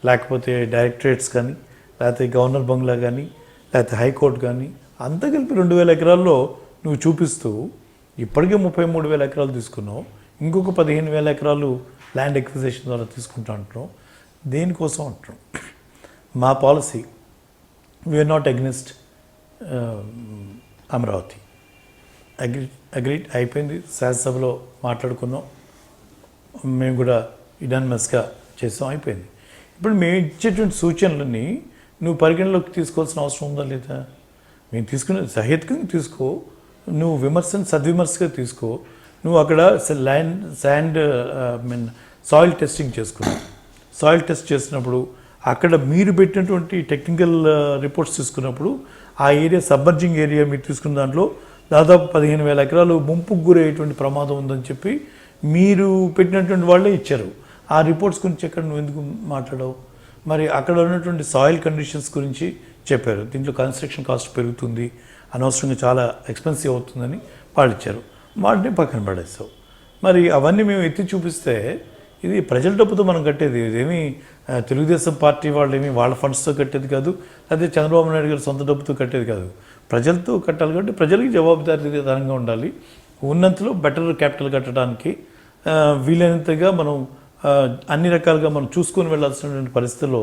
లేకపోతే డైరెక్టరేట్స్ కానీ, లేకపోతే గవర్నర్ బంగ్లా కానీ, లేకపోతే హైకోర్టు కానీ, అంతా కలిపి 2,000 ఎకరాల్లో నువ్వు చూపిస్తూ ఇప్పటికే 33,000 ఎకరాలు తీసుకున్నావు, ఇంకొక 15,000 ఎకరాలు ల్యాండ్ ఎక్విజిషన్ ద్వారా తీసుకుంటా అంటున్నాం. దేనికోసం అంటున్నాం? మా policy we are not against Amaravati. Agreed అయిపోయింది, శాసనసభలో మాట్లాడుకున్నాం, మేము కూడా ఇడాన్మస్గా చేసాం, అయిపోయింది. ఇప్పుడు మేము ఇచ్చేటువంటి సూచనలని నువ్వు పరిగణలోకి తీసుకోవాల్సిన అవసరం ఉందా లేదా? మేము తీసుకునే సహేతుకంగా తీసుకో, నువ్వు విమర్శను సద్విమర్శగా తీసుకో. నువ్వు అక్కడ శాండ్ సాయిల్ టెస్టింగ్ చేసుకున్నావు. సాయిల్ టెస్ట్ చేసినప్పుడు అక్కడ మీరు పెట్టినటువంటి టెక్నికల్ రిపోర్ట్స్ తీసుకున్నప్పుడు ఆ ఏరియా సబ్మర్జింగ్ ఏరియా మీరు తీసుకున్న దాంట్లో దాదాపు 15,000 ఎకరాలు ముంపుకు గురయ్యేటువంటి ప్రమాదం ఉందని చెప్పి మీరు పెట్టినటువంటి వాళ్ళే ఇచ్చారు. ఆ రిపోర్ట్స్ గురించి ఎక్కడ నువ్వు ఎందుకు మాట్లాడవు? మరి అక్కడ ఉన్నటువంటి సాయిల్ కండిషన్స్ గురించి చెప్పారు. దీంట్లో కన్స్ట్రక్షన్ కాస్ట్ పెరుగుతుంది, అనవసరంగా చాలా ఎక్స్పెన్సివ్ అవుతుందని వాళ్ళు ఇచ్చారు. వాటిని పక్కన పడేస్తావు. మరి అవన్నీ మేము ఎత్తి చూపిస్తే ఇది ప్రజల డబ్బుతో మనం కట్టేది, ఇదేమి తెలుగుదేశం పార్టీ వాళ్ళు ఏమి వాళ్ళ ఫండ్స్తో కట్టేది కాదు, అదే చంద్రబాబు నాయుడు గారు సొంత డబ్బుతో కట్టేది కాదు. ప్రజలతో కట్టాలి కాబట్టి ప్రజలకి జవాబుదారీతనంగా ఉండాలి. ఉన్నంతలో బెటర్ క్యాపిటల్ కట్టడానికి వీలైనంతగా మనం అన్ని రకాలుగా మనం చూసుకొని వెళ్ళాల్సినటువంటి పరిస్థితుల్లో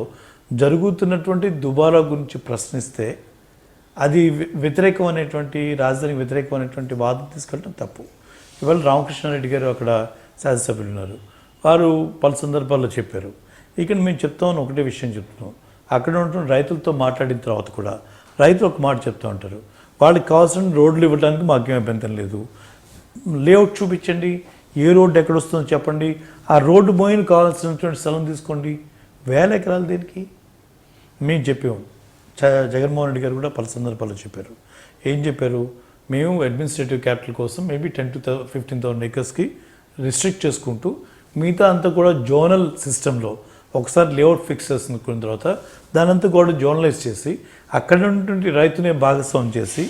జరుగుతున్నటువంటి దుబారా గురించి ప్రశ్నిస్తే అది వ్యతిరేకం అనేటువంటి రాజధానికి వ్యతిరేకం అనేటువంటి వాదం తీసుకెళ్ళడం తప్పు. ఇవాళ రామకృష్ణారెడ్డి గారు అక్కడ శాసనసభ్యులు ఉన్నారు, వారు పలు సందర్భాల్లో చెప్పారు. ఇక్కడ మేము చెప్తామని ఒకటే విషయం చెప్తున్నాం. అక్కడ ఉన్నటువంటి రైతులతో మాట్లాడిన తర్వాత కూడా రైతులు ఒక మాట చెప్తూ ఉంటారు, వాళ్ళకి కావాల్సిన రోడ్లు ఇవ్వడానికి మాకేం అభ్యంతరం లేదు, లేఅవుట్ చూపించండి, ఏ రోడ్డు ఎక్కడ వస్తుందో చెప్పండి, ఆ రోడ్డు పోయిన కావాల్సినటువంటి స్థలం తీసుకోండి. 1,000 ఎకరాలు దేనికి? మేము చెప్పాము. జగన్మోహన్ రెడ్డి గారు కూడా పలు సందర్భాల్లో చెప్పారు. ఏం చెప్పారు? మేము అడ్మినిస్ట్రేటివ్ క్యాపిటల్ కోసం మేబీ 10,000 to 15,000 ఏకర్స్కి రిస్ట్రిక్ట్ చేసుకుంటూ మిగతా అంతా కూడా జోనల్ సిస్టంలో ఒకసారి లేఅవుట్ ఫిక్స్ చేసుకున్న తర్వాత దానంతా కూడా జోనలైజ్ చేసి అక్కడ ఉన్నటువంటి రైతునే భాగస్వామ్యం చేసి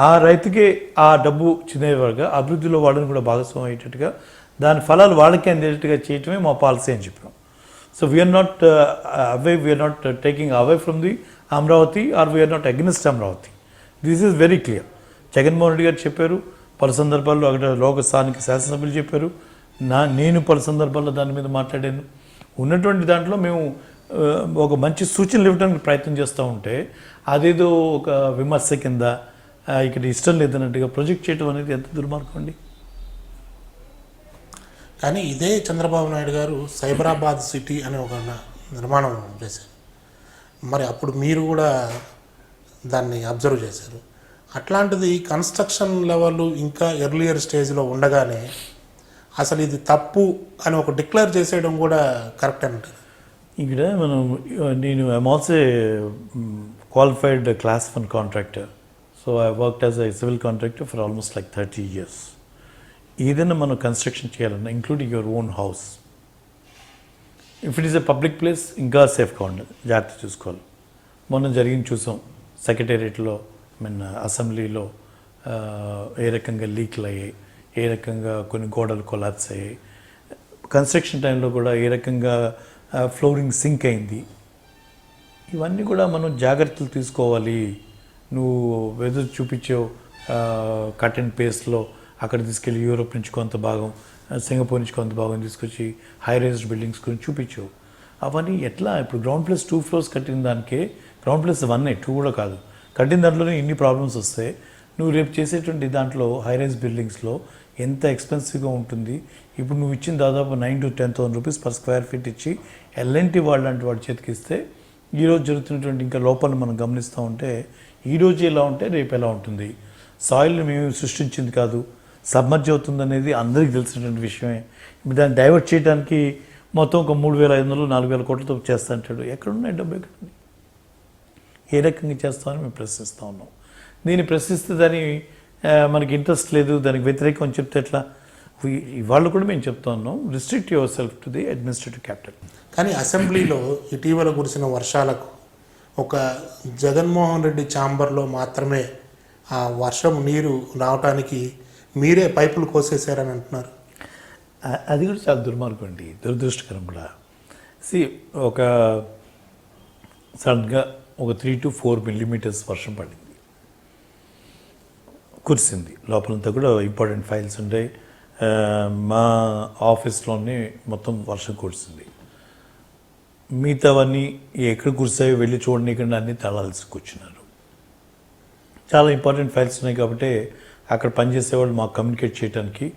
ఆ రైతుకే ఆ డబ్బు చెందేవారుగా అభివృద్ధిలో వాళ్ళని కూడా భాగస్వామ్యం అయ్యేటట్టుగా దాని ఫలాలు వాళ్ళకే అందేటట్టుగా చేయటమే మా పాలసీ అని చెప్పాం. So we are not taking away from the Amaravati or we are not against Amaravati. This is very clear. Jaganmohan Reddy గారు చెప్పారు, పలు సందర్భాల్లో అక్కడ లోక స్థానిక శాసనసభ్యులు చెప్పారు, నేను పలు సందర్భాల్లో దాని మీద మాట్లాడాను. ఉన్నటువంటి దాంట్లో మేము ఒక మంచి సూచనలు ఇవ్వడానికి ప్రయత్నం చేస్తూ ఉంటే అదేదో ఒక విమర్శ కింద ఇక్కడ ఇష్టం లేదన్నట్టుగా ప్రొజెక్ట్ చేయడం అనేది ఎంత దుర్మార్గం అండి. కానీ ఇదే చంద్రబాబు నాయుడు గారు సైబరాబాద్ సిటీ అనే ఒక నిర్మాణం చేశారు. మరి అప్పుడు మీరు కూడా దాన్ని అబ్జర్వ్ చేశారు. అట్లాంటిది కన్స్ట్రక్షన్ లెవెల్ ఇంకా ఎర్లియర్ స్టేజ్లో ఉండగానే అసలు ఇది తప్పు అని ఒక డిక్లేర్ చేసేయడం కూడా కరెక్ట్ అంటారు. ఇక్కడ నేను I'm also qualified class 1 contractor. So I worked as a civil contractor for almost like 30 years. ఏదైనా మనం కన్స్ట్రక్షన్ చేయాలన్నా including your own house, if it is a public place ఇంకా సేఫ్గా ఉండదు, జాగ్రత్త చూసుకోవాలి. మొన్న జరిగింది చూసాం, సెక్రటేరియట్లో అసెంబ్లీలో ఏ రకంగా లీక్లు అయ్యాయి, ఏ రకంగా కొన్ని గోడలు కొలాప్స్ అయ్యాయి, కన్స్ట్రక్షన్ టైంలో కూడా ఏ రకంగా ఫ్లోరింగ్ సింక్ అయింది. ఇవన్నీ కూడా మనం జాగ్రత్తలు తీసుకోవాలి. నువ్వు వెదర్ చూపించావు కట్ అండ్ పేస్ట్లో, అక్కడ తీసుకెళ్ళి యూరోప్ నుంచి కొంత భాగం, సింగపూర్ నుంచి కొంత భాగం తీసుకొచ్చి హై రైజ్డ్ బిల్డింగ్స్ గురించి చూపించావు. అవన్నీ ఎట్లా? ఇప్పుడు గ్రౌండ్ ప్లస్ 2 floors కట్టిన దానికే, గ్రౌండ్ ప్లస్ 1 2 కూడా కాదు, కట్టిన దాంట్లోనే ఇన్ని ప్రాబ్లమ్స్ వస్తాయి. నువ్వు రేపు చేసేటువంటి దాంట్లో హై రైజ్ బిల్డింగ్స్లో ఎంత ఎక్స్పెన్సివ్గా ఉంటుంది. ఇప్పుడు నువ్వు ఇచ్చిన దాదాపు 9,000 to 10,000 rupees per square feet ఇచ్చి ఎల్ఎన్టీ వాళ్ళంటి వాడి చేతికి ఇస్తే ఈరోజు జరుగుతున్నటువంటి ఇంకా లోపాలను మనం గమనిస్తూ ఉంటే ఈరోజు ఎలా ఉంటే రేపు ఎలా ఉంటుంది. సాయిల్ని మేము సృష్టించింది కాదు, సబ్మర్జ్ అవుతుంది అనేది అందరికీ తెలిసినటువంటి విషయమే. ఇప్పుడు దాన్ని డైవర్ట్ చేయడానికి మొత్తం ఒక 3,500 4,000 కోట్లతో చేస్తా అంటాడు. ఎక్కడున్నాయి డబ్బు? ఎక్కడుంది? ఏ రకంగా చేస్తామని మేము ప్రశ్నిస్తూ ఉన్నాం. దీన్ని ప్రశ్నిస్తే దాని మనకి ఇంట్రెస్ట్ లేదు, దానికి వ్యతిరేకం అని చెప్తే ఎట్లా? ఇవాళ కూడా మేము చెప్తా ఉన్నాం, restrict your self to the administrative capital. కానీ అసెంబ్లీలో ఇటీవల కురిసిన వర్షాలకు ఒక జగన్మోహన్ రెడ్డి ఛాంబర్లో మాత్రమే ఆ వర్షం నీరు రావటానికి మీరే పైపులు కోసేసారని అంటున్నారు. అది కూడా చాలా దుర్మార్గం అండి, దురదృష్టకరం కూడా. ఒక సడన్గా ఒక 3 to 4 millimeters వర్షం పడింది, కురిసింది. లోపలంతా కూడా ఇంపార్టెంట్ ఫైల్స్ ఉంటాయి. మా ఆఫీస్లోనే మొత్తం వర్షం కురిసింది. మిగతావన్నీ ఎక్కడ కురిసాయో వెళ్ళి చూడనీకుండా అన్నీ తాళాల్సి కూర్చున్నారు. చాలా ఇంపార్టెంట్ ఫైల్స్ ఉన్నాయి కాబట్టి అక్కడ పనిచేసేవాళ్ళు మాకు కమ్యూనికేట్ చేయడానికి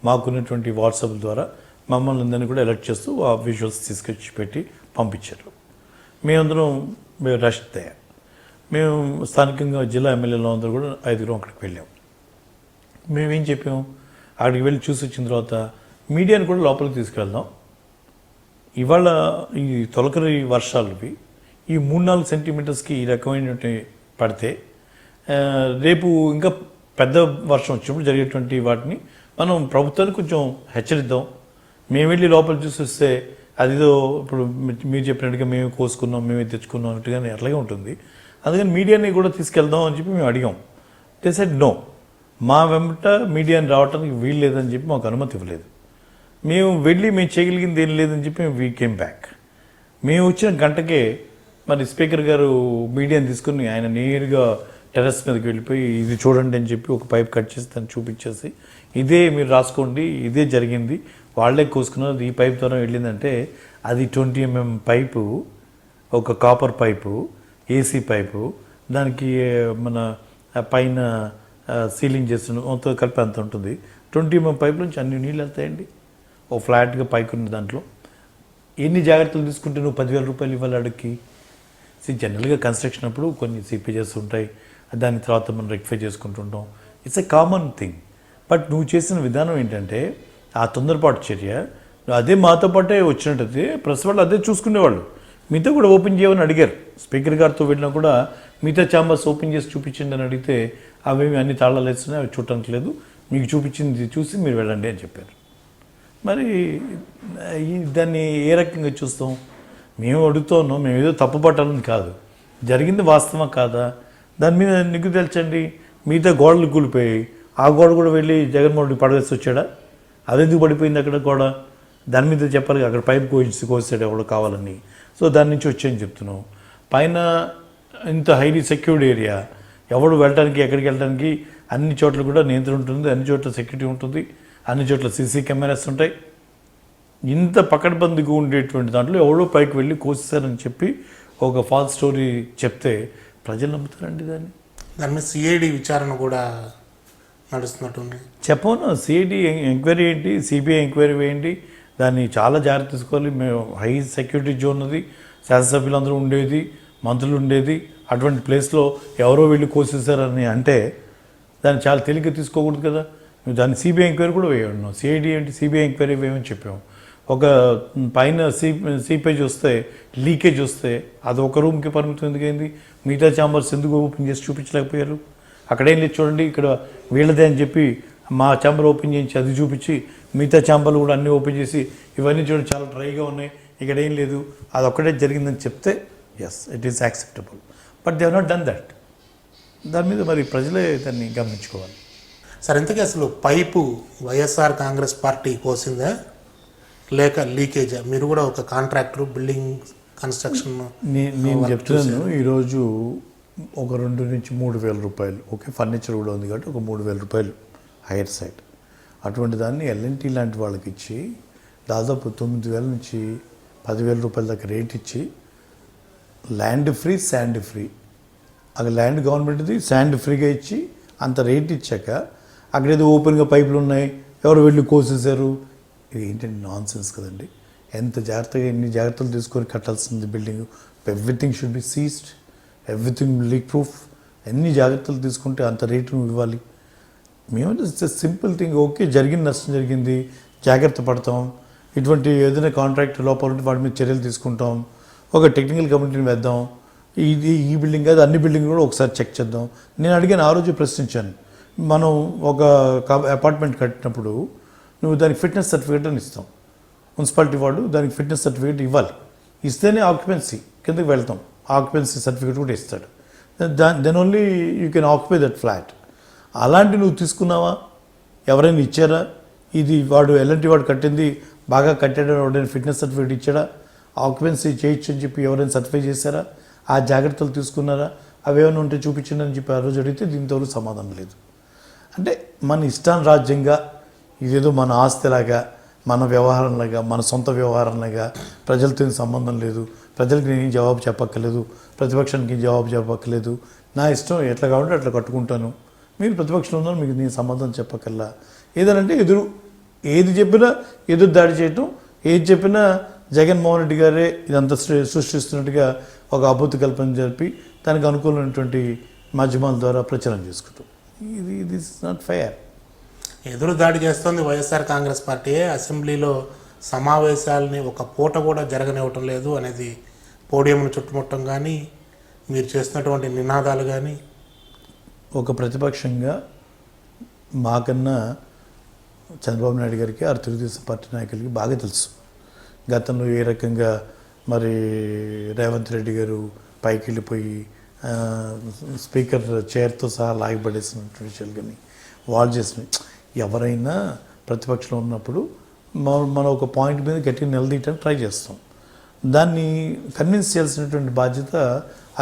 మాకున్నటువంటి వాట్సాప్ ద్వారా మమ్మల్ని అందరినీ కూడా అలర్ట్ చేస్తూ ఆ విజువల్స్ తీసుకొచ్చి పెట్టి పంపించారు. మేమందరం రష్ తయారు. మేము స్థానికంగా జిల్లా ఎమ్మెల్యేలో అందరూ కూడా 5 అక్కడికి వెళ్ళాం. మేమేం చెప్పాం, అక్కడికి వెళ్ళి చూసి వచ్చిన తర్వాత మీడియాని కూడా లోపలికి తీసుకెళ్దాం. ఇవాళ ఈ తొలకరి వర్షాలువి ఈ 3-4 సెంటీమీటర్స్కి ఈ రకమైనటువంటి పడితే రేపు ఇంకా పెద్ద వర్షం వచ్చినప్పుడు జరిగేటువంటి వాటిని మనం ప్రభుత్వానికి కొంచెం హెచ్చరిద్దాం. మేము వెళ్ళి లోపల చూసి వస్తే అదిదో ఇప్పుడు మీరు చెప్పినట్టుగా మేమే కోసుకున్నాం, మేమే తెచ్చుకున్నాం అన్నట్టుగానే అట్లాగే ఉంటుంది. అందుకని మీడియాని కూడా తీసుకెళ్దాం అని చెప్పి మేము అడిగాం. దే సెడ్ నో, మా వెంట మీడియాని రావడానికి వీలు లేదని చెప్పి మాకు అనుమతి ఇవ్వలేదు. మేము వెళ్ళి మేము చేయగలిగింది ఏం లేదని చెప్పి వీ కేమ్ బ్యాక్. మేము వచ్చిన గంటకే మరి స్పీకర్ గారు మీడియాని తీసుకుని ఆయన నేరుగా టెర్రస్ మీదకి వెళ్ళిపోయి ఇది చూడండి అని చెప్పి ఒక పైప్ కట్ చేసి దాన్ని చూపించేసి ఇదే మీరు రాసుకోండి, ఇదే జరిగింది, వాళ్ళే కోసుకున్నారు, ఈ పైప్ ద్వారా వెళ్ళిందంటే అది 20 mm పైపు, ఒక కాపర్ పైపు, ఏసీ పైపు, దానికి మన పైన సీలింగ్ చేస్తున్న మొత్తం కలిపి అంత ఉంటుంది. 20 mm పైప్ నుంచి అన్ని నీళ్ళు వెళ్తాయండి ఓ ఫ్లాట్గా పైకున్న దాంట్లో. ఎన్ని జాగ్రత్తలు తీసుకుంటే నువ్వు 10,000 రూపాయలు ఇవ్వాలి అడిగి. జనరల్గా కన్స్ట్రక్షన్ అప్పుడు కొన్ని సీపేజెస్ ఉంటాయి, దాని తర్వాత మనం రెక్టిఫై చేసుకుంటుంటాం. It's a common thing. But నువ్వు చేసిన విధానం ఏంటంటే ఆ తొందరపాటు చర్య. అదే మాతో పాటే వచ్చినట్టయితే ప్రెస్ వాళ్ళు అదే చూసుకునేవాళ్ళు. మీతో కూడా ఓపెన్ చేయమని అడిగారు. స్పీకర్ గారితో వెళ్ళినా కూడా మిగతా ఛాంబర్స్ ఓపెన్ చేసి చూపించండి అని అడిగితే అవేమి అన్ని తాళాలు వేస్తున్నాయి, అవి చూడటానికి లేదు, మీకు చూపించింది చూసి మీరు వెళ్ళండి అని చెప్పారు. మరి దాన్ని ఏ రకంగా చూస్తాం? మేము అడుగుతున్నాం, మేము ఏదో తప్పు పట్టాలని కాదు, జరిగింది వాస్తవం కాదా దాని మీద నిగ్గు తెల్చండి. మిగతా గోడలు కూలిపోయి ఆ గోడ కూడా వెళ్ళి జగన్మోహన్ రెడ్డి పడవేసి వచ్చాడా? అదెందుకు పడిపోయింది అక్కడ గోడ? దాని మీద చెప్పాలి, అక్కడ పైప్ కోసాడు ఎవడో కావాలని. సో దాని నుంచి వచ్చాయని చెప్తున్నాం. పైన ఇంత హైలీ సెక్యూర్డ్ ఏరియా, ఎవడు వెళ్ళడానికి ఎక్కడికి వెళ్ళడానికి అన్ని చోట్ల కూడా నియంత్రణ ఉంటుంది, అన్ని చోట్ల సెక్యూరిటీ ఉంటుంది, అన్ని చోట్ల సీసీ కెమెరాస్ ఉంటాయి. ఇంత పకడ్బందీగా ఉండేటువంటి దాంట్లో ఎవడో పైకి వెళ్ళి కోసేశారని చెప్పి ఒక ఫాల్స్ స్టోరీ చెప్తే ప్రజలు నమ్ముతారండి దాన్ని? దాని మీద సిఐడి విచారణ కూడా నడుస్తున్నట్టుంది. చెప్పను, సిఐడి ఎంక్వైరీ ఏంటి, సిబిఐ ఎంక్వైరీ వేయండి, దాన్ని చాలా జాగ్రత్త తీసుకోవాలి. మేము హై సెక్యూరిటీ జోన్ ఉన్నది, శాసనసభ్యులందరూ ఉండేది, మంత్రులు ఉండేది, అటువంటి ప్లేస్లో ఎవరో వెళ్ళి కోసేశారని అంటే దాన్ని చాలా తేలిగ్గా తీసుకోకూడదు కదా. మేము దాన్ని సిబిఐ ఎంక్వైరీ కూడా వేయడం. సిఐడి ఏంటి, సిబిఐ ఎంక్వైరీ వేయమని చెప్పాము. ఒక పైన సీపేజ్ వస్తే, లీకేజ్ వస్తే అది ఒక రూమ్కి పరిమితం ఎందుకైంది? మిగతా ఛాంబర్స్ ఎందుకు ఓపెన్ చేసి చూపించలేకపోయారు? అక్కడేం లేదు చూడండి, ఇక్కడ వీళ్ళదే అని చెప్పి మా ఛాంబర్ ఓపెన్ చేయించి అది చూపించి మిగతా ఛాంబర్లు కూడా అన్నీ ఓపెన్ చేసి ఇవన్నీ చూడండి చాలా డ్రైగా ఉన్నాయి, ఇక్కడ ఏం లేదు, అది ఒక్కటే జరిగిందని చెప్తే yes it is acceptable. But they have not done that. దాని మీద మరి ప్రజలే దాన్ని గమనించుకోవాలి. సార్, ఇంతకీ అసలు పైపు వైఎస్ఆర్ కాంగ్రెస్ పార్టీ కోసిందా లేక లీకేజా? మీరు కూడా ఒక కాంట్రాక్టర్, బిల్డింగ్ కన్స్ట్రక్షన్. నేను చెప్తున్నాను, ఈరోజు ఒక 2,000 నుంచి 3,000 రూపాయలు, ఓకే ఫర్నిచర్ కూడా ఉంది కాబట్టి ఒక 3,000 రూపాయలు హైయర్ సైడ్. అటువంటి దాన్ని ఎల్ఎన్టీ లాంటి వాళ్ళకి ఇచ్చి దాదాపు 9,000 నుంచి 10,000 రూపాయల దాకా రేట్ ఇచ్చి ల్యాండ్ ఫ్రీ, శాండ్ ఫ్రీ, అక్కడ ల్యాండ్ గవర్నమెంట్ది, శాండ్ ఫ్రీగా ఇచ్చి అంత రేట్ ఇచ్చాక అక్కడ ఏదో ఓపెన్గా పైపులు ఉన్నాయి, ఎవరు వెళ్ళి కోసేశారు. ఇది ఏంటంటే నాన్ సెన్స్ కదండి. ఎంత జాగ్రత్తగా ఎన్ని జాగ్రత్తలు తీసుకొని కట్టాల్సింది building. Everything should be sealed, everything leak proof. ఎన్ని జాగ్రత్తలు తీసుకుంటే అంత రేటు నువ్వు ఇవ్వాలి. మేము సింపుల్ థింగ్, ఓకే జరిగిన నష్టం జరిగింది, జాగ్రత్త పడతాం, ఇటువంటి ఏదైనా కాంట్రాక్ట్ లోపల ఉంటే వాటి మీద చర్యలు తీసుకుంటాం, ఒక టెక్నికల్ కమిటీని వేద్దాం, ఇది ఈ బిల్డింగ్ కాదు అన్ని బిల్డింగ్ కూడా ఒకసారి చెక్ చేద్దాం. నేను అడిగాను, ఆ రోజు ప్రశ్నించాను, మనం ఒక అపార్ట్మెంట్ కట్టినప్పుడు నువ్వు దానికి ఫిట్నెస్ సర్టిఫికేట్ అని ఇస్తాం, మున్సిపాలిటీ వాడు దానికి ఫిట్నెస్ సర్టిఫికేట్ ఇవ్వాలి, ఇస్తేనే ఆక్యుపెన్సీ కిందకి వెళ్తాం, ఆక్యుపెన్సీ సర్టిఫికేట్ కూడా ఇస్తాడు, then only you can occupy that flat. అలాంటి నువ్వు తీసుకున్నావా? ఎవరైనా ఇచ్చారా? ఇది వాడు ఎలాంటి వాడు కట్టింది బాగా కట్టాడని వాడైనా ఫిట్నెస్ సర్టిఫికేట్ ఇచ్చాడా? ఆక్యుపెన్సీ చేయొచ్చు అని చెప్పి ఎవరైనా సర్టిఫై చేశారా? ఆ జాగ్రత్తలు తీసుకున్నారా? అవేమైనా ఉంటే చూపించండి అని చెప్పి ఆ రోజు అడిగితే దీంతో సమాధానం లేదు. అంటే మన ఇష్టానురాజ్యంగా ఇదేదో మన ఆస్తిలాగా, మన వ్యవహారంలాగా, మన సొంత వ్యవహారంలాగా, ప్రజలతో సంబంధం లేదు, ప్రజలకి నేను జవాబు చెప్పక్కర్లేదు, ప్రతిపక్షానికి జవాబు చెప్పక్కర్లేదు, నా ఇష్టం ఎట్లా కావాలంటే అట్లా కట్టుకుంటాను, మీరు ప్రతిపక్షంలో ఉన్నారు, మీకు నేను సమాధానం చెప్పక్కర్లా, ఏదనంటే ఏది చెప్పినా ఎదురు దాడి చేయటం, ఏది చెప్పినా జగన్మోహన్ రెడ్డి గారే ఇదంతా సృష్టిస్తున్నట్టుగా ఒక అభూత కల్పన జరిపి దానికి అనుకూలమైనటువంటి మాధ్యమాల ద్వారా ప్రచారం చేసుకుంటాం. ఇది ఇస్ నాట్ ఫెయిర్. ఎదురు దాడి చేస్తోంది వైఎస్ఆర్ కాంగ్రెస్ పార్టీయే. అసెంబ్లీలో సమావేశాలని ఒక పూట కూడా జరగనివ్వటం లేదు అనేది పోడియంను చుట్టుముట్టడం కానీ, మీరు చేస్తున్నటువంటి నినాదాలు కానీ. ఒక ప్రతిపక్షంగా మాకన్నా చంద్రబాబు నాయుడు గారికి ఆ తెలుగుదేశం పార్టీ నాయకులకి బాగా తెలుసు గతంలో ఏ రకంగా మరి రేవంత్ రెడ్డి గారు పైకి వెళ్ళిపోయి స్పీకర్ చైర్తో సహా లాగిపడేసినటువంటి విషయాలు కానీ వాళ్ళు చేసినవి. ఎవరైనా ప్రతిపక్షంలో ఉన్నప్పుడు మనం ఒక పాయింట్ మీద గట్టిగా నిలదీయటానికి ట్రై చేస్తాం. దాన్ని కన్విన్స్ చేయాల్సినటువంటి బాధ్యత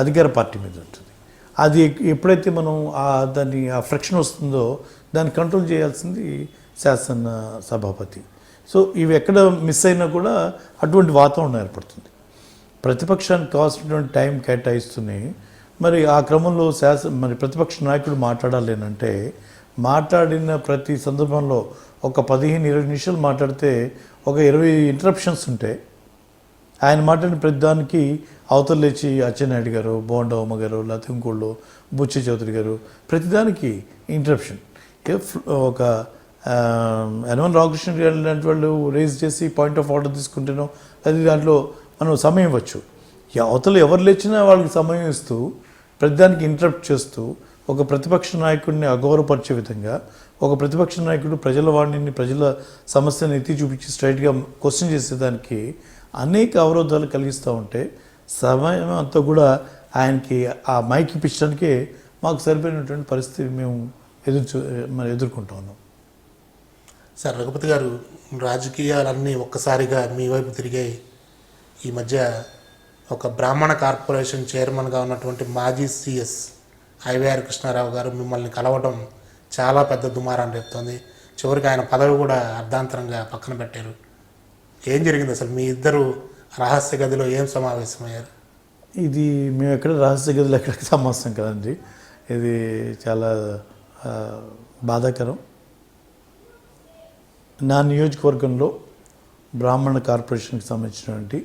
అధికార పార్టీ మీద ఉంటుంది. అది ఎప్పుడైతే మనం దాన్ని ఆ ఫ్రిక్షన్ వస్తుందో దాన్ని కంట్రోల్ చేయాల్సింది శాసన సభాపతి. సో ఇవి ఎక్కడ మిస్ అయినా కూడా అటువంటి వాతావరణం ఏర్పడుతుంది. ప్రతిపక్షానికి కావాల్సినటువంటి టైం కేటాయిస్తున్నాయి. మరి ఆ క్రమంలో మరి ప్రతిపక్ష నాయకుడు మాట్లాడాలేనంటే మాట్లాడిన ప్రతి సందర్భంలో ఒక 15-20 నిమిషాలు మాట్లాడితే ఒక 20 ఇంటరప్షన్స్ ఉంటాయి. ఆయన మాట్లాడిన ప్రతి దానికి అవతల లేచి అచ్చెన్నాయుడు గారు, బోండా ఉమ్మ గారు, లేకపోతే ఇంకోళ్ళు బుచ్చి చౌదరి గారు, ప్రతిదానికి ఇంటరప్షన్. ఒక యనమల రామకృష్ణ గారు లాంటి వాళ్ళు రేజ్ చేసి పాయింట్ ఆఫ్ ఆర్డర్ తీసుకుంటేనో అది దాంట్లో మనం సమయం ఇవ్వచ్చు. అవతల ఎవరు లేచినా వాళ్ళకి సమయం ఇస్తూ ప్రతిదానికి ఇంటరప్ట్ చేస్తూ ఒక ప్రతిపక్ష నాయకుడిని అగౌరవపరిచే విధంగా ఒక ప్రతిపక్ష నాయకుడు ప్రజల వాడిని, ప్రజల సమస్యను ఎత్తి చూపించి స్ట్రైట్గా క్వశ్చన్ చేసేదానికి అనేక అవరోధాలు కలిగిస్తూ ఉంటే సమయం అంతా కూడా ఆయనకి ఆ మైక్ ఇప్పించడానికే మాకు సరిపోయినటువంటి పరిస్థితి మేము ఎదుర్కొంటా ఉన్నాం. సార్ రఘుపతి గారు, రాజకీయాలన్నీ ఒక్కసారిగా మీ వైపు తిరిగాయి. ఈ మధ్య ఒక బ్రాహ్మణ కార్పొరేషన్ చైర్మన్గా ఉన్నటువంటి మాజీ సిఎస్ ఐవీఆర్ కృష్ణారావు గారు మిమ్మల్ని కలవడం చాలా పెద్ద దుమారాన్ని రేపుతోంది. చివరికి ఆయన పదవి కూడా అర్ధాంతరంగా పక్కన పెట్టారు. ఏం జరిగింది అసలు? మీ ఇద్దరు రహస్య గదిలో ఏం సమావేశమయ్యారు? ఇది మేము ఎక్కడ రహస్య గదిలో ఎక్కడికి సమావేశం కదండి. ఇది చాలా బాధాకరం. నా నియోజకవర్గంలో బ్రాహ్మణ కార్పొరేషన్కి సంబంధించినటువంటి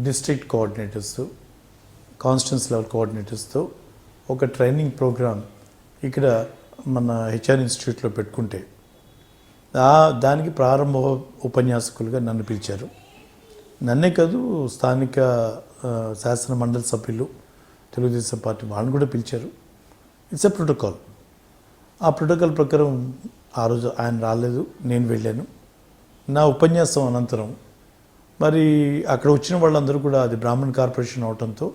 డిస్ట్రిక్ట్ కోఆర్డినేటర్స్, కాన్స్టిట్యూన్స్ లెవెల్ కోఆర్డినేటర్స్తో ఒక ట్రైనింగ్ ప్రోగ్రామ్ ఇక్కడ మన హెచ్ఆర్ ఇన్స్టిట్యూట్లో పెట్టుకుంటే దానికి ప్రారంభ ఉపన్యాసకులుగా నన్ను పిలిచారు. నన్నే కాదు, స్థానిక శాసన మండలి సభ్యులు, తెలుగుదేశం పార్టీ వాళ్ళని కూడా పిలిచారు. It's a protocol. ఆ ప్రోటోకాల్ ప్రకారం ఆ రోజు ఆయన రాలేదు, నేను వెళ్ళాను. నా ఉపన్యాసం అనంతరం మరి అక్కడ వచ్చిన వాళ్ళందరూ కూడా అది బ్రాహ్మణ కార్పొరేషన్ అవడంతో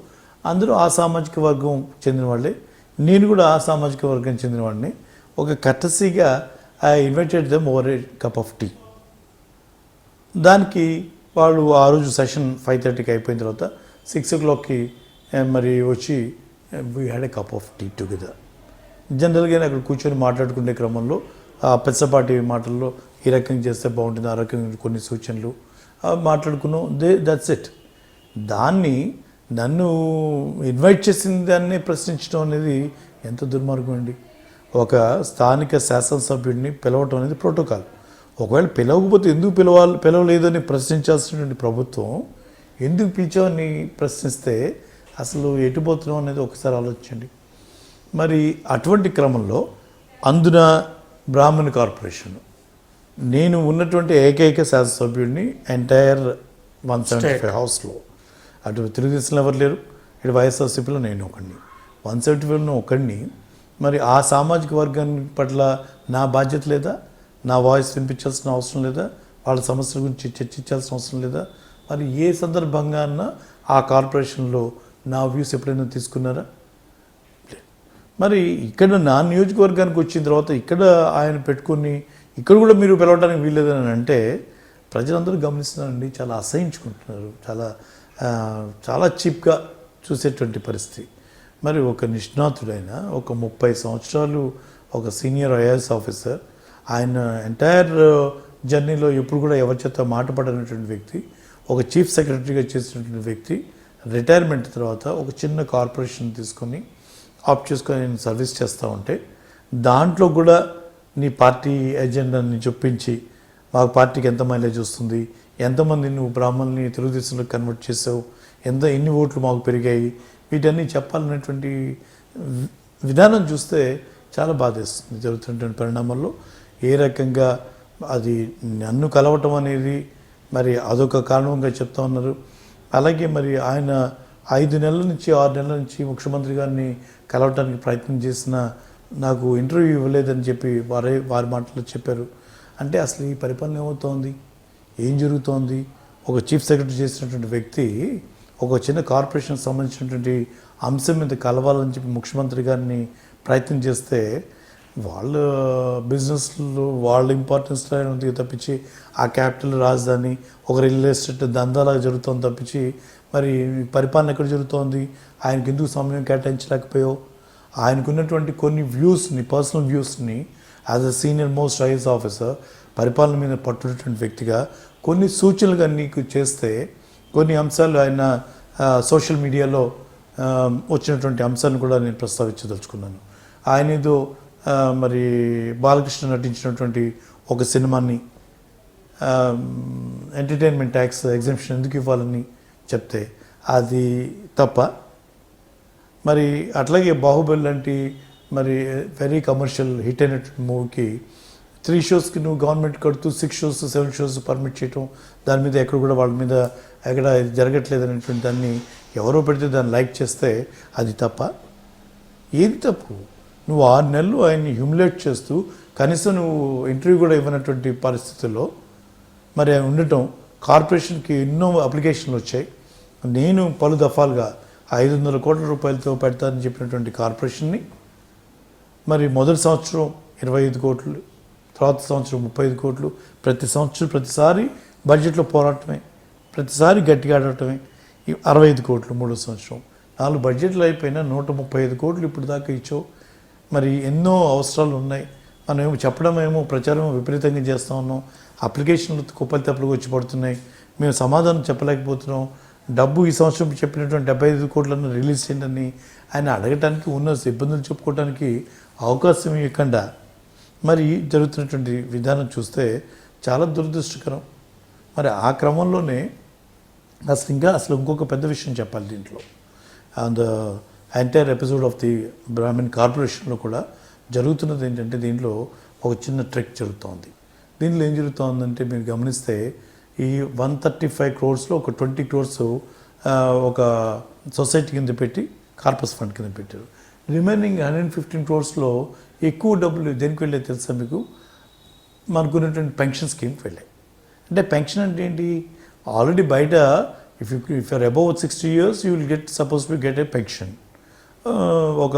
అందరూ ఆ సామాజిక వర్గం చెందిన వాళ్ళే, నేను కూడా ఆ సామాజిక వర్గం చెందిన వాడిని. ఒక కర్టసీగా I invited them over a cup of tea. దానికి వాళ్ళు ఆ రోజు సెషన్ 5:30కి అయిపోయిన తర్వాత 6 o'clockకి మరి వచ్చి we had a cup of tea together. జనరల్గానే అక్కడ కూర్చొని మాట్లాడుకునే క్రమంలో ఆ పెద్దపాటి మాటల్లో ఈ రకంగా చేస్తే బాగుంటుంది, ఆ రకంగా కొన్ని సూచనలు మాట్లాడుకున్నాం. That's it. దాన్ని నన్ను ఇన్వైట్ చేసిన దాన్ని ప్రశ్నించడం అనేది ఎంత దుర్మార్గం అండి. ఒక స్థానిక శాసనసభ్యుడిని పిలవటం అనేది ప్రోటోకాల్. ఒకవేళ పిలవకపోతే ఎందుకు పిలవలేదని ప్రశ్నించాల్సినటువంటి ప్రభుత్వం ఎందుకు పిలిచామని ప్రశ్నిస్తే అసలు ఎటుపోతున్నాం అనేది ఒకసారి ఆలోచించండి. మరి అటువంటి క్రమంలో అందున బ్రాహ్మణ కార్పొరేషన్, నేను ఉన్నటువంటి ఏకైక శాసనసభ్యుడిని ఎంటైర్ 175 హౌస్లో. అటు తెలుగుదేశంలో ఎవరు లేరు, ఇటు వైఎస్ఆర్సీపీలో నేను ఒకడిని, 175లో ఒకడిని. మరి ఆ సామాజిక వర్గాన్ని పట్ల నా బాధ్యత లేదా? నా వాయిస్ వినిపించాల్సిన అవసరం లేదా? వాళ్ళ సమస్యల గురించి చర్చించాల్సిన అవసరం లేదా? మరి ఏ సందర్భంగా అన్నా ఆ కార్పొరేషన్లో నా వ్యూస్ ఎప్పుడైనా తీసుకున్నారా? మరి ఇక్కడ నా నియోజకవర్గానికి వచ్చిన తర్వాత ఇక్కడ ఆయన పెట్టుకొని ఇక్కడ కూడా మీరు పిలవడానికి వీల్లేదని అంటే ప్రజలందరూ గమనిస్తున్నారండి, చాలా అసహించుకుంటున్నారు, చాలా చీప్గా చూసేటువంటి పరిస్థితి. మరి ఒక నిష్ణాతుడైన ఒక 30 సంవత్సరాలు ఒక సీనియర్ ఐఏఎస్ ఆఫీసర్, ఆయన ఎంటైర్ జర్నీలో ఎప్పుడు కూడా ఎవరి చేత మాట పడనటువంటి వ్యక్తి, ఒక చీఫ్ సెక్రటరీగా చేసినటువంటి వ్యక్తి రిటైర్మెంట్ తర్వాత ఒక చిన్న కార్పొరేషన్ తీసుకొని ఆప్ట్ చేసుకొని నేను సర్వీస్ చేస్తూ ఉంటే దాంట్లో కూడా నీ పార్టీ ఎజెండాని చొప్పించి మాకు పార్టీకి ఎంత మైలేజ్ వస్తుంది, ఎంతమంది నువ్వు బ్రాహ్మణుల్ని తెలుగుదేశంలో కన్వర్ట్ చేసావు, ఎన్ని ఓట్లు మాకు పెరిగాయి, వీటన్నీ చెప్పాలనేటువంటి విధానం చూస్తే చాలా బాధేస్తుంది. జరుగుతున్నటువంటి పరిణామాల్లో ఏ రకంగా అది నన్ను కలవటం అనేది మరి అదొక కారణంగా చెప్తా ఉన్నారు. అలాగే మరి ఆయన 5 నెలల నుంచి 6 నెలల నుంచి ముఖ్యమంత్రి గారిని కలవటానికి ప్రయత్నం చేసిన నాకు ఇంటర్వ్యూ ఇవ్వలేదని చెప్పి వారి మాటలు చెప్పారు. అంటే అసలు ఈ పరిపాలన ఏమవుతోంది, ఏం జరుగుతోంది? ఒక చీఫ్ సెక్రటరీ చేసినటువంటి వ్యక్తి ఒక చిన్న కార్పొరేషన్ సంబంధించినటువంటి అంశం మీద కలవాలని చెప్పి ముఖ్యమంత్రి గారిని ప్రయత్నం చేస్తే వాళ్ళ బిజినెస్లు వాళ్ళ ఇంపార్టెన్స్ ఉంది తప్పించి ఆ క్యాపిటల్ రాజధాని ఒక రియల్ ఎస్టేట్ దందాలాగా జరుగుతోంది తప్పించి మరి పరిపాలన ఎక్కడ జరుగుతోంది? ఆయనకి ఎందుకు సమయం కేటాయించలేకపోయావు? ఆయనకున్నటువంటి కొన్ని వ్యూస్ని, పర్సనల్ వ్యూస్ని as a senior most IAS officer, పరిపాలన మీద పట్టున్నటువంటి వ్యక్తిగా కొన్ని సూచనలుగా నీకు చేస్తే కొన్ని అంశాలు ఆయన సోషల్ మీడియాలో వచ్చినటువంటి అంశాలను కూడా నేను ప్రస్తావించదలుచుకున్నాను. ఆయన ఏదో మరి బాలకృష్ణ నటించినటువంటి ఒక సినిమాని ఎంటర్టైన్మెంట్ ట్యాక్స్ ఎగ్జామ్షన్ ఎందుకు ఇవ్వాలని చెప్తే అది తప్ప. మరి అట్లాగే బాహుబలి లాంటి మరి వెరీ కమర్షియల్ హిట్ అయినటువంటి మూవీకి 3 షోస్కి నువ్వు గవర్నమెంట్ కడుతూ 6 షోస్ 7 షోస్ పర్మిట్ చేయటం, దాని మీద ఎక్కడ కూడా వాళ్ళ మీద ఎక్కడ జరగట్లేదు అనేటువంటి దాన్ని ఎవరో పెడితే దాన్ని లైక్ చేస్తే అది తప్ప. ఏది తప్పు? నువ్వు 6 నెలలు ఆయన్ని హ్యూమిలేట్ చేస్తూ కనీసం నువ్వు ఇంటర్వ్యూ కూడా ఇవ్వనటువంటి పరిస్థితుల్లో మరి ఆయన ఉండటం, కార్పొరేషన్కి ఎన్నో అప్లికేషన్లు వచ్చాయి. నేను పలు దఫాలుగా 500 కోట్ల రూపాయలతో పెడతానని చెప్పినటువంటి కార్పొరేషన్ని మరి మొదటి సంవత్సరం 25 కోట్లు, తర్వాత సంవత్సరం 35 కోట్లు, ప్రతి సంవత్సరం ప్రతిసారి బడ్జెట్లో పోరాటమే, ప్రతిసారి గట్టిగా ఆడటమే. 65 కోట్లు మూడో సంవత్సరం, 4 బడ్జెట్లు అయిపోయినా 135 కోట్లు ఇప్పుడు దాకా ఇచ్చావు. మరి ఎన్నో అవసరాలు ఉన్నాయి. మనం ఏమో చెప్పడమేమో ప్రచారం విపరీతంగా చేస్తూ ఉన్నాం, అప్లికేషన్లు కుప్పలు తెప్పలుగా వచ్చి పడుతున్నాయి, మేము సమాధానం చెప్పలేకపోతున్నాం. డబ్బు ఈ సంవత్సరం చెప్పినటువంటి 75 కోట్లను రిలీజ్ చేయండి ఆయన అడగటానికి, ఉన్న ఇబ్బందులు చెప్పుకోవడానికి అవకాశం ఇవ్వకుండా మరి జరుగుతున్నటువంటి విధానం చూస్తే చాలా దురదృష్టకరం. మరి ఆ క్రమంలోనే అసలు ఇంకొక పెద్ద విషయం చెప్పాలి దీంట్లో. And entire episode of the Brahmin కార్పొరేషన్లో కూడా జరుగుతున్నది ఏంటంటే దీంట్లో ఒక చిన్న ట్రెక్ జరుగుతోంది. దీంట్లో ఏం జరుగుతోందంటే మీరు గమనిస్తే ఈ 135 crores ఒక 20 crores ఒక సొసైటీ కింద పెట్టి కార్పస్ ఫండ్ కింద పెట్టారు. రిమైనింగ్ 115 crores ఎక్కువ డబ్బులు దేనికి వెళ్ళాయి తెలుసా మీకు? మనకున్నటువంటి పెన్షన్ స్కీమ్కి వెళ్ళాయి. అంటే పెన్షన్ అంటే ఏంటి? ఆల్రెడీ బయట if you're above 60 years you will get suppose to get a pension. ఒక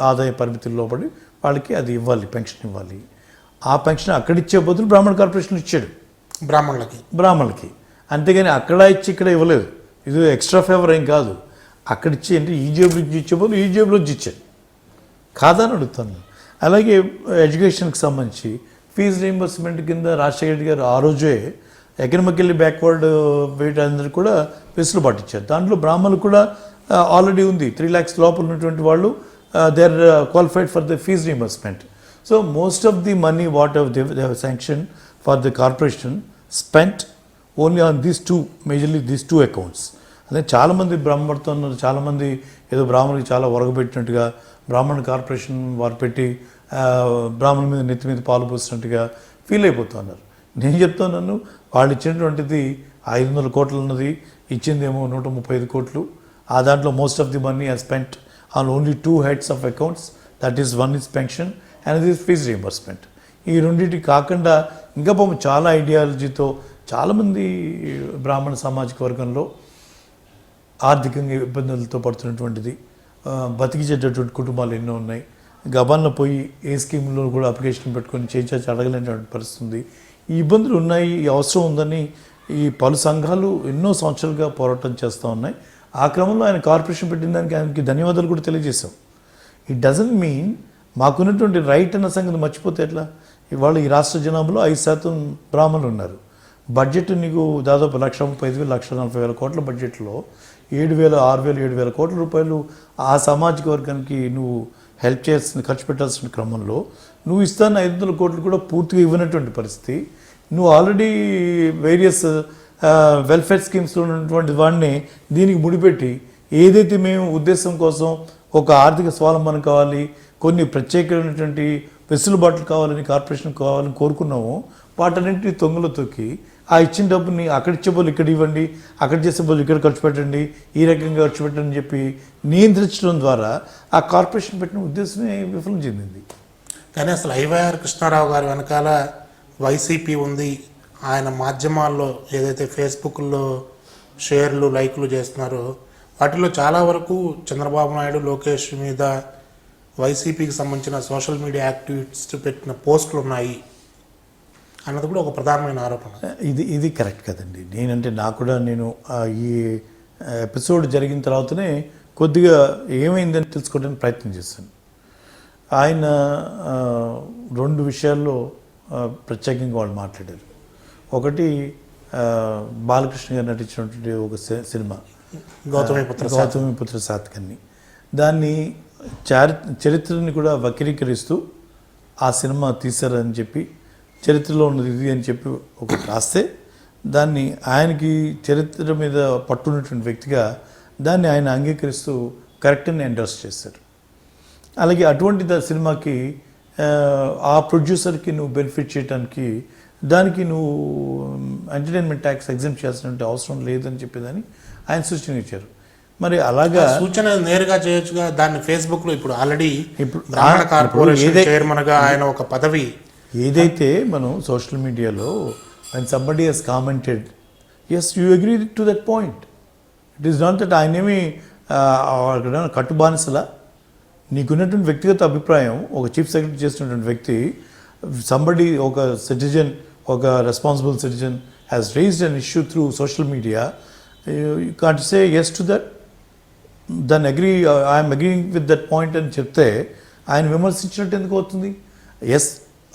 ఆదాయ పరిమితుల్లో పడి వాళ్ళకి అది ఇవ్వాలి, పెన్షన్ ఇవ్వాలి. ఆ పెన్షన్ అక్కడ ఇచ్చే బదులు బ్రాహ్మణ కార్పొరేషన్ ఇచ్చాడు బ్రాహ్మణులకి. అంతేగాని అక్కడ ఇచ్చి ఇక్కడ ఇవ్వలేదు. ఇది ఎక్స్ట్రా ఫేవర్ ఏం కాదు. అక్కడ ఇచ్చి అంటే ఈ జేబులో ఇచ్చే బదులు ఈ జేబులో ఇచ్చాడు. కాదని అడుగుతాను. అలాగే ఎడ్యుకేషన్కి సంబంధించి ఫీజు రీయింబర్స్మెంట్ కింద రాజశేఖర రెడ్డి గారు ఆ రోజే ఎకనామికల్లీ బ్యాక్వర్డ్ వీటందరూ కూడా వెసులుబాటు ఇచ్చారు. దాంట్లో బ్రాహ్మణులు కూడా ఆల్రెడీ ఉంది. 3 lakhs లోపల ఉన్నటువంటి వాళ్ళు they are qualified for the fees reimbursement. So most of the money what they have sanction for the corporation spent only on majorly these two accounts. అదే చాలామంది బ్రాహ్మణుతున్నారు, చాలామంది ఏదో బ్రాహ్మణులకి చాలా ఒరగబెట్టినట్టుగా బ్రాహ్మణ కార్పొరేషన్ వారు పెట్టి బ్రాహ్మణుల మీద నెత్తి మీద పాలు పోసినట్టుగా ఫీల్ అయిపోతున్నారు. నేను చెప్తున్నాను, వాళ్ళు ఇచ్చినటువంటిది 500 కోట్లు ఉన్నది, ఇచ్చిందేమో 135 కోట్లు. ఆ దాంట్లో most of the money are spent on only 2 heads of accounts. That is one is pension and ఇది ఫీజ్ రీయింబర్స్మెంట్. ఈ రెండింటి కాకుండా ఇంకా పాపం చాలా ఐడియాలజీతో చాలామంది బ్రాహ్మణ సామాజిక వర్గంలో ఆర్థికంగా ఇబ్బందులతో పడుతున్నటువంటిది, బతికించేటటువంటి కుటుంబాలు ఎన్నో ఉన్నాయి. గబాన్లో పోయి ఏ స్కీమ్లో కూడా అప్లికేషన్ పెట్టుకొని చేయించి అడగలేనటువంటి పరిస్థితి ఉంది. ఈ ఇబ్బందులు ఉన్నాయి, ఈ అవసరం ఉందని ఈ పలు సంఘాలు ఎన్నో సంవత్సరాలుగా పోరాటం చేస్తూ ఉన్నాయి. ఆ క్రమంలో ఆయన కార్పొరేషన్ పెట్టిన దానికి ఆయనకి ధన్యవాదాలు కూడా తెలియజేశాం. ఇట్ డజంట్ మీన్ మాకున్నటువంటి రైట్ అన్న సంగతి మర్చిపోతే ఎట్లా? ఇవాళ ఈ రాష్ట్ర జనాభాలో 5% బ్రాహ్మణులు ఉన్నారు. బడ్జెట్ నీకు దాదాపు 1,35,000 1,40,000 కోట్ల బడ్జెట్లో 7,000 6,000 7,000 కోట్ల రూపాయలు ఆ సామాజిక వర్గానికి నువ్వు హెల్ప్ చేయాల్సిన, ఖర్చు పెట్టాల్సిన క్రమంలో నువ్వు ఇస్తాన 500 కోట్లు కూడా పూర్తిగా ఇవ్వనటువంటి పరిస్థితి. నువ్వు ఆల్రెడీ వేరియస్ వెల్ఫేర్ స్కీమ్స్లో ఉన్నటువంటి వాడిని దీనికి ముడిపెట్టి ఏదైతే మేము ఉద్దేశం కోసం ఒక ఆర్థిక స్వావలంబన కావాలి, కొన్ని ప్రత్యేకమైనటువంటి వెసులుబాట్లు కావాలని, కార్పొరేషన్ కావాలని కోరుకున్నాము, వాటన్నింటినీ తొంగలో తొక్కి ఆ ఇచ్చిన డబ్బుని అక్కడ ఇచ్చే బదులు ఇక్కడ ఇవ్వండి, అక్కడ చేసే బదులు ఇక్కడ ఖర్చు పెట్టండి, ఈ రకంగా ఖర్చు పెట్టండి అని చెప్పి నియంత్రించడం ద్వారా ఆ కార్పొరేషన్ పెట్టిన ఉద్దేశమే విఫలం చెందింది. కానీ అసలు ఐవైఆర్ కృష్ణారావు గారి వెనకాల వైసీపీ ఉంది. ఆయన మాధ్యమాల్లో ఏదైతే ఫేస్బుక్లో షేర్లు లైక్లు చేస్తున్నారో వాటిలో చాలా వరకు చంద్రబాబు నాయుడు లోకేష్ మీద వైసీపీకి సంబంధించిన సోషల్ మీడియా యాక్టివిస్ట్ పెట్టిన పోస్టులు ఉన్నాయి అన్నది కూడా ఒక ప్రధానమైన ఆరోపణ. ఇది కరెక్ట్ కదండి. నాకు కూడా ఈ ఎపిసోడ్ జరిగిన తర్వాతనే కొద్దిగా ఏమైందని తెలుసుకోవడానికి ప్రయత్నం చేశాను. ఆయన 2 విషయాల్లో ప్రత్యేకంగా వాళ్ళు మాట్లాడారు. ఒకటి బాలకృష్ణ గారు నటించినటువంటి ఒక సినిమా గౌతమిపుత్ర శాతకర్ణి, దాన్ని చరిత్రని కూడా వక్రీకరిస్తూ ఆ సినిమా తీశారని చెప్పి, చరిత్రలో ఉన్నది ఇది అని చెప్పి ఒకటి రాస్తే దాన్ని ఆయనకి చరిత్ర మీద పట్టున్నటువంటి వ్యక్తిగా దాన్ని ఆయన అంగీకరిస్తూ కరెక్ట్ని ఎండోర్స్ చేశారు. అలాగే అటువంటి సినిమాకి ఆ ప్రొడ్యూసర్కి నువ్వు బెనిఫిట్ చేయడానికి దానికి నువ్వు ఎంటర్టైన్మెంట్ ట్యాక్స్ ఎగ్జామ్ చేయాల్సిన అవసరం లేదని చెప్పేదని ఆయన సూచన ఇచ్చారు. మరి అలాగా సూచన నేరుగా చేయొచ్చుగా. దాన్ని ఫేస్బుక్లో ఇప్పుడు ఆల్రెడీ బ్రాహ్మణ కార్పొరేషన్ చైర్మన్గా ఆయన ఒక పదవి ఏదైతే మనం సోషల్ మీడియాలో when somebody has commented, yes, you agree to that point. It is not that ఆయనేమి కట్టుబానిసలా. నీకున్నటువంటి వ్యక్తిగత అభిప్రాయం ఒక చీఫ్ సెక్రటరీ చేసినటువంటి వ్యక్తి, సంబడి ఒక సిటిజన్, ఒక responsible citizen has raised an issue through social media, you can't say yes to that, దాన్ని I'm agreeing with that point అని చెప్తే ఆయన విమర్శించినట్టు ఎందుకు అవుతుంది? ఎస్,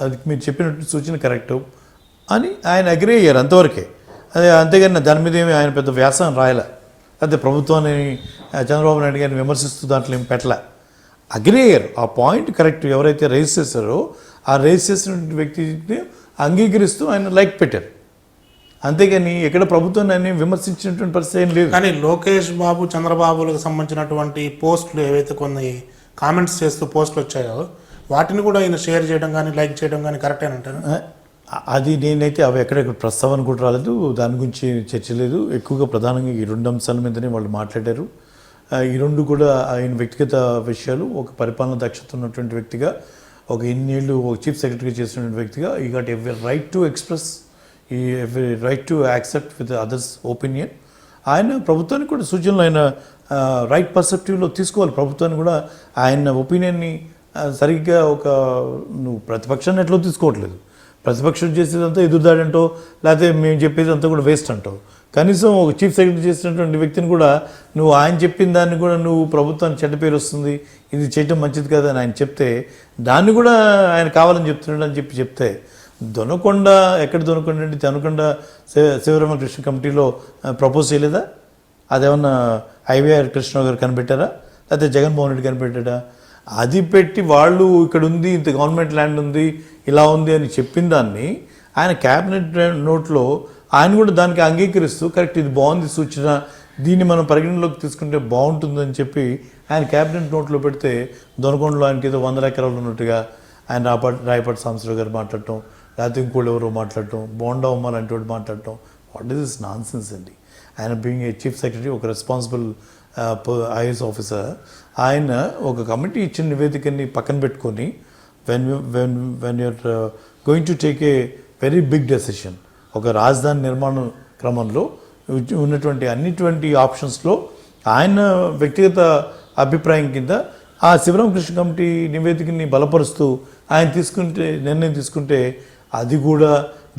అది మీరు చెప్పినట్టు సూచన కరెక్టు అని ఆయన అగ్రీ అయ్యారు, అంతవరకే. అదే, అంతేగాని దాని మీద ఏమి ఆయన పెద్ద వ్యాసం రాయలే, అదే ప్రభుత్వాన్ని చంద్రబాబు నాయుడు గారిని విమర్శిస్తూ దాంట్లో ఏమి పెట్టలే, అగ్రీ అయ్యారు. ఆ పాయింట్ కరెక్ట్. ఎవరైతే రైజ్ చేశారో ఆ రైజ్ చేసిన వ్యక్తిని అంగీకరిస్తూ ఆయన లైక్ పెట్టారు, అంతేగాని ఎక్కడ ప్రభుత్వాన్ని ఆయన విమర్శించినటువంటి పరిస్థితి ఏం లేదు. కానీ లోకేష్ బాబు చంద్రబాబులకు సంబంధించినటువంటి పోస్టులు ఏవైతే కొన్ని కామెంట్స్ చేస్తూ పోస్టులు వచ్చాయో వాటిని కూడా ఆయన షేర్ చేయడం కానీ లైక్ చేయడం కానీ కరెక్ట్ అని అంటారు. అది నేనైతే అవి ఎక్కడెక్కడ ప్రస్తావన కూడా రాలేదు, దాని గురించి చర్చ లేదు. ఎక్కువగా ప్రధానంగా ఈ 2 అంశాల మీదనే వాళ్ళు మాట్లాడారు. ఈ 2 కూడా ఆయన వ్యక్తిగత విషయాలు. ఒక పరిపాలన దక్షత ఉన్నటువంటి వ్యక్తిగా, ఒక ఇన్నేళ్ళు ఒక చీఫ్ సెక్రటరీ చేసినటువంటి వ్యక్తిగా, he got every right to express, he every right to accept with others opinion. ఆయన ప్రభుత్వానికి కూడా సూచనలు ఆయన రైట్ పర్సెప్టివ్లో తీసుకోవాలి. ప్రభుత్వాన్ని కూడా ఆయన ఒపీనియన్ని సరిగ్గా నువ్వు ప్రతిపక్షాన్ని ఎట్లా తీసుకోవట్లేదు. ప్రతిపక్షం చేసేదంతా ఎదురుదాడంటో, లేకపోతే మేము చెప్పేదంతా కూడా వేస్ట్ అంటావు. కనీసం ఒక చీఫ్ సెక్రటరీ చేసినటువంటి వ్యక్తిని కూడా నువ్వు ఆయన చెప్పిన దాన్ని కూడా నువ్వు ప్రభుత్వానికి చెడ్డ పేరు వస్తుంది, ఇది చేయటం మంచిది కదా అని ఆయన చెప్తే దాన్ని కూడా ఆయన కావాలని చెప్తున్నాడు అని చెప్తే, దొనకొండ ఎక్కడ దొనకొండ అండి? దొనకొండ శివరామకృష్ణ కమిటీలో ప్రపోజ్ చేయలేదా? అదేమన్నా ఐవీఆర్ కృష్ణ గారు కనిపెట్టారా, లేకపోతే జగన్మోహన్ రెడ్డి కనిపెట్టాడా? అది పెట్టి వాళ్ళు ఇక్కడ ఉంది, ఇంత గవర్నమెంట్ ల్యాండ్ ఉంది, ఇలా ఉంది అని చెప్పిన దాన్ని ఆయన క్యాబినెట్ నోట్లో ఆయన కూడా దానికి అంగీకరిస్తూ కరెక్ట్, ఇది బాగుంది సూచన, దీన్ని మనం పరిగణలోకి తీసుకుంటే బాగుంటుందని చెప్పి ఆయన క్యాబినెట్ నోట్లో పెడితే దొనకొండలో ఆయనకి ఏదో 100 ఎకరాలు ఉన్నట్టుగా ఆయన రాయపాటి సాంబశివరావు గారు మాట్లాడటం, లేకపోతే ఇంకోళ్ళు ఎవరో మాట్లాడటం, బోండా ఉమ్మ లాంటి వాడు మాట్లాడటం, what is this nonsense అండి. ఆయన బీయింగ్ ఏ చీఫ్ సెక్రటరీ, ఒక రెస్పాన్సిబుల్ ఐఏఎస్ ఆఫీసర్, ఆయన ఒక కమిటీ ఇచ్చిన నివేదికని పక్కన పెట్టుకొని when you're going to take a very big decision, ఒక రాజధాని నిర్మాణం క్రమంలో ఉన్నటువంటి అన్నిటువంటి ఆప్షన్స్లో ఆయన వ్యక్తిగత అభిప్రాయం కింద ఆ శివరామకృష్ణ కమిటీ నివేదికని బలపరుస్తూ ఆయన నిర్ణయం తీసుకుంటే అది కూడా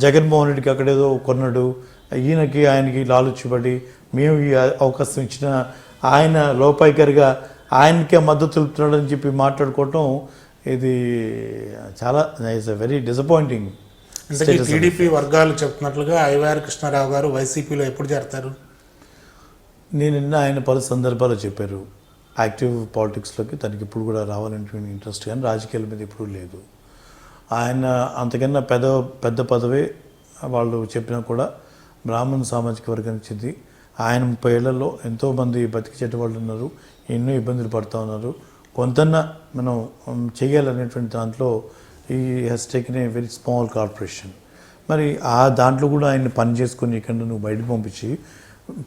జగన్మోహన్ రెడ్డికి అక్కడేదో కొన్నాడు, ఆయనకి లాలుచిపడి మేము ఈ అవకాశం ఇచ్చిన ఆయన లోపాయికరిగా ఆయనకే మద్దతు తెలుపుతున్నాడని చెప్పి మాట్లాడుకోవటం ఇది చాలా ఇట్స్ వెరీ డిసప్పాయింటింగ్. ఇంతకీ టీడీపీ వర్గాలు చెప్తున్నట్లుగా ఐవైఆర్ కృష్ణారావు గారు వైసీపీలో ఎప్పుడు చేరతారు? నేను నిన్న ఆయన పలు సందర్భాలు చెప్పారు యాక్టివ్ పాలిటిక్స్లోకి తనకి ఇప్పుడు కూడా రావాలనేటువంటి ఇంట్రెస్ట్, కానీ రాజకీయాల మీద ఎప్పుడూ లేదు. ఆయన అంతకన్నా పెద్ద పదవే వాళ్ళు చెప్పినా కూడా బ్రాహ్మణ సామాజిక వర్గానికి చెంది ఆయన 30 ఏళ్లలో ఎంతోమంది బతికి చెడ్డవాళ్ళు ఉన్నారు, ఎన్నో ఇబ్బందులు పడుతూ ఉన్నారు. కొంతన్నా మనం చేయాలనేటువంటి దాంట్లో ఈ has taken a very small corporation. మరి ఆ దాంట్లో కూడా ఆయన పని చేసుకొని ఇక్కడ నువ్వు బయటకు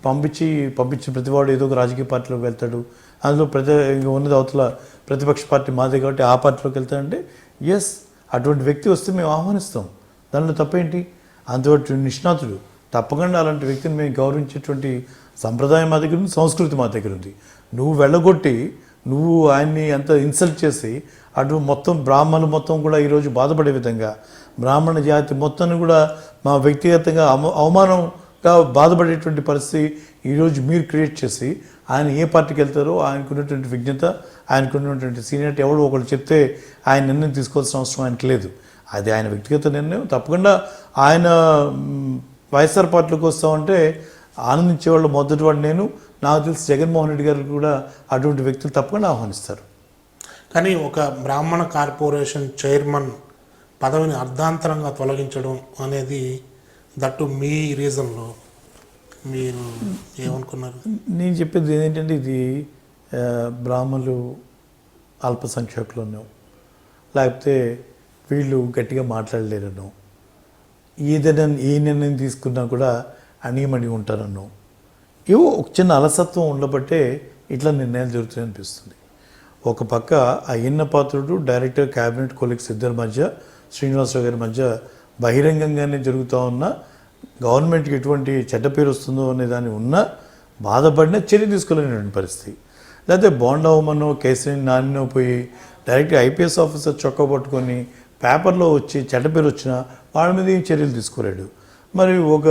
పంపించిన ప్రతివాడు ఏదో ఒక రాజకీయ పార్టీలోకి వెళ్తాడు. అందులో ఉన్నది అవతల ప్రతిపక్ష పార్టీ మాదే కాబట్టి ఆ పార్టీలోకి వెళ్తాడంటే ఎస్, అటువంటి వ్యక్తి వస్తే మేము ఆహ్వానిస్తాం, దానిలో తప్పేంటి? అంతటి నిష్ణాతుడు తప్పకుండా అలాంటి వ్యక్తిని మేము గౌరవించేటువంటి సంప్రదాయం మా దగ్గర ఉంది, సంస్కృతి మా దగ్గర ఉంది. నువ్వు వెళ్ళగొట్టి నువ్వు ఆయన్ని అంత ఇన్సల్ట్ చేసి అటు మొత్తం బ్రాహ్మణులు మొత్తం కూడా ఈరోజు బాధపడే విధంగా బ్రాహ్మణ జాతి మొత్తాన్ని కూడా మా వ్యక్తిగతంగా అవమానంగా బాధపడేటువంటి పరిస్థితి ఈరోజు మీరు క్రియేట్ చేసి ఆయన ఏ పార్టీకి వెళ్తారో ఆయనకున్నటువంటి విజ్ఞత, ఆయనకున్నటువంటి సీనియారిటీ ఎవడో ఒకరు చెప్తే ఆయన నిర్ణయం తీసుకోవాల్సిన అవసరం ఆయనకి లేదు. అది ఆయన వ్యక్తిగత నిర్ణయం. తప్పకుండా ఆయన వైఎస్ఆర్ పార్టీలోకి వస్తామంటే ఆనందించేవాళ్ళు మొదటివాడు నేను. నాకు తెలిసి జగన్మోహన్ రెడ్డి గారు కూడా అటువంటి వ్యక్తులు తప్పకుండా ఆహ్వానిస్తారు. కానీ ఒక బ్రాహ్మణ కార్పొరేషన్ చైర్మన్ పదవిని అర్ధాంతరంగా తొలగించడం అనేది దట్టు మీ రీజన్లో మీరు ఏమనుకున్నారు? నేను చెప్పేది ఏంటంటే ఇది బ్రాహ్మణులు అల్పసంఖ్యాకులను లేకపోతే వీళ్ళు గట్టిగా మాట్లాడలేరనో, ఏదైనా ఏ నిర్ణయం తీసుకున్నా కూడా అణిమణి ఉంటారనో, ఏవో ఒక చిన్న అలసత్వం ఉండబట్టే ఇట్లా నిర్ణయాలు జరుగుతాయి అనిపిస్తుంది. ఒక పక్క Ayyanna Patrudu director cabinet colleagues ఇద్దరి మధ్య, శ్రీనివాసరావు గారి మధ్య బహిరంగంగానే జరుగుతూ ఉన్న గవర్నమెంట్కి ఎటువంటి చెడ్డ పేరు వస్తుందో అనే దాన్ని ఉన్న బాధపడిన చర్య తీసుకోలేనటువంటి పరిస్థితి. లేకపోతే బోండావమనో కేసీని నానినో పోయి డైరెక్ట్గా ఐపీఎస్ ఆఫీసర్ చొక్కా పట్టుకొని పేపర్లో వచ్చి చెడ్డ పేరు వచ్చినా వాళ్ళ మీద ఏం చర్యలు తీసుకోలేడు. మరి ఒక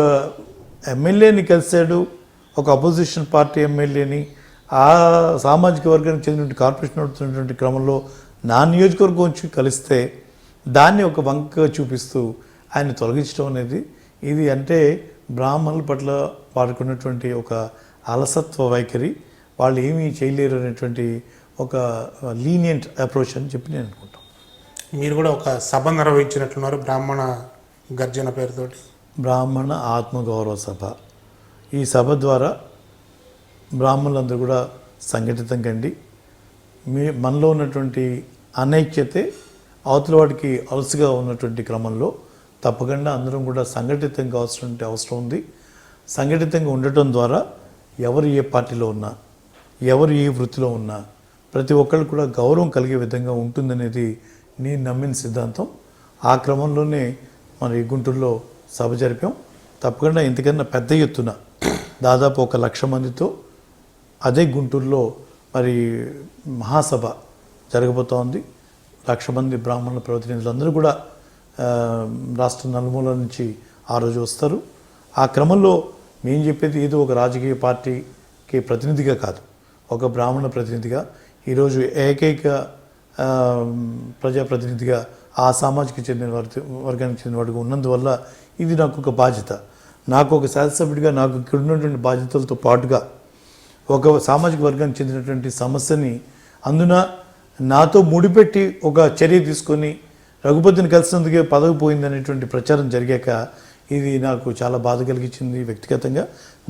ఎమ్మెల్యేని కలిశాడు, ఒక అపోజిషన్ పార్టీ ఎమ్మెల్యేని, ఆ సామాజిక వర్గానికి చెందిన కార్పొరేషన్ నడుతున్నటువంటి క్రమంలో నా నియోజకవర్గం వచ్చి కలిస్తే దాన్ని ఒక వంక చూపిస్తూ ఆయన తొలగించడం అనేది ఇది అంటే బ్రాహ్మణుల పట్ల వారికి ఉన్నటువంటి ఒక అలసత్వ వైఖరి, వాళ్ళు ఏమీ చేయలేరు అనేటువంటి ఒక లీనియంట్ అప్రోచ్ అని చెప్పి నేను అనుకుంటాను. మీరు కూడా ఒక సభ నిర్వహించినట్లున్నారు బ్రాహ్మణ గర్జన పేరుతోటి. బ్రాహ్మణ ఆత్మగౌరవ సభ. ఈ సభ ద్వారా బ్రాహ్మణులందరూ కూడా సంఘటితం కండి. మనలో ఉన్నటువంటి అనైక్యతే అవతల వాడికి అలసుగా ఉన్నటువంటి క్రమంలో తప్పకుండా అందరం కూడా సంఘటితంగా అవసరం ఉంది. సంఘటితంగా ఉండటం ద్వారా ఎవరు ఏ పార్టీలో ఉన్నా, ఎవరు ఏ వృత్తిలో ఉన్నా ప్రతి ఒక్కళ్ళు కూడా గౌరవం కలిగే విధంగా ఉంటుందనేది నేను నమ్మిన సిద్ధాంతం. ఆ క్రమంలోనే మన గుంటూరులో సభ జరిపాం. తప్పకుండా ఇంతకన్నా పెద్ద ఎత్తున దాదాపు 1,00,000 మందితో అదే గుంటూరులో మరి మహాసభ జరగబోతూ ఉంది. 1,00,000 మంది బ్రాహ్మణుల ప్రతినిధులందరూ కూడా రాష్ట్ర నలుమూల నుంచి ఆ రోజు వస్తారు. ఆ క్రమంలో మేము చెప్పేది ఏదో ఒక రాజకీయ పార్టీకి ప్రతినిధిగా కాదు, ఒక బ్రాహ్మణ ప్రతినిధిగా ఈరోజు ఏకైక ప్రజాప్రతినిధిగా ఆ సామాజిక చెందిన వర్గానికి చెందిన వాడిగా ఉన్నందువల్ల ఇది నాకు ఒక బాధ్యత. నాకు ఒక శాసనసభ్యుడిగా నాకు ఇక్కడ ఉన్నటువంటి బాధ్యతలతో పాటుగా ఒక సామాజిక వర్గానికి చెందినటువంటి సమస్యని అందున నాతో ముడిపెట్టి ఒక చర్య తీసుకొని రఘుపతిని కలిసినందుకే పదవి పోయిందనేటువంటి ప్రచారం జరిగాక ఇది నాకు చాలా బాధ కలిగించింది. వ్యక్తిగతంగా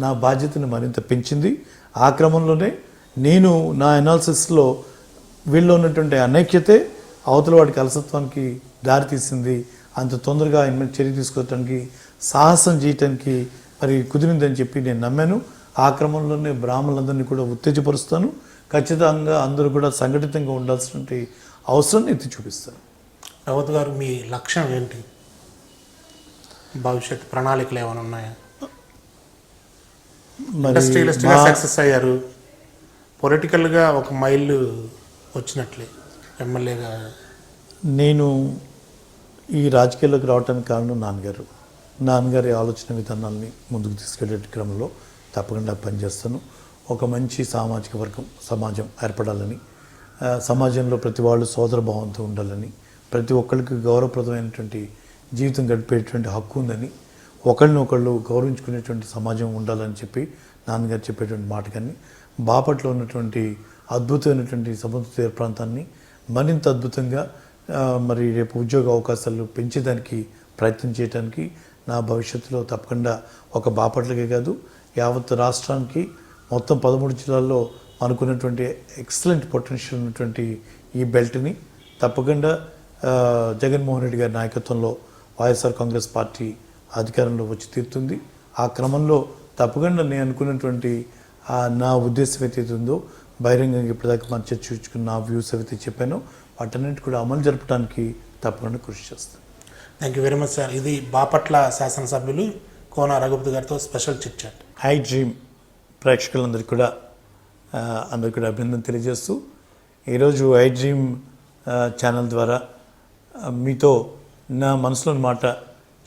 నా బాధ్యతను మరింత పెంచింది. ఆ క్రమంలోనే నేను నా అనాలిసిస్లో వీళ్ళు ఉన్నటువంటి అనైక్యతే అవతల వాడికి అలసత్వానికి దారితీసింది. అంత తొందరగా ఆయన మీద చర్య తీసుకోవటానికి సాహసం చేయటానికి మరి కుదిరిందని చెప్పి నేను నమ్మాను. ఆ క్రమంలోనే బ్రాహ్మణులందరినీ కూడా ఉత్తేజపరుస్తాను. ఖచ్చితంగా అందరూ కూడా సంఘటితంగా ఉండాల్సినటువంటి అవసరాన్ని ఎత్తి చూపిస్తాను. రవత్ గారు, మీ లక్ష్యం ఏంటి? భవిష్యత్ ప్రణాళికలు ఏమైనా ఉన్నాయా? ఇండస్ట్రియలిస్ట్గా సక్సెస్ అయ్యారు, పొలిటికల్గా ఒక మైల్ వచ్చినట్లే ఎమ్మెల్యేగా. నేను ఈ రాజకీయాల్లోకి రావడానికి కారణం నాన్నగారు. నాన్నగారి ఆలోచన విధానాన్ని ముందుకు తీసుకెళ్లే క్రమంలో తప్పకుండా పనిచేస్తాను. ఒక మంచి సామాజిక వర్గం సమాజం ఏర్పడాలని, సమాజంలో ప్రతి వాళ్ళు సోదర భావంతో ఉండాలని, ప్రతి ఒక్కరికి గౌరవప్రదమైనటువంటి జీవితం గడిపేటువంటి హక్కు ఉందని, ఒకళ్ళనొకళ్ళు గౌరవించుకునేటువంటి సమాజం ఉండాలని చెప్పి నాన్నగారు చెప్పేటువంటి మాట. కానీ బాపట్లో ఉన్నటువంటి అద్భుతమైనటువంటి సముద్ర తీర ప్రాంతాన్ని మరింత అద్భుతంగా మరి రేపు ఉద్యోగ అవకాశాలు పెంచేదానికి ప్రయత్నం చేయడానికి నా భవిష్యత్తులో తప్పకుండా ఒక బాపట్లకే కాదు యావత్ రాష్ట్రానికి మొత్తం 13 జిల్లాల్లో అనుకున్నటువంటి ఎక్సలెంట్ పొటెన్షియల్ ఉన్నటువంటి ఈ బెల్ట్ని తప్పకుండా జగన్మోహన్ రెడ్డి గారి నాయకత్వంలో వైఎస్ఆర్ కాంగ్రెస్ పార్టీ అధికారంలో వచ్చి తీరుతుంది. ఆ క్రమంలో తప్పకుండా నేను అనుకున్నటువంటి నా ఉద్దేశం ఏదైతే ఉందో బహిరంగంగా ఇప్పటిదాకా మనం చర్చించుకున్న నా వ్యూస్ ఏవైతే చెప్పానో వాటన్నిటి కూడా అమలు జరపడానికి తప్పకుండా కృషి చేస్తాను. Thank you very much sir. ఇది బాపట్ల శాసనసభ్యులు కోన రఘుపతి గారితో special chit chat. I dream ప్రేక్షకులందరికీ కూడా అందరికీ కూడా అభినందన తెలియజేస్తూ ఈరోజు ఐ డ్రీమ్ ఛానల్ ద్వారా మీతో నా మనసులోని మాట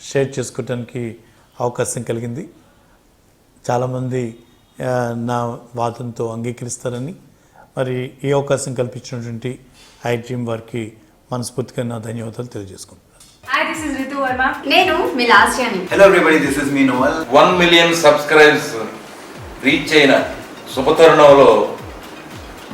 షేర్ చేసుకోవడానికి అవకాశం కలిగింది. చాలామంది నా వాదనతో అంగీకరిస్తారని, మరి ఈ అవకాశం కల్పించినటువంటి ఐ డ్రీమ్ వారికి మనస్ఫూర్తిగా నా ధన్యవాదాలు తెలియజేసుకుంటున్నాను. Hi, this is Ritu Verma. నేను మీ లాస్యాని. Hello everybody, this is me Noel. 1 million subscribers reach అయిన శుభతరుణంలో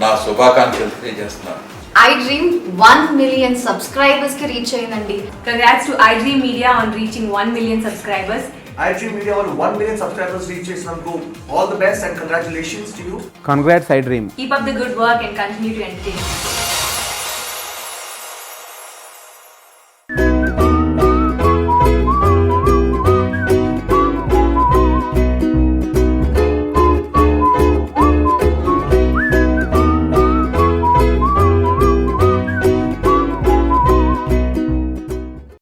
నా శుభాకాంక్షలు తెలియజేస్తున్నాను. ఐ డ్రీమ్ 1 million సబ్స్క్రైబర్స్ కి రీచ్ అయిందండి. Congrats to iDream Media on reaching 1 million subscribers. iDream Media వాళ్ళు 1 million subscribers reach చేసినందుకు all the best and congratulations to you. Congrats iDream. Keep up the good work and continue to entertain.